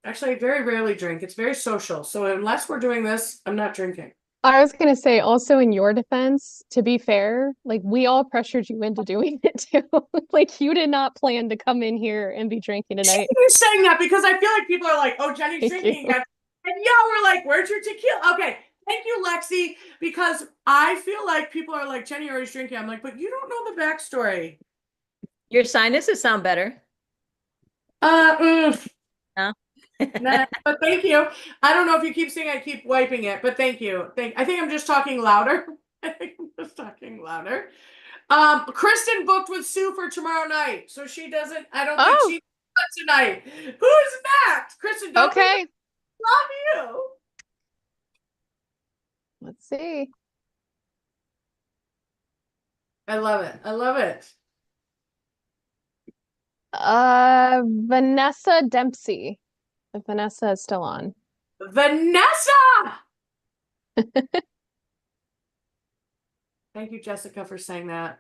Actually, I very rarely drink. It's very social. So unless we're doing this, I'm not drinking. I was gonna say, also in your defense, to be fair, like we all pressured you into doing it too. Like you did not plan to come in here and be drinking tonight. You're saying that because I feel like people are like, "Oh, Jenny's Thank drinking you. again," and y'all were like, "Where's your tequila?" Okay, thank you, Lexi, because I feel like people are like, "Jenny always drinking." I'm like, "But you don't know the backstory." Your sinuses sound better. No. No? Nah, but thank you. I don't know if you keep saying I keep wiping it, but thank you. I think I'm just talking louder. I think I'm just talking louder. Kristen booked with Sue for tomorrow night, so she doesn't. I don't think Oh, she's tonight. Who's next? Kristen, don't be okay. love you. Let's see. I love it. I love it. Vanessa Dempsey. If Vanessa is still on. Vanessa! Thank you, Jessica, for saying that.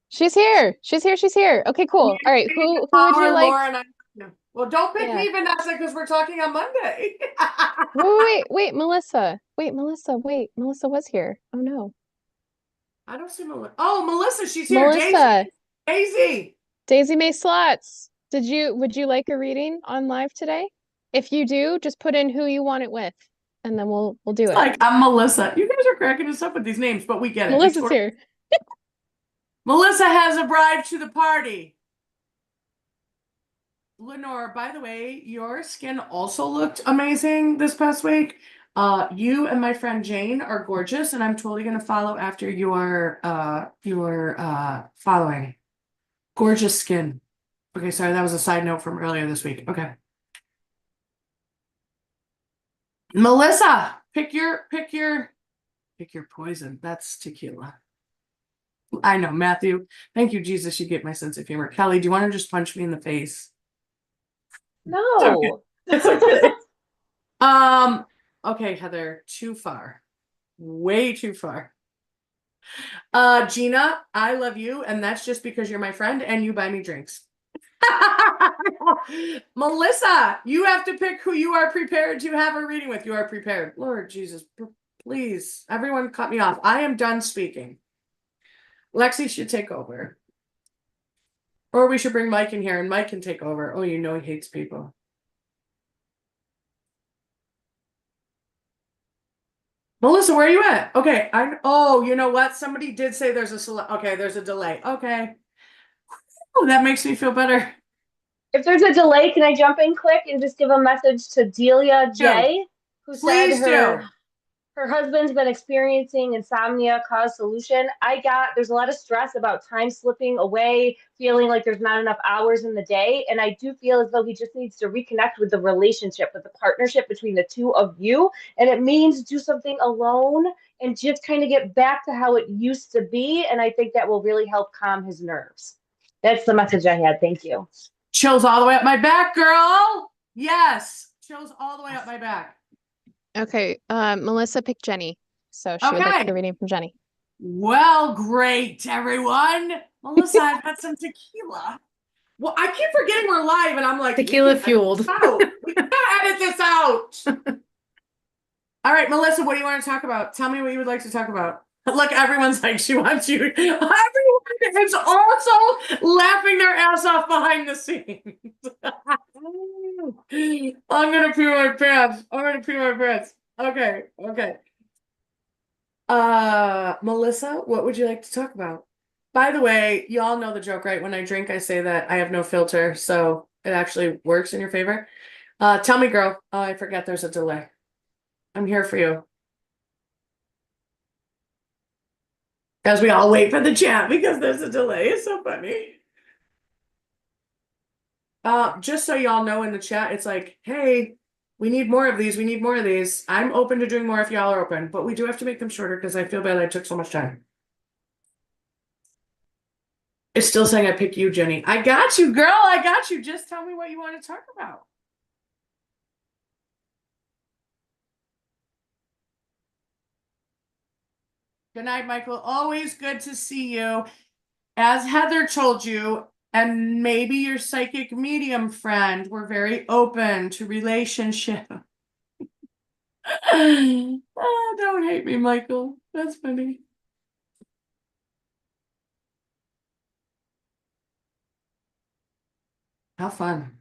She's here. She's here. She's here. Okay, cool. All right. Who would you like? Lauren, well, don't pick Yeah. me, Vanessa, because we're talking on Monday. Wait, Melissa. Wait, Melissa. Wait, Melissa was here. Oh no. I don't see Melissa. Oh, Melissa, she's here. Melissa. Daisy. Daisy May Slots. Would you like a reading on live today? If you do, just put in who you want it with, and then we'll do it. Like, I'm Melissa. You guys are cracking us up with these names, but we get it. Melissa's here. Melissa has arrived to the party. Lenore, by the way, your skin also looked amazing this past week. You and my friend Jane are gorgeous, and I'm totally gonna follow after your following. Gorgeous skin. Okay, sorry, that was a side note from earlier this week. Okay. Melissa, pick your poison. That's tequila. I know, Matthew. Thank you, Jesus. You get my sense of humor. Kelly, do you want to just punch me in the face? No. It's okay. Okay, Heather, too far. Way too far. Gina, I love you, and that's just because you're my friend and you buy me drinks. Melissa, you have to pick who you are prepared to have a reading with. You are prepared. Lord Jesus, please. Everyone cut me off. I am done speaking. Lexi should take over. Or we should bring Mike in here and Mike can take over. Oh, you know he hates people. Melissa, where are you at? Okay, oh, you know what? Somebody did say there's there's a delay. Okay. Oh, that makes me feel better. If there's a delay, can I jump in quick and just give a message to Delia J, who said her husband's been experiencing insomnia, cause solution. There's a lot of stress about time slipping away, feeling like there's not enough hours in the day. And I do feel as though he just needs to reconnect with the relationship, with the partnership between the two of you. And it means do something alone and just kind of get back to how it used to be. And I think that will really help calm his nerves. That's the message I had. Thank you. Chills all the way up my back, girl. Yes. Chills all the way up my back. Okay, Melissa picked Jenny, so she would like the reading from Jenny. Well, great, everyone. Melissa, I've got some tequila. Well, I keep forgetting we're live, and I'm like, tequila fueled. We gotta edit this out. All right, Melissa, what do you want to talk about? Tell me what you would like to talk about. Look, everyone's like, she wants you. Everyone is also laughing their ass off behind the scenes. I'm gonna pee my pants. Okay. Melissa, what would you like to talk about? By the way, y'all know the joke, right? When I drink, I say that I have no filter, so it actually works in your favor. Tell me, girl. Oh, I forget there's a delay. I'm here for you. As we all wait for the chat because there's a delay. It's so funny. Just so y'all know in the chat, it's like, hey, we need more of these. We need more of these. I'm open to doing more if y'all are open, but we do have to make them shorter because I feel bad I took so much time. It's still saying I pick you, Jenny. I got you, girl. I got you. Just tell me what you want to talk about. Good night, Michael. Always good to see you. As Heather told you, and maybe your psychic medium friend, we're very open to relationship. Oh, don't hate me, Michael. That's funny. How fun.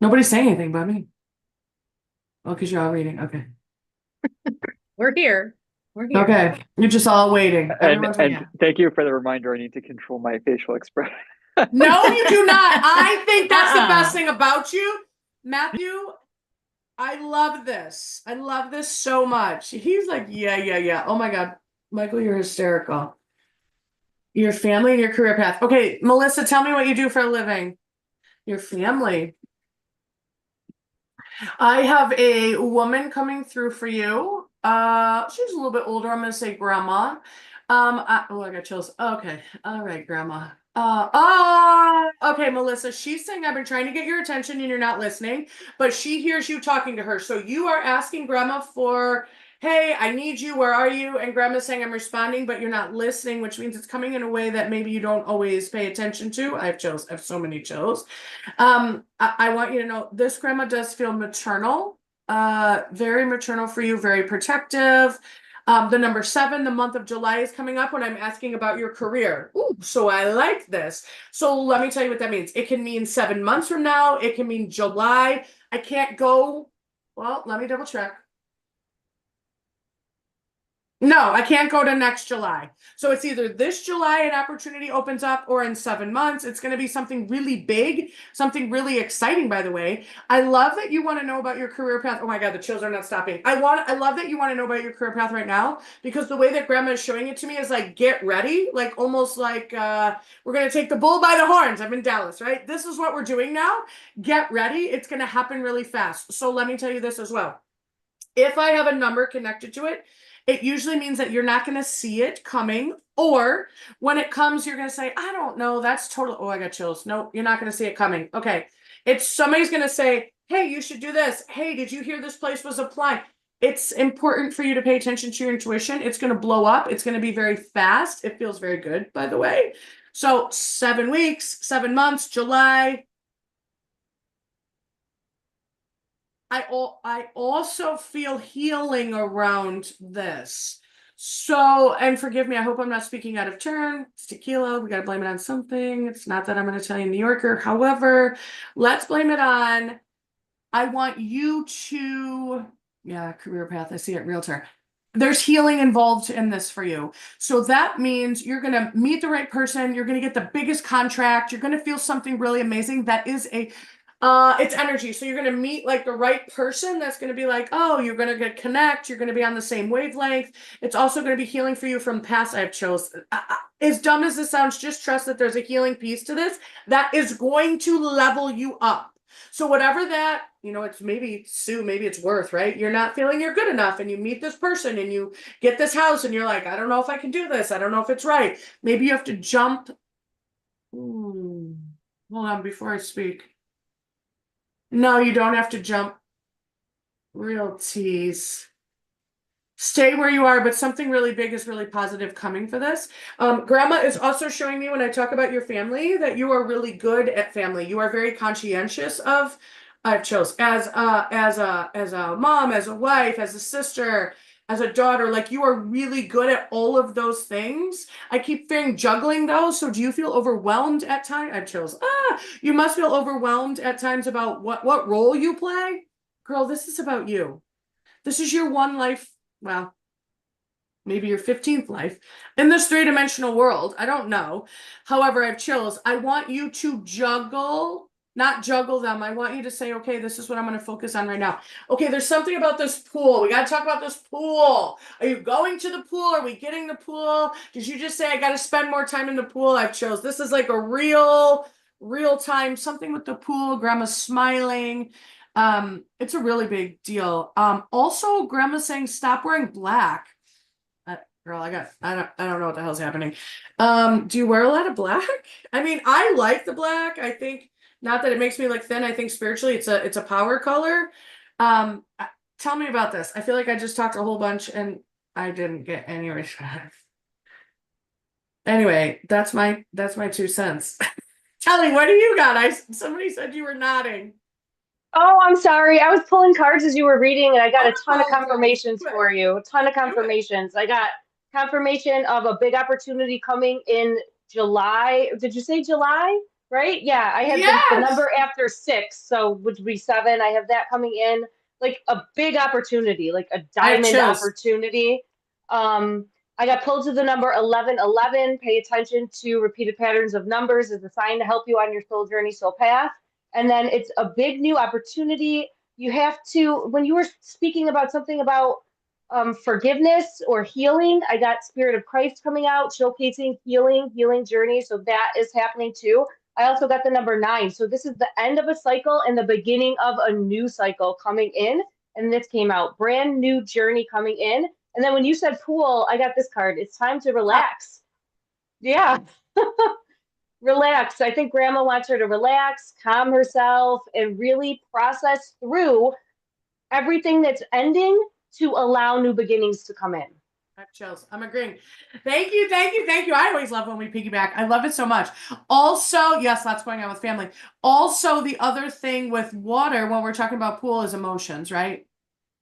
Nobody's saying anything but me. Oh, because you're all reading. Okay. We're here. We're here. Okay. You're just all waiting. And thank you for the reminder. I need to control my facial expression. No, you do not. I think that's the best thing about you, Matthew. I love this. I love this so much. He's like, yeah. Oh my God. Michael, you're hysterical. Your family and your career path. Okay, Melissa, tell me what you do for a living. Your family. I have a woman coming through for you. She's a little bit older. I'm gonna say grandma. I got chills. Okay, all right, grandma. Okay, Melissa. She's saying I've been trying to get your attention and you're not listening, but she hears you talking to her. So you are asking grandma for hey, I need you, where are you? And grandma's saying, I'm responding, but you're not listening, which means it's coming in a way that maybe you don't always pay attention to. I have chills. I have so many chills. I want you to know this grandma does feel maternal, very maternal for you, very protective. The number 7, the month of July is coming up when I'm asking about your career. Ooh, so I like this. So let me tell you what that means. It can mean 7 months from now. It can mean July. I can't go. Well, let me double check. No, I can't go to next July. So it's either this July an opportunity opens up, or in 7 months, it's going to be something really big, something really exciting, by the way. I love that you want to know about your career path. Oh my God, the chills are not stopping. I love that you want to know about your career path right now, because the way that grandma is showing it to me is like, get ready, like almost like we're going to take the bull by the horns. I'm in Dallas, right? This is what we're doing now. Get ready. It's going to happen really fast. So let me tell you this as well. If I have a number connected to it, it usually means that you're not going to see it coming, or when it comes, you're going to say, I don't know, that's total. Oh, I got chills. No, you're not going to see it coming. Okay. It's somebody's going to say, hey, you should do this. Hey, did you hear this place was applying? It's important for you to pay attention to your intuition. It's going to blow up. It's going to be very fast. It feels very good, by the way. So 7 weeks, 7 months, July. I also feel healing around this. So, and forgive me, I hope I'm not speaking out of turn. It's tequila. We got to blame it on something. It's not that I'm an Italian New Yorker. However, let's blame it on, I want you to, yeah, career path. I see it, realtor. There's healing involved in this for you. So that means you're going to meet the right person. You're going to get the biggest contract. You're going to feel something really amazing. That is it's energy. So you're going to meet like the right person that's going to be like, oh, you're going to connect. You're going to be on the same wavelength. It's also going to be healing for you from past. I've chose. As dumb as this sounds, just trust that there's a healing piece to this that is going to level you up. So whatever that, it's maybe Sue, maybe it's worth, right? You're not feeling you're good enough, and you meet this person and you get this house and you're like, I don't know if I can do this. I don't know if it's right. Maybe you have to jump. Hold on before I speak. No, you don't have to jump. Real tease. Stay where you are, but something really big is really positive coming for this. Grandma is also showing me when I talk about your family that you are really good at family. You are very conscientious of, I chose as a mom, as a wife, as a sister, as a daughter. Like, you are really good at all of those things. I keep feeling juggling those. So do you feel overwhelmed at times? I chose. You must feel overwhelmed at times about what role you play. Girl, this is about you. This is your one life. Well, maybe your 15th life in this 3-dimensional world. I don't know. However, I have chills. I want you to not juggle them. I want you to say, okay, this is what I'm going to focus on right now. Okay, there's something about this pool. We got to talk about this pool. Are you going to the pool? Are we getting the pool? Did you just say, I got to spend more time in the pool? I've chose. This is like a real time, something with the pool. Grandma's smiling. It's a really big deal. Also, grandma's saying, stop wearing black. Girl, I don't know what the hell's happening. Do you wear a lot of black? I mean, I like the black. I think, not that it makes me look thin. I think spiritually it's a power color. Tell me about this. I feel like I just talked a whole bunch and I didn't get any response. Anyway, that's my 2 cents. Kelly, what do you got? Somebody said you were nodding. Oh, I'm sorry. I was pulling cards as you were reading, and I got a ton of confirmations for you. A ton of confirmations. I got confirmation of a big opportunity coming in July. Did you say July? Right? Yeah, I have the number after 6, so would be 7. I have that coming in, like a big opportunity, like a diamond opportunity. I got pulled to the number 1111. Pay attention to repeated patterns of numbers as a sign to help you on your soul journey, soul path. And then it's a big new opportunity. You have to, when you were speaking about something about forgiveness or healing, I got Spirit of Christ coming out, showcasing healing journey. So that is happening too. I also got the number 9. So this is the end of a cycle and the beginning of a new cycle coming in. And this came out, brand new journey coming in. And then when you said pool, I got this card. It's time to relax. Yeah. Relax. I think grandma wants her to relax, calm herself, and really process through everything that's ending to allow new beginnings to come in. I have chills. I'm agreeing. Thank you, thank you, thank you. I always love when we piggyback. I love it so much. Also, yes, lots going on with family. Also, the other thing with water when we're talking about pool is emotions, right?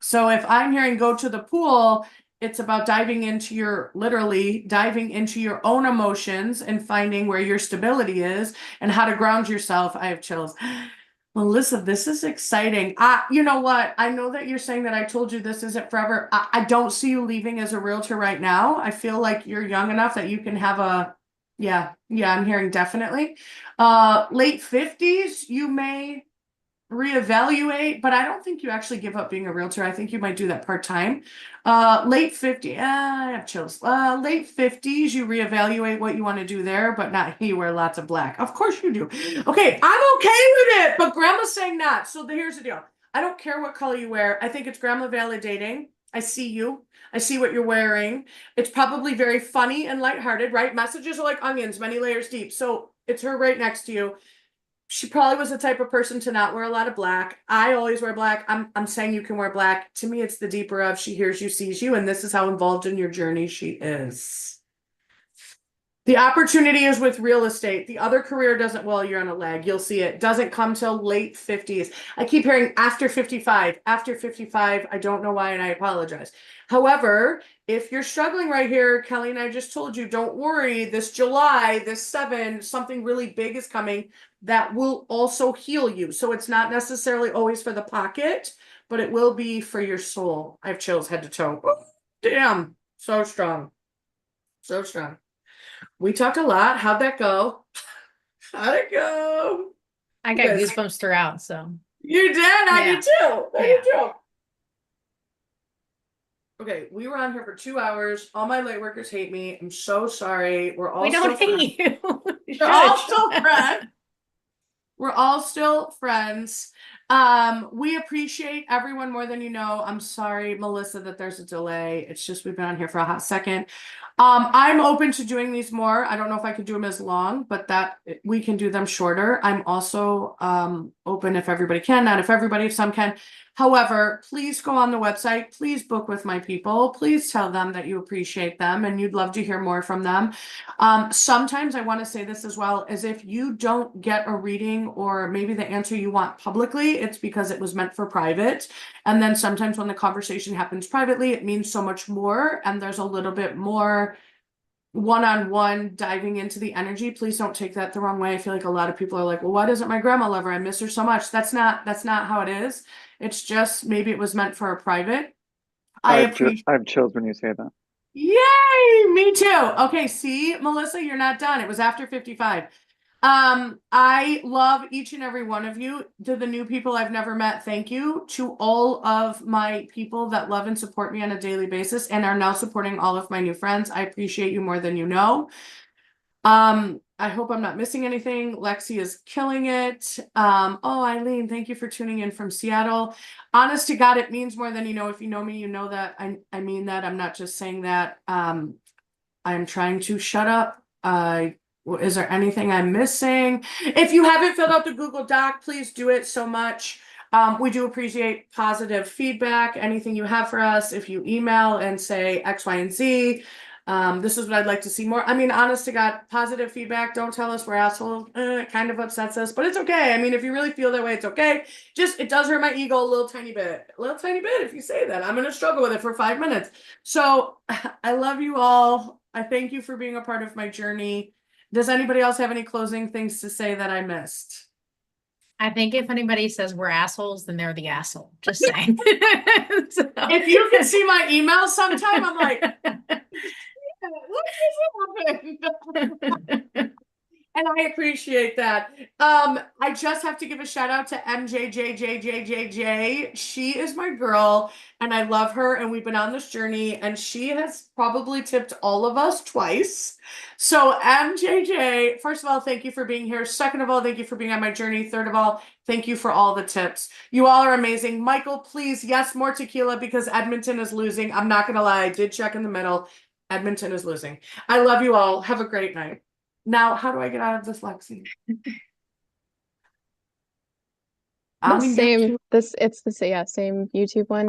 So if I'm hearing go to the pool, it's about literally diving into your own emotions and finding where your stability is and how to ground yourself. I have chills. Melissa, this is exciting. You know what? I know that you're saying that I told you this isn't forever. I don't see you leaving as a realtor right now. I feel like you're young enough that you can have yeah, I'm hearing definitely. Late 50s, you may reevaluate, but I don't think you actually give up being a realtor. I think you might do that part-time. Late 50s, I have chills. Late 50s, you reevaluate what you want to do there, but not you wear lots of black. Of course you do. Okay, I'm okay with it, but grandma's saying not. So here's the deal. I don't care what color you wear. I think it's grandma validating. I see you. I see what you're wearing. It's probably very funny and lighthearted, right? Messages are like onions, many layers deep. So it's her right next to you. She probably was the type of person to not wear a lot of black. I always wear black. I'm saying you can wear black. To me, it's the deeper of she hears you, sees you, and this is how involved in your journey she is. The opportunity is with real estate. The other career doesn't, well, you're on a lag. You'll see it. Doesn't come till late 50s. I keep hearing after 55. After 55, I don't know why, and I apologize. However, if you're struggling right here, Kelly and I just told you, don't worry. This July, this 7, something really big is coming that will also heal you. So it's not necessarily always for the pocket, but it will be for your soul. I have chills head to toe. Oh, damn. So strong. So strong. We talked a lot. How'd that go? How'd it go? I got goosebumps throughout, so. You did? I did too. I did too. Okay, we were on here for 2 hours. All my light workers hate me. I'm so sorry. We don't hate you. We're all still friends. We're all still friends. We appreciate everyone more than you know. I'm sorry, Melissa, that there's a delay. It's just we've been on here for a hot second. I'm open to doing these more. I don't know if I could do them as long, but that we can do them shorter. I'm also open if everybody can, not if everybody, if some can. However, please go on the website. Please book with my people. Please tell them that you appreciate them and you'd love to hear more from them. Sometimes I want to say this as well, as if you don't get a reading or maybe the answer you want publicly, it's because it was meant for private. And then sometimes when the conversation happens privately, it means so much more. And there's a little bit more one-on-one diving into the energy. Please don't take that the wrong way. I feel like a lot of people are like, well, why doesn't my grandma love her? I miss her so much. That's not how it is. It's just maybe it was meant for a private. I have chills when you say that. Yay, me too. Okay, see, Melissa, you're not done. It was after 55. I love each and every one of you. To the new people I've never met, thank you. To all of my people that love and support me on a daily basis and are now supporting all of my new friends, I appreciate you more than you know. I hope I'm not missing anything. Lexi is killing it. Oh, Eileen, thank you for tuning in from Seattle. Honest to God, it means more than you know. If you know me, you know that I mean that. I'm not just saying that. I'm trying to shut up. Is there anything I'm missing? If you haven't filled out the Google Doc, please do it so much. We do appreciate positive feedback. Anything you have for us, if you email and say X, Y, and Z, this is what I'd like to see more. I mean, honest to God, positive feedback. Don't tell us we're assholes. It kind of upsets us, but it's okay. I mean, if you really feel that way, it's okay. Just, it does hurt my ego a little tiny bit. A little tiny bit if you say that. I'm going to struggle with it for 5 minutes. So I love you all. I thank you for being a part of my journey. Does anybody else have any closing things to say that I missed? I think if anybody says we're assholes, then they're the asshole. Just saying. So. If you can see my emails sometime, I'm like, what just happened? And I appreciate that. I just have to give a shout out to MJJJJJJ. She is my girl and I love her and we've been on this journey and she has probably tipped all of us twice. So MJJ, first of all, thank you for being here. Second of all, thank you for being on my journey. Third of all, thank you for all the tips. You all are amazing. Michael, please, yes, more tequila because Edmonton is losing. I'm not going to lie. I did check in the middle. Edmonton is losing. I love you all. Have a great night. Now, how do I get out of this, Lexi? Same. It's the same YouTube one.